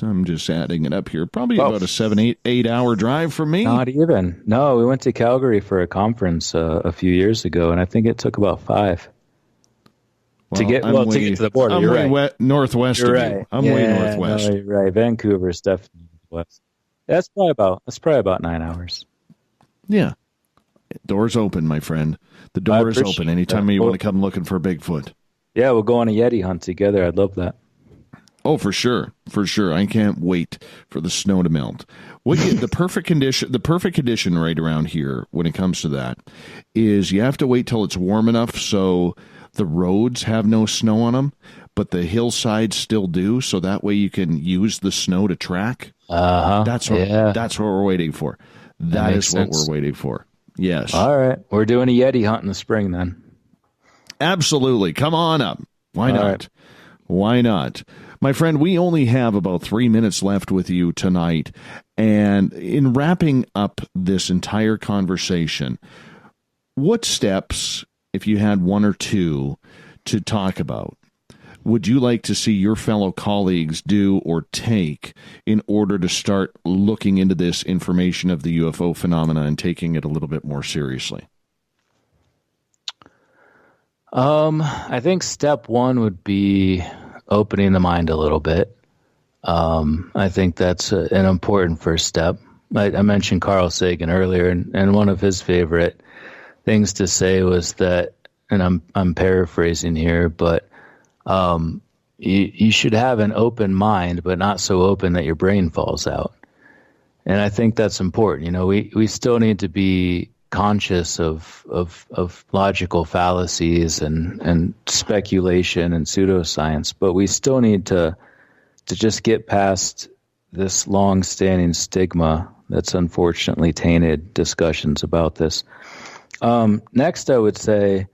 S1: I'm just adding it up here, probably about a 7-8 hour drive from me.
S2: Not even. No, we went to Calgary for a conference a few years ago, and I think it took about 5 to get to the border.
S1: I'm way northwest
S2: you're
S1: of
S2: right.
S1: you. I'm way northwest.
S2: No, you're right. Vancouver's definitely west. That's probably about 9 hours.
S1: Yeah. Door's open, my friend. The door is open anytime you want to come looking for a Bigfoot.
S2: Yeah, we'll go on a Yeti hunt together. I'd love that.
S1: Oh, for sure. For sure. I can't wait for the snow to melt. The perfect condition right around here when it comes to that is you have to wait till it's warm enough so the roads have no snow on them, but the hillsides still do, so that way you can use the snow to track. That's what we're waiting for. That is what we're waiting for. Yes.
S2: All right. We're doing a Yeti hunt in the spring then.
S1: Absolutely. Come on up. Why not?
S2: Right.
S1: Why not? My friend, we only have about 3 minutes left with you tonight. And in wrapping up this entire conversation, what steps, if you had one or two to talk about, would you like to see your fellow colleagues do or take in order to start looking into this information of the UFO phenomena and taking it a little bit more seriously?
S2: I think step one would be opening the mind a little bit. I think that's an important first step. I mentioned Carl Sagan earlier, and one of his favorite things to say was that, and I'm paraphrasing here, but you should have an open mind, but not so open that your brain falls out. And I think that's important. You know, we still need to be conscious of logical fallacies and speculation and pseudoscience, but we still need to just get past this long-standing stigma that's unfortunately tainted discussions about this. Next, I would say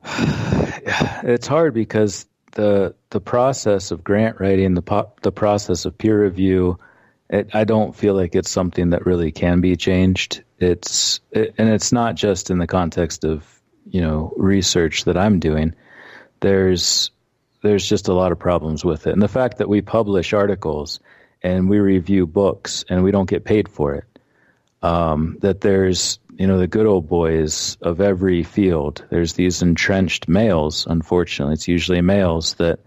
S2: it's hard because the process of grant writing, the process of peer review, I don't feel like it's something that really can be changed. And it's not just in the context of, research that I'm doing. There's just a lot of problems with it. And the fact that we publish articles and we review books and we don't get paid for it, that there's, the good old boys of every field. There's these entrenched males, unfortunately. It's usually males that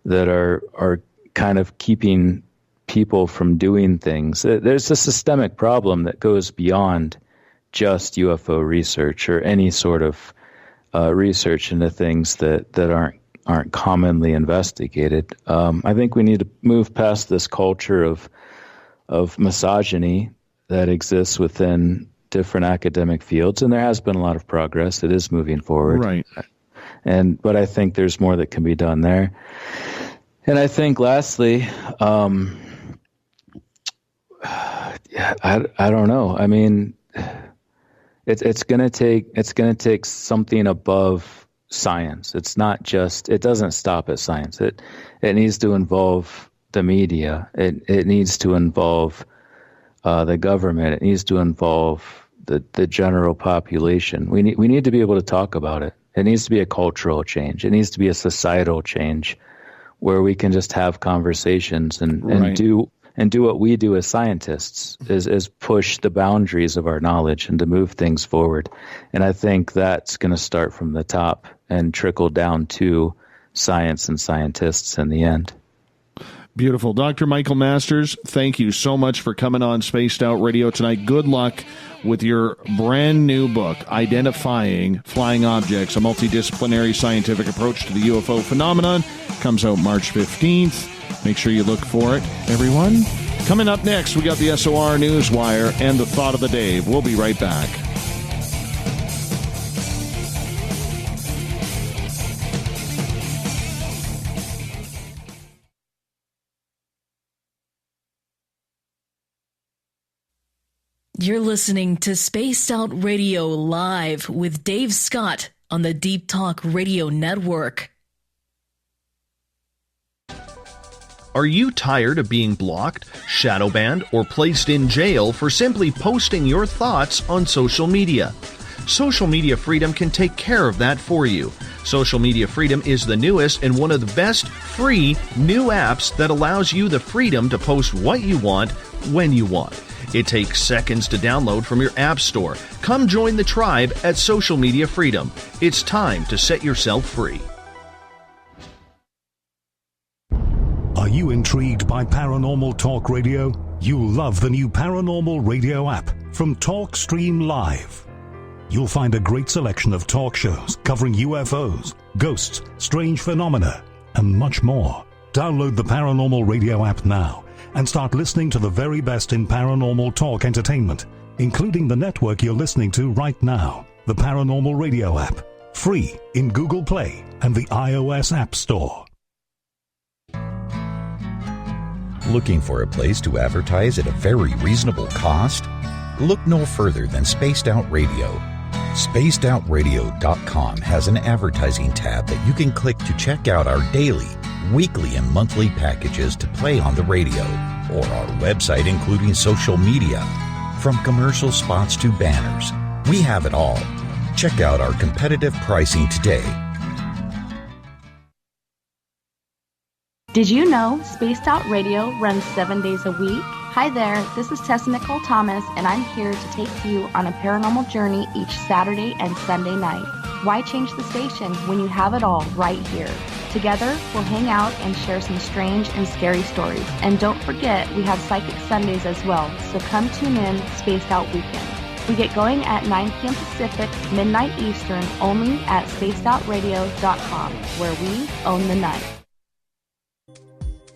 S2: are kind of keeping people from doing things. There's a systemic problem that goes beyond just UFO research or any sort of research into things that aren't commonly investigated. I think we need to move past this culture of misogyny that exists within different academic fields, and there has been a lot of progress. It is moving forward,
S1: right?
S2: But I think there's more that can be done there. And I think, lastly, I don't know. I mean, it's going to take something above science. It's not just. It doesn't stop at science. It needs to involve the media. It needs to involve the government. It needs to involve the general population. We need to be able to talk about it. It needs to be a cultural change. It needs to be a societal change where we can just have conversations and do what we do as scientists is push the boundaries of our knowledge and to move things forward. And I think that's going to start from the top and trickle down to science and scientists in the end.
S1: Beautiful. Dr. Michael Masters, thank you so much for coming on Spaced Out Radio tonight. Good luck with your brand new book, Identifying Flying Objects, a Multidisciplinary Scientific Approach to the UFO Phenomenon. Comes out March 15th. Make sure you look for it, everyone. Coming up next, we got the SOR Newswire and the Thought of the Day. We'll be right back.
S3: You're listening to Spaced Out Radio Live with Dave Scott on the Deep Talk Radio Network.
S5: Are you tired of being blocked, shadow banned, or placed in jail for simply posting your thoughts on social media? Social media freedom can take care of that for you. Social media freedom is the newest and one of the best free new apps that allows you the freedom to post what you want when you want. It takes seconds to download from your app store. Come join the tribe at Social Media Freedom. It's time to set yourself free.
S11: Are you intrigued by Paranormal Talk Radio? You'll love the new Paranormal Radio app from TalkStream Live. You'll find a great selection of talk shows covering UFOs, ghosts, strange phenomena, and much more. Download the Paranormal Radio app now and start listening to the very best in paranormal talk entertainment, including the network you're listening to right now, the Paranormal Radio app, free in Google Play and the iOS App Store.
S6: Looking for a place to advertise at a very reasonable cost? Look no further than Spaced Out Radio. SpacedOutRadio.com has an advertising tab that you can click to check out our daily, weekly, and monthly packages to play on the radio, or our website including social media. From commercial spots to banners, we have it all. Check out our competitive pricing today.
S7: Did you know Spaced Out Radio runs 7 days a week? Hi there, this is Tessa Nicole Thomas, and I'm here to take you on a paranormal journey each Saturday and Sunday night. Why change the station when you have it all right here? Together, we'll hang out and share some strange and scary stories. And don't forget, we have Psychic Sundays as well, so come tune in Spaced Out Weekend. We get going at 9 p.m. Pacific, midnight Eastern, only at spacedoutradio.com, where we own the night.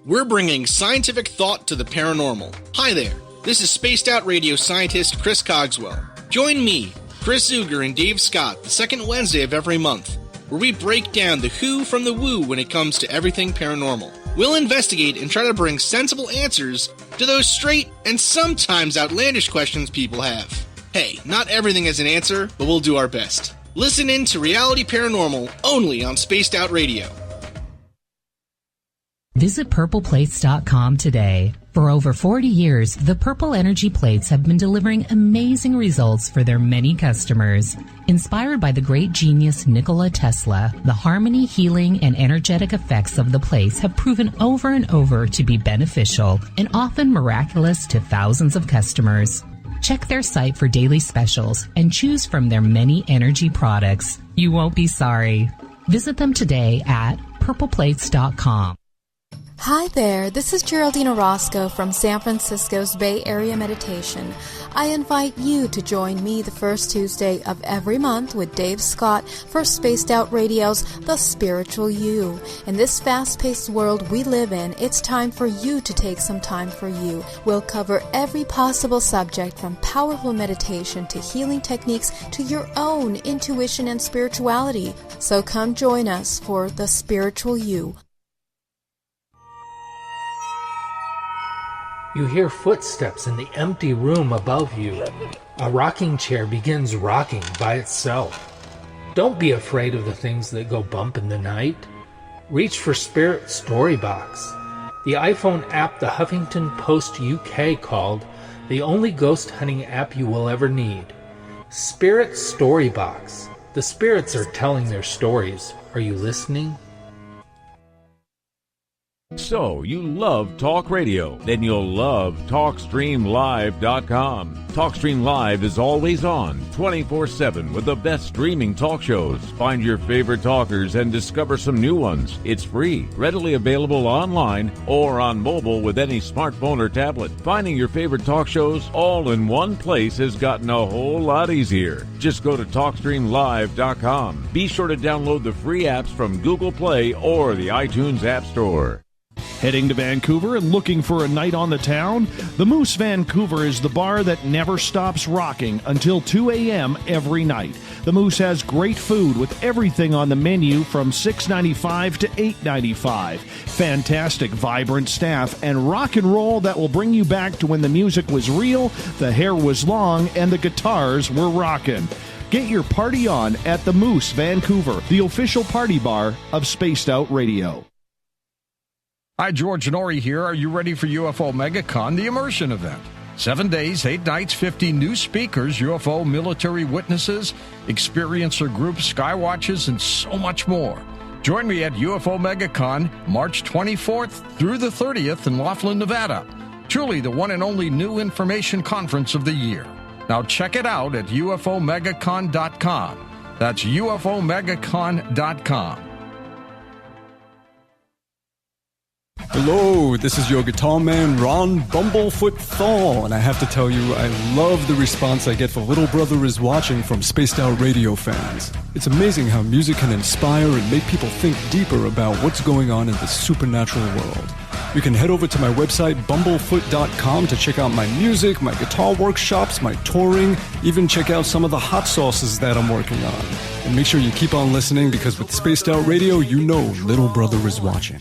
S9: We're bringing scientific thought to the paranormal. Hi there, this is Spaced Out Radio scientist Chris Cogswell. Join me, Chris Zuger, and Dave Scott the second Wednesday of every month, where we break down the who from the woo when it comes to everything paranormal. We'll investigate and try to bring sensible answers to those straight and sometimes outlandish questions people have. Hey, not everything has an answer, but we'll do our best. Listen in to Reality Paranormal only on Spaced Out Radio.
S14: Visit purpleplates.com today. For over 40 years, the Purple Energy Plates have been delivering amazing results for their many customers. Inspired by the great genius Nikola Tesla, the harmony, healing, and energetic effects of the plates have proven over and over to be beneficial and often miraculous to thousands of customers. Check their site for daily specials and choose from their many energy products. You won't be sorry. Visit them today at purpleplates.com.
S15: Hi there, this is Geraldine Orozco from San Francisco's Bay Area Meditation. I invite you to join me the first Tuesday of every month with Dave Scott for Spaced Out Radio's The Spiritual You. In this fast-paced world we live in, it's time for you to take some time for you. We'll cover every possible subject from powerful meditation to healing techniques to your own intuition and spirituality. So come join us for The Spiritual You.
S10: You hear footsteps in the empty room above you. A rocking chair begins rocking by itself. Don't be afraid of the things that go bump in the night. Reach for Spirit Storybox, the iPhone app the Huffington Post UK called the only ghost hunting app you will ever need. Spirit Storybox. The spirits are telling their stories. Are you listening?
S13: So, you love talk radio? Then you'll love TalkStreamLive.com. TalkStream Live is always on, 24/7, with the best streaming talk shows. Find your favorite talkers and discover some new ones. It's free, readily available online or on mobile with any smartphone or tablet. Finding your favorite talk shows all in one place has gotten a whole lot easier. Just go to TalkStreamLive.com. Be sure to download the free apps from Google Play or the iTunes App Store.
S1: Heading to Vancouver and looking for a night on the town? The Moose Vancouver is the bar that never stops rocking until 2 a.m. every night. The Moose has great food with everything on the menu from $6.95 to $8.95. Fantastic, vibrant staff and rock and roll that will bring you back to when the music was real, the hair was long, and the guitars were rocking. Get your party on at the Moose, Vancouver, the official party bar of Spaced Out Radio.
S4: Hi, George Norrie here. Are you ready for UFO MegaCon, the immersion event? 7 days, 8 nights, 50 new speakers, UFO military witnesses, experiencer groups, skywatches, and so much more. Join me at UFO MegaCon, March 24th through the 30th in Laughlin, Nevada. Truly the one and only new information conference of the year. Now check it out at UFOMegaCon.com. That's UFOMegaCon.com.
S8: Hello, this is your guitar man, Ron Bumblefoot Thal, and I have to tell you, I love the response I get for Little Brother is Watching from Spaced Out Radio fans. It's amazing how music can inspire and make people think deeper about what's going on in the supernatural world. You can head over to my website, bumblefoot.com, to check out my music, my guitar workshops, my touring, even check out some of the hot sauces that I'm working on. And make sure you keep on listening, because with Spaced Out Radio, you know Little Brother is watching.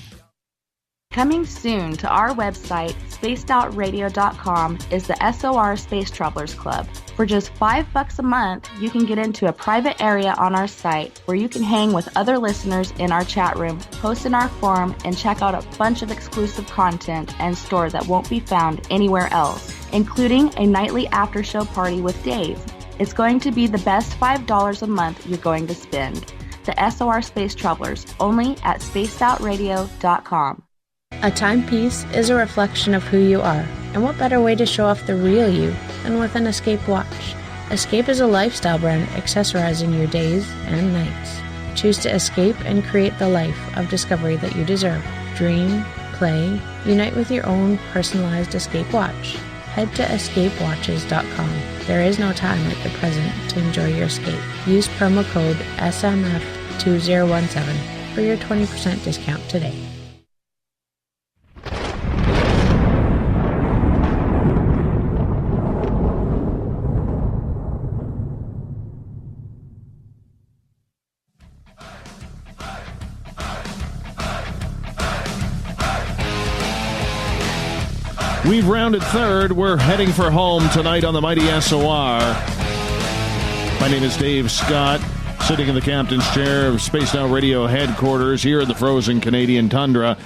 S7: Coming soon to our website, spacedoutradio.com, is the SOR Space Travelers Club. For just $5 a month, you can get into a private area on our site where you can hang with other listeners in our chat room, post in our forum, and check out a bunch of exclusive content and store that won't be found anywhere else, including a nightly after-show party with Dave. It's going to be the best $5 a month you're going to spend. The SOR Space Travelers, only at spacedoutradio.com.
S12: A timepiece is a reflection of who you are, and what better way to show off the real you than with an Escape watch? Escape is a lifestyle brand accessorizing your days and nights. Choose to escape and create the life of discovery that you deserve. Dream, play, unite with your own personalized Escape watch. Head to escapewatches.com. There is no time like the present to enjoy your escape. Use promo code SMF2017 for your 20% discount today.
S1: We've rounded third. We're heading for home tonight on the mighty SOR. My name is Dave Scott, sitting in the captain's chair of Spaced Out Radio headquarters here in the frozen Canadian tundra.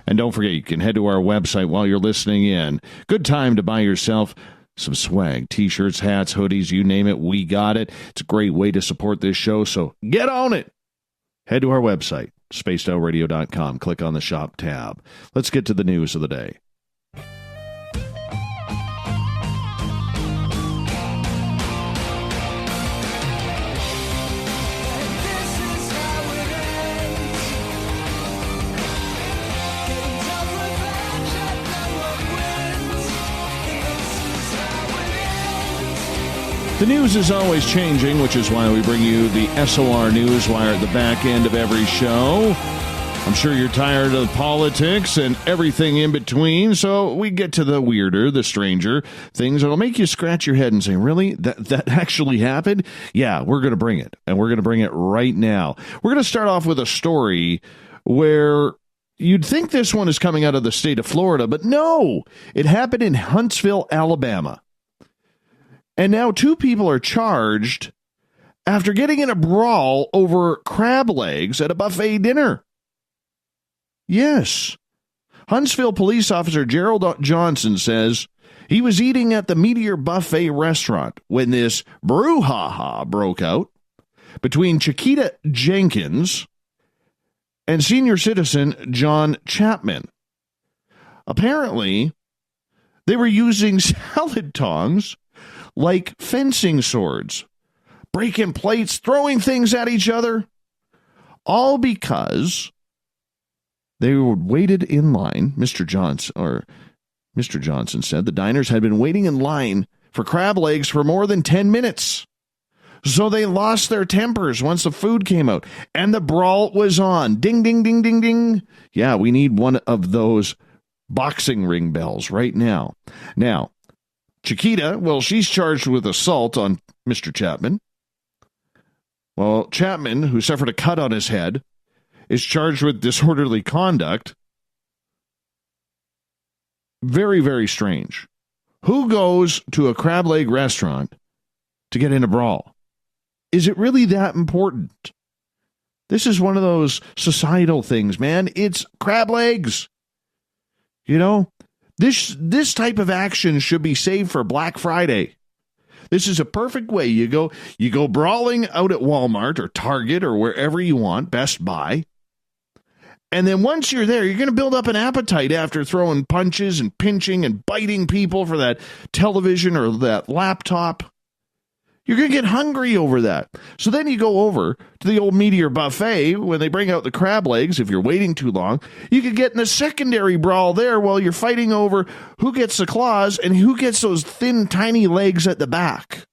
S1: And don't forget, you can head to our website while you're listening in. Good time to buy yourself some swag, t-shirts, hats, hoodies, you name it, we got it. It's a great way to support this show, so get on it. Head to our website, spacedoutradio.com. Click on the shop tab. Let's get to the news of the day. The news is always changing, which is why we bring you the SOR Newswire at the back end of every show. I'm sure you're tired of politics and everything in between, so we get to the weirder, the stranger, things that'll make you scratch your head and say, really? That actually happened? Yeah, we're going to bring it, and we're going to bring it right now. We're going to start off with a story where you'd think this one is coming out of the state of Florida, but no, it happened in Huntsville, Alabama. And now 2 people are charged after getting in a brawl over crab legs at a buffet dinner. Yes. Huntsville police officer Gerald Johnson says he was eating at the Meteor Buffet restaurant when this brouhaha broke out between Chiquita Jenkins and senior citizen John Chapman. Apparently, they were using salad tongs like fencing swords, breaking plates, throwing things at each other, all because they waited in line. Mr. Johnson said the diners had been waiting in line for crab legs for more than 10 minutes. So they lost their tempers once the food came out, and the brawl was on. Ding, ding, ding, ding, ding. Yeah, we need one of those boxing ring bells right now. Now, Chiquita, well, she's charged with assault on Mr. Chapman. Well, Chapman, who suffered a cut on his head, is charged with disorderly conduct. Very, very strange. Who goes to a crab leg restaurant to get in a brawl? Is it really that important? This is one of those societal things, man. It's crab legs. You know, this type of action should be saved for Black Friday. This is a perfect way. You go brawling out at Walmart or Target or wherever you want, Best Buy. And then once you're there, you're going to build up an appetite after throwing punches and pinching and biting people for that television or that laptop. You're going to get hungry over that. So then you go over to the old Meteor Buffet when they bring out the crab legs. If you're waiting too long, you could get in a secondary brawl there while you're fighting over who gets the claws and who gets those thin, tiny legs at the back.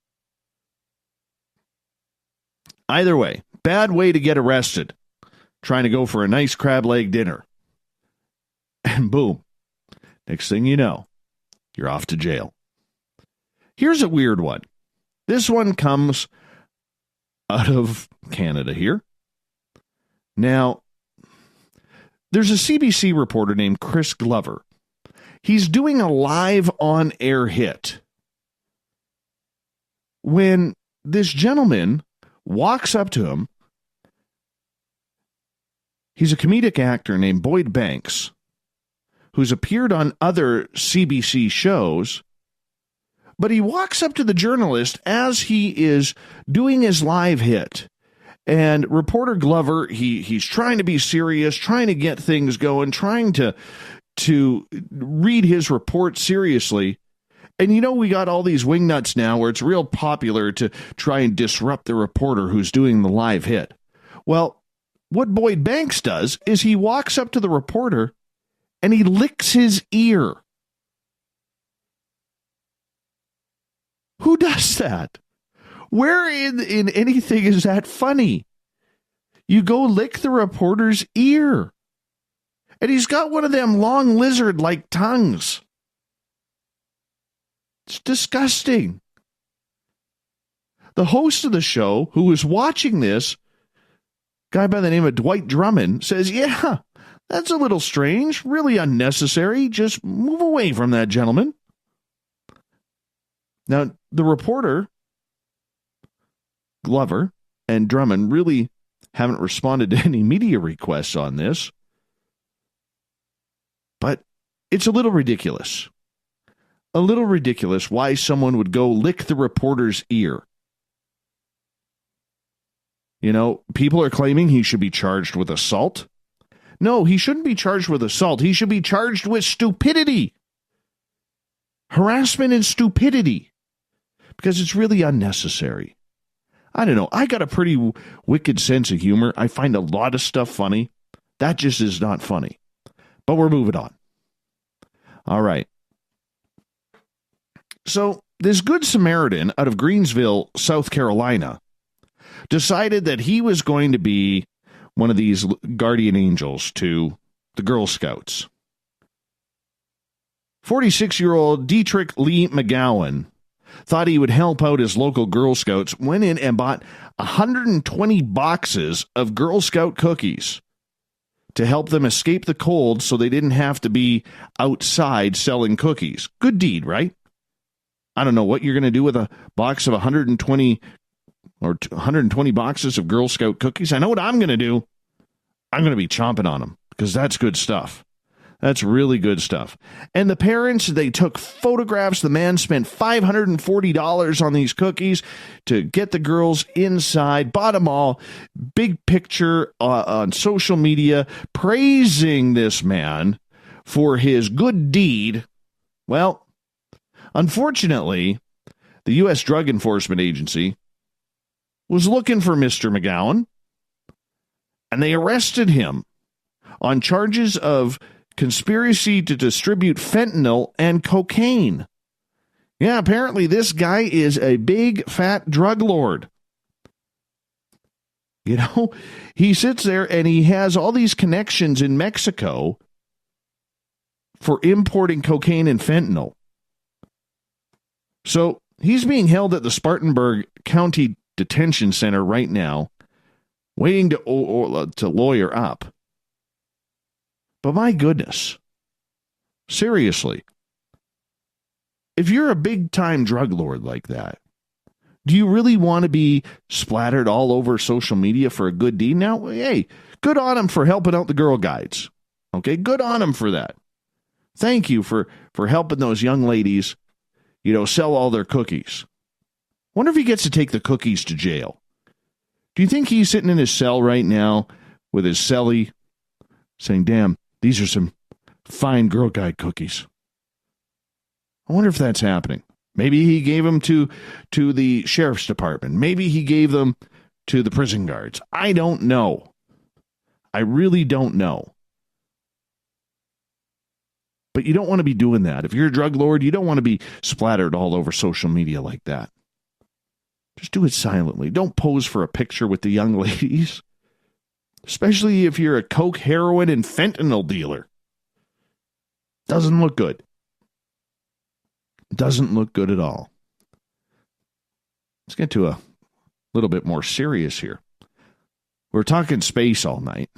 S1: Either way, bad way to get arrested. Trying to go for a nice crab leg dinner. And boom, next thing you know, you're off to jail. Here's a weird one. This one comes out of Canada here. Now, there's a CBC reporter named Chris Glover. He's doing a live on-air hit when this gentleman walks up to him. He's a comedic actor named Boyd Banks, who's appeared on other CBC shows, but he walks up to the journalist as he is doing his live hit. And reporter Glover, he's trying to be serious, trying to get things going, trying to read his report seriously. And you know, we got all these wingnuts now where it's real popular to try and disrupt the reporter who's doing the live hit. Well, what Boyd Banks does is he walks up to the reporter and he licks his ear. Who does that? Where in anything is that funny? You go lick the reporter's ear. And he's got one of them long lizard-like tongues. It's disgusting. The host of the show, who was watching this, guy by the name of Dwight Drummond, says, yeah, that's a little strange, really unnecessary. Just move away from that gentleman. Now, the reporter, Glover, and Drummond really haven't responded to any media requests on this. But it's a little ridiculous. A little ridiculous why someone would go lick the reporter's ear. You know, people are claiming he should be charged with assault. No, he shouldn't be charged with assault. He should be charged with stupidity. Harassment and stupidity. Because it's really unnecessary. I don't know. I got a pretty wicked sense of humor. I find a lot of stuff funny. That just is not funny. But we're moving on. All right. So, this Good Samaritan out of Greensville, South Carolina, decided that he was going to be one of these guardian angels to the Girl Scouts. 46-year-old Dietrich Lee McGowan thought he would help out his local Girl Scouts, went in and bought 120 boxes of Girl Scout cookies to help them escape the cold so they didn't have to be outside selling cookies. Good deed, right? I don't know what you're going to do with a box of 120 or 120 boxes of Girl Scout cookies. I know what I'm going to do. I'm going to be chomping on them because that's good stuff. That's really good stuff. And the parents, they took photographs. The man spent $540 on these cookies to get the girls inside, bought them all. Big picture on social media praising this man for his good deed. Well, unfortunately, the U.S. Drug Enforcement Agency was looking for Mr. McGowan, and they arrested him on charges of conspiracy to distribute fentanyl and cocaine. Yeah, apparently this guy is a big, fat drug lord. You know, he sits there and he has all these connections in Mexico for importing cocaine and fentanyl. So he's being held at the Spartanburg County Detention Center right now, waiting to lawyer up. But my goodness, seriously, if you're a big-time drug lord like that, Do you really want to be splattered all over social media for a good deed? Now, hey, good on them for helping out the Girl Guides. Okay, good on them for that. Thank you for helping those young ladies, sell all their cookies. Wonder if he gets to take the cookies to jail. Do you think he's sitting in his cell right now with his cellie saying, damn, these are some fine Girl Guide cookies? I wonder if that's happening. Maybe he gave them to the sheriff's department. Maybe he gave them to the prison guards. I don't know. I really don't know. But you don't want to be doing that. If you're a drug lord, you don't want to be splattered all over social media like that. Just do it silently. Don't pose for a picture with the young ladies. Especially if you're a coke, heroin, and fentanyl dealer. Doesn't look good. Doesn't look good at all. Let's get to a little bit more serious here. We're talking space all night.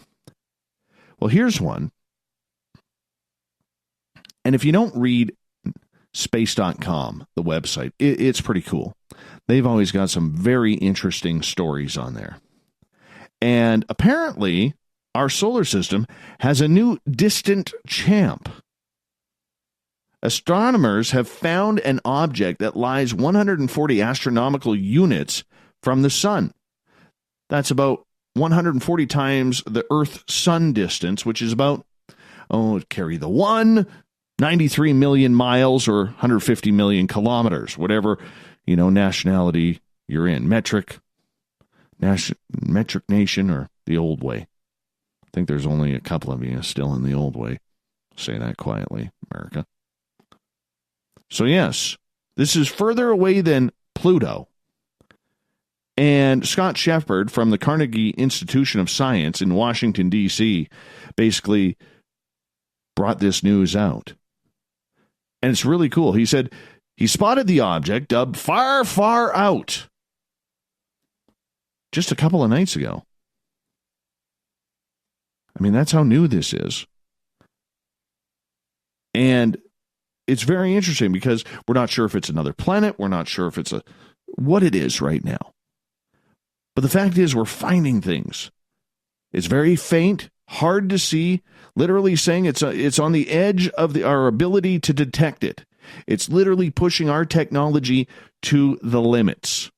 S1: Well, here's one. And if you don't read space.com, the website, it's pretty cool. They've always got some very interesting stories on there. And apparently, our solar system has a new distant champ. Astronomers have found an object that lies 140 astronomical units from the sun. That's about 140 times the Earth-Sun distance, which is about, carry the one, 93 million miles or 150 million kilometers, whatever, nationality you're in. Metric nation or the old way. I think there's only a couple of you still in the old way. Say that quietly, America. So yes, this is further away than Pluto. And Scott Shepard from the Carnegie Institution of Science in Washington, D.C., basically brought this news out. And it's really cool. He said he spotted the object dubbed Far, Far Out just a couple of nights ago. I mean, that's how new this is. And it's very interesting because we're not sure if it's another planet. We're not sure if it's what it is right now. But the fact is we're finding things. It's very faint, hard to see, literally saying it's on the edge of our ability to detect it. It's literally pushing our technology to the limits.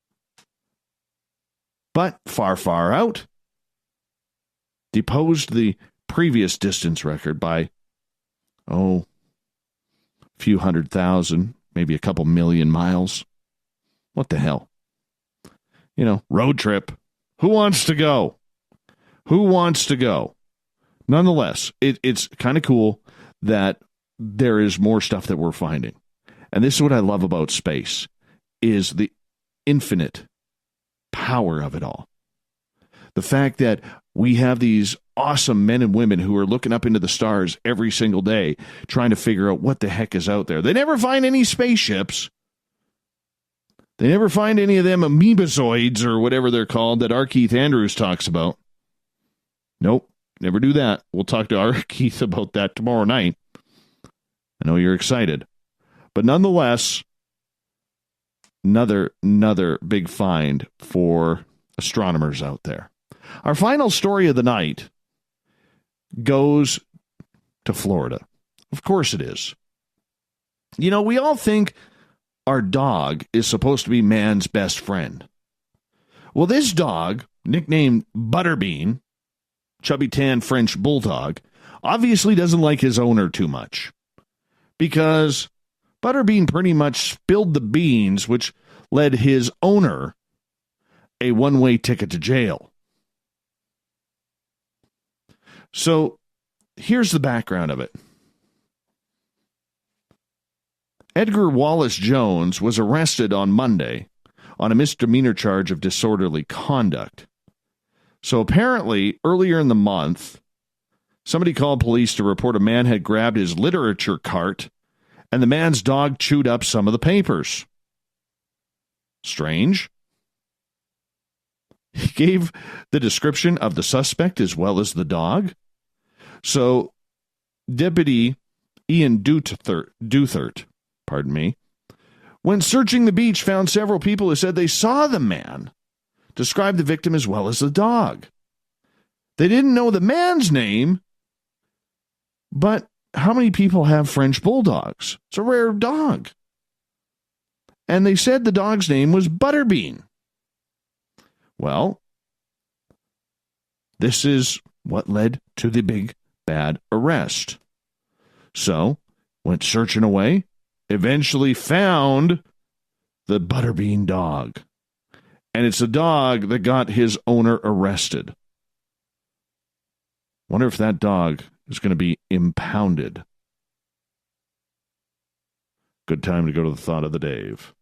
S1: But Far, Far Out deposed the previous distance record by, few 100,000, maybe a couple million miles. What the hell? Road trip. Who wants to go? Who wants to go? Nonetheless, it's kind of cool that there is more stuff that we're finding. And this is what I love about space, is the infinite power of it all. The fact that we have these awesome men and women who are looking up into the stars every single day, trying to figure out what the heck is out there. They never find any spaceships. They never find any of them amoebozoids or whatever they're called that R. Keith Andrews talks about. Nope, never do that. We'll talk to R. Keith about that tomorrow night. I know you're excited. But nonetheless, another big find for astronomers out there. Our final story of the night goes to Florida. Of course it is. We all think our dog is supposed to be man's best friend. Well, this dog, nicknamed Butterbean, chubby tan French bulldog, obviously doesn't like his owner too much. Because Butterbean pretty much spilled the beans, which led his owner a one-way ticket to jail. So here's the background of it. Edgar Wallace Jones was arrested on Monday on a misdemeanor charge of disorderly conduct. So apparently, earlier in the month, somebody called police to report a man had grabbed his literature cart and the man's dog chewed up some of the papers. Strange. He gave the description of the suspect as well as the dog. So, Deputy Ian Duthert, when searching the beach, found several people who said they saw the man, described the victim as well as the dog. They didn't know the man's name, but how many people have French bulldogs? It's a rare dog. And they said the dog's name was Butterbean. Well, this is what led to the big bad arrest. So, went searching away, eventually found the Butterbean dog. And it's a dog that got his owner arrested. Wonder if that dog is going to be impounded. Good time to go to the thought of the Dave.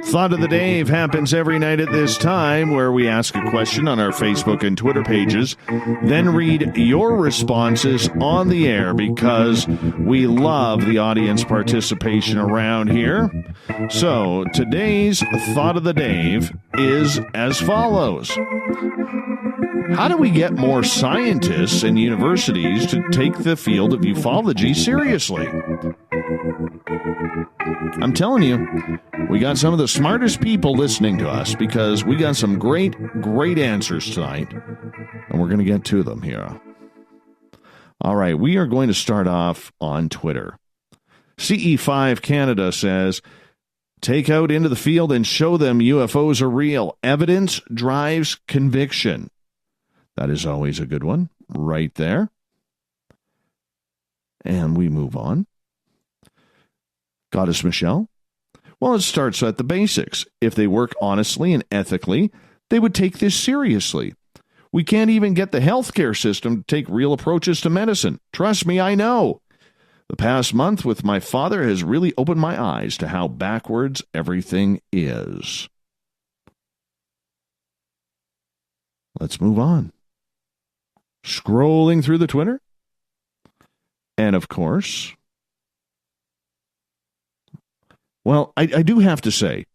S1: Thought of the Dave happens every night at this time, where we ask a question on our Facebook and Twitter pages, then read your responses on the air, because we love the audience participation around here. So today's Thought of the Dave is as follows. How do we get more scientists and universities to take the field of ufology seriously? I'm telling you, we got some of the smartest people listening to us, because we got some great answers tonight, and we're going to get to them here. All right, we are going to start off on Twitter. CE5 Canada says, take out into the field and show them UFOs are real. Evidence drives conviction. That is always a good one, right there. And we move on. Goddess Michelle. Well, it starts at the basics. If they work honestly and ethically, they would take this seriously. We can't even get the healthcare system to take real approaches to medicine. Trust me, I know. The past month with my father has really opened my eyes to how backwards everything is. Let's move on. Scrolling through the Twitter. And of course, well, I do have to say,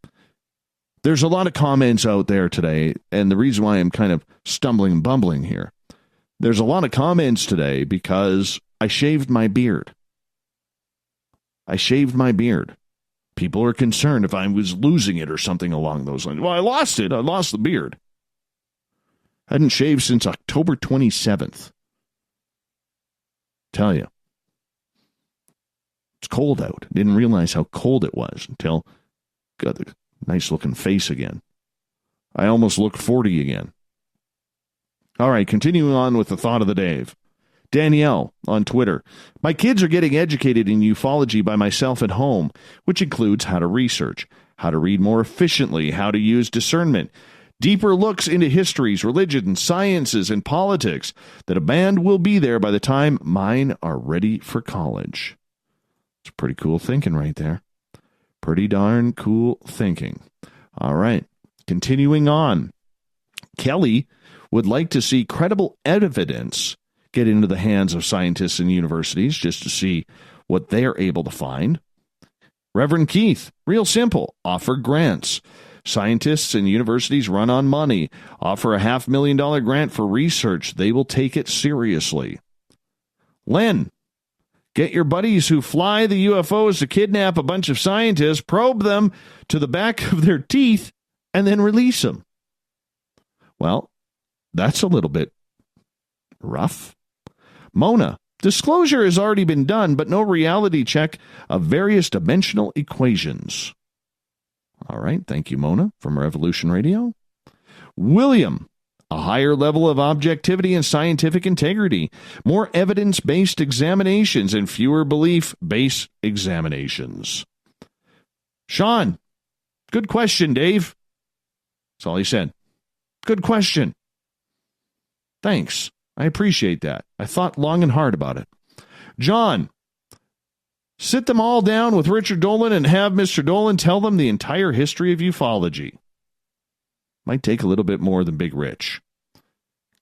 S1: there's a lot of comments out there today, and the reason why I'm kind of stumbling and bumbling here, there's a lot of comments today because I shaved my beard. I shaved my beard. People are concerned if I was losing it or something along those lines. Well, I lost it. I lost the beard. I hadn't shaved since October 27th. Tell you. It's cold out. Didn't realize how cold it was until got a nice looking face again. I almost look 40 again. All right, continuing on with the thought of the Dave. Danielle on Twitter. My kids are getting educated in ufology by myself at home, which includes how to research, how to read more efficiently, how to use discernment, deeper looks into histories, religion, sciences, and politics. That a band will be there by the time mine are ready for college. It's pretty cool thinking right there. Pretty darn cool thinking. All right, continuing on. Kelly would like to see credible evidence get into the hands of scientists and universities just to see what they're able to find. Reverend Keith, real simple, offer grants. Scientists and universities run on money. Offer a $500,000 grant for research. They will take it seriously. Len, get your buddies who fly the UFOs to kidnap a bunch of scientists, probe them to the back of their teeth, and then release them. Well, that's a little bit rough. Mona, disclosure has already been done, but no reality check of various dimensional equations. All right, thank you, Mona, from Revolution Radio. William, a higher level of objectivity and scientific integrity, more evidence-based examinations and fewer belief-based examinations. Sean, good question, Dave. That's all he said. Good question. Thanks. I appreciate that. I thought long and hard about it. John, sit them all down with Richard Dolan and have Mr. Dolan tell them the entire history of ufology. Might take a little bit more than Big Rich.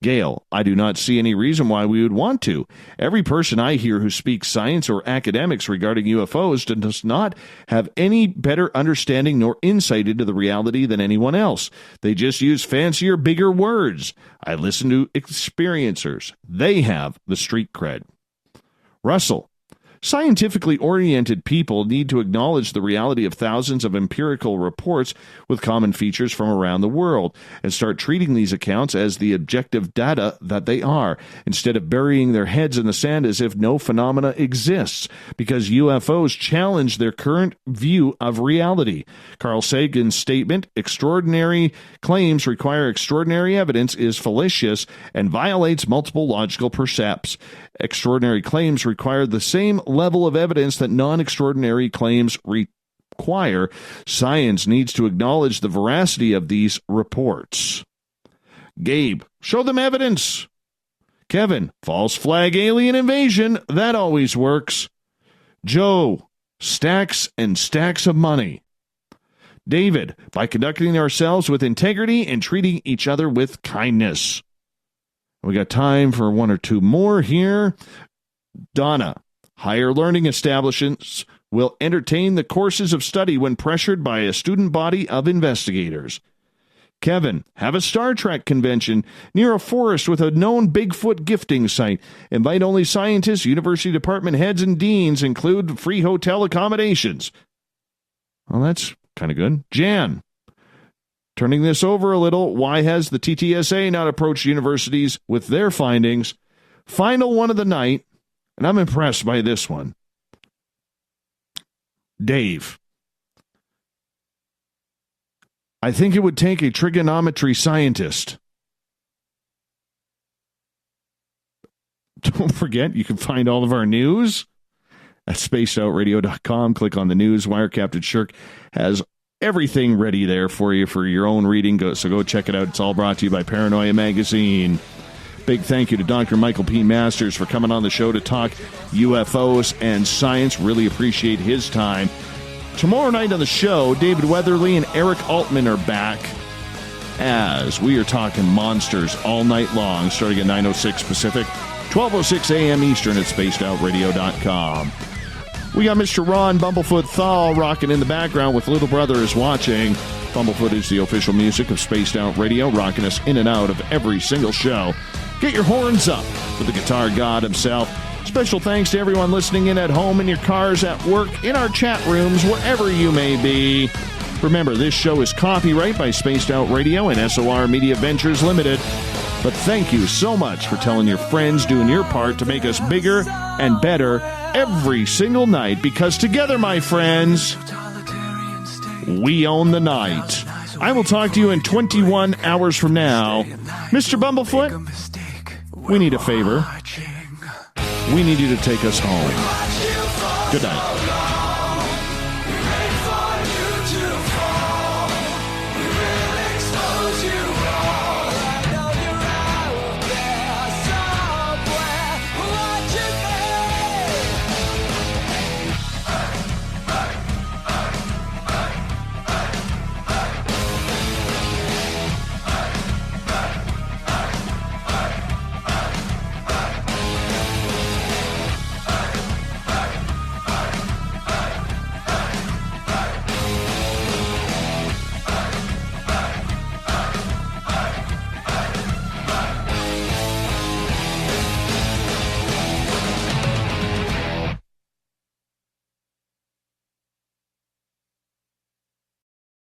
S1: Gail, I do not see any reason why we would want to. Every person I hear who speaks science or academics regarding UFOs does not have any better understanding nor insight into the reality than anyone else. They just use fancier, bigger words. I listen to experiencers. They have the street cred. Russell, scientifically oriented people need to acknowledge the reality of thousands of empirical reports with common features from around the world and start treating these accounts as the objective data that they are, instead of burying their heads in the sand as if no phenomena exists, because UFOs challenge their current view of reality. Carl Sagan's statement, extraordinary claims require extraordinary evidence, is fallacious and violates multiple logical precepts. Extraordinary claims require the same level of evidence that non-extraordinary claims require. Science needs to acknowledge the veracity of these reports. Gabe, show them evidence. Kevin, false flag alien invasion. That always works. Joe, stacks and stacks of money. David, by conducting ourselves with integrity and treating each other with kindness. We got time for one or two more here. Donna, higher learning establishments will entertain the courses of study when pressured by a student body of investigators. Kevin, have a Star Trek convention near a forest with a known Bigfoot gifting site. Invite only scientists, university department heads, and deans. Include free hotel accommodations. Well, that's kind of good. Jan, turning this over a little, why has the TTSA not approached universities with their findings? Final one of the night, and I'm impressed by this one. Dave, I think it would take a trigonometry scientist. Don't forget, you can find all of our news at spacedoutradio.com. Click on the news wire. Captain Shirk has everything ready there for you for your own reading. So go check it out. It's all brought to you by Paranoia Magazine. Big thank you to Dr. Michael P. Masters for coming on the show to talk UFOs and science. Really appreciate his time. Tomorrow night on the show, David Weatherly and Eric Altman are back as we are talking monsters all night long, starting at 9:06 Pacific, 12:06 a.m. Eastern at spacedoutradio.com. We got Mr. Ron Bumblefoot Thal rocking in the background with Little Brother is Watching. Bumblefoot is the official music of Spaced Out Radio, rocking us in and out of every single show. Get your horns up for the guitar god himself. Special thanks to everyone listening in at home, in your cars, at work, in our chat rooms, wherever you may be. Remember, this show is copyright by Spaced Out Radio and SOR Media Ventures Limited. But thank you so much for telling your friends, doing your part to make us bigger and better every single night, because together, my friends, we own the night. I will talk to you in 21 hours from now. Mr. Bumblefoot, we need a favor. We need you to take us home. Good night.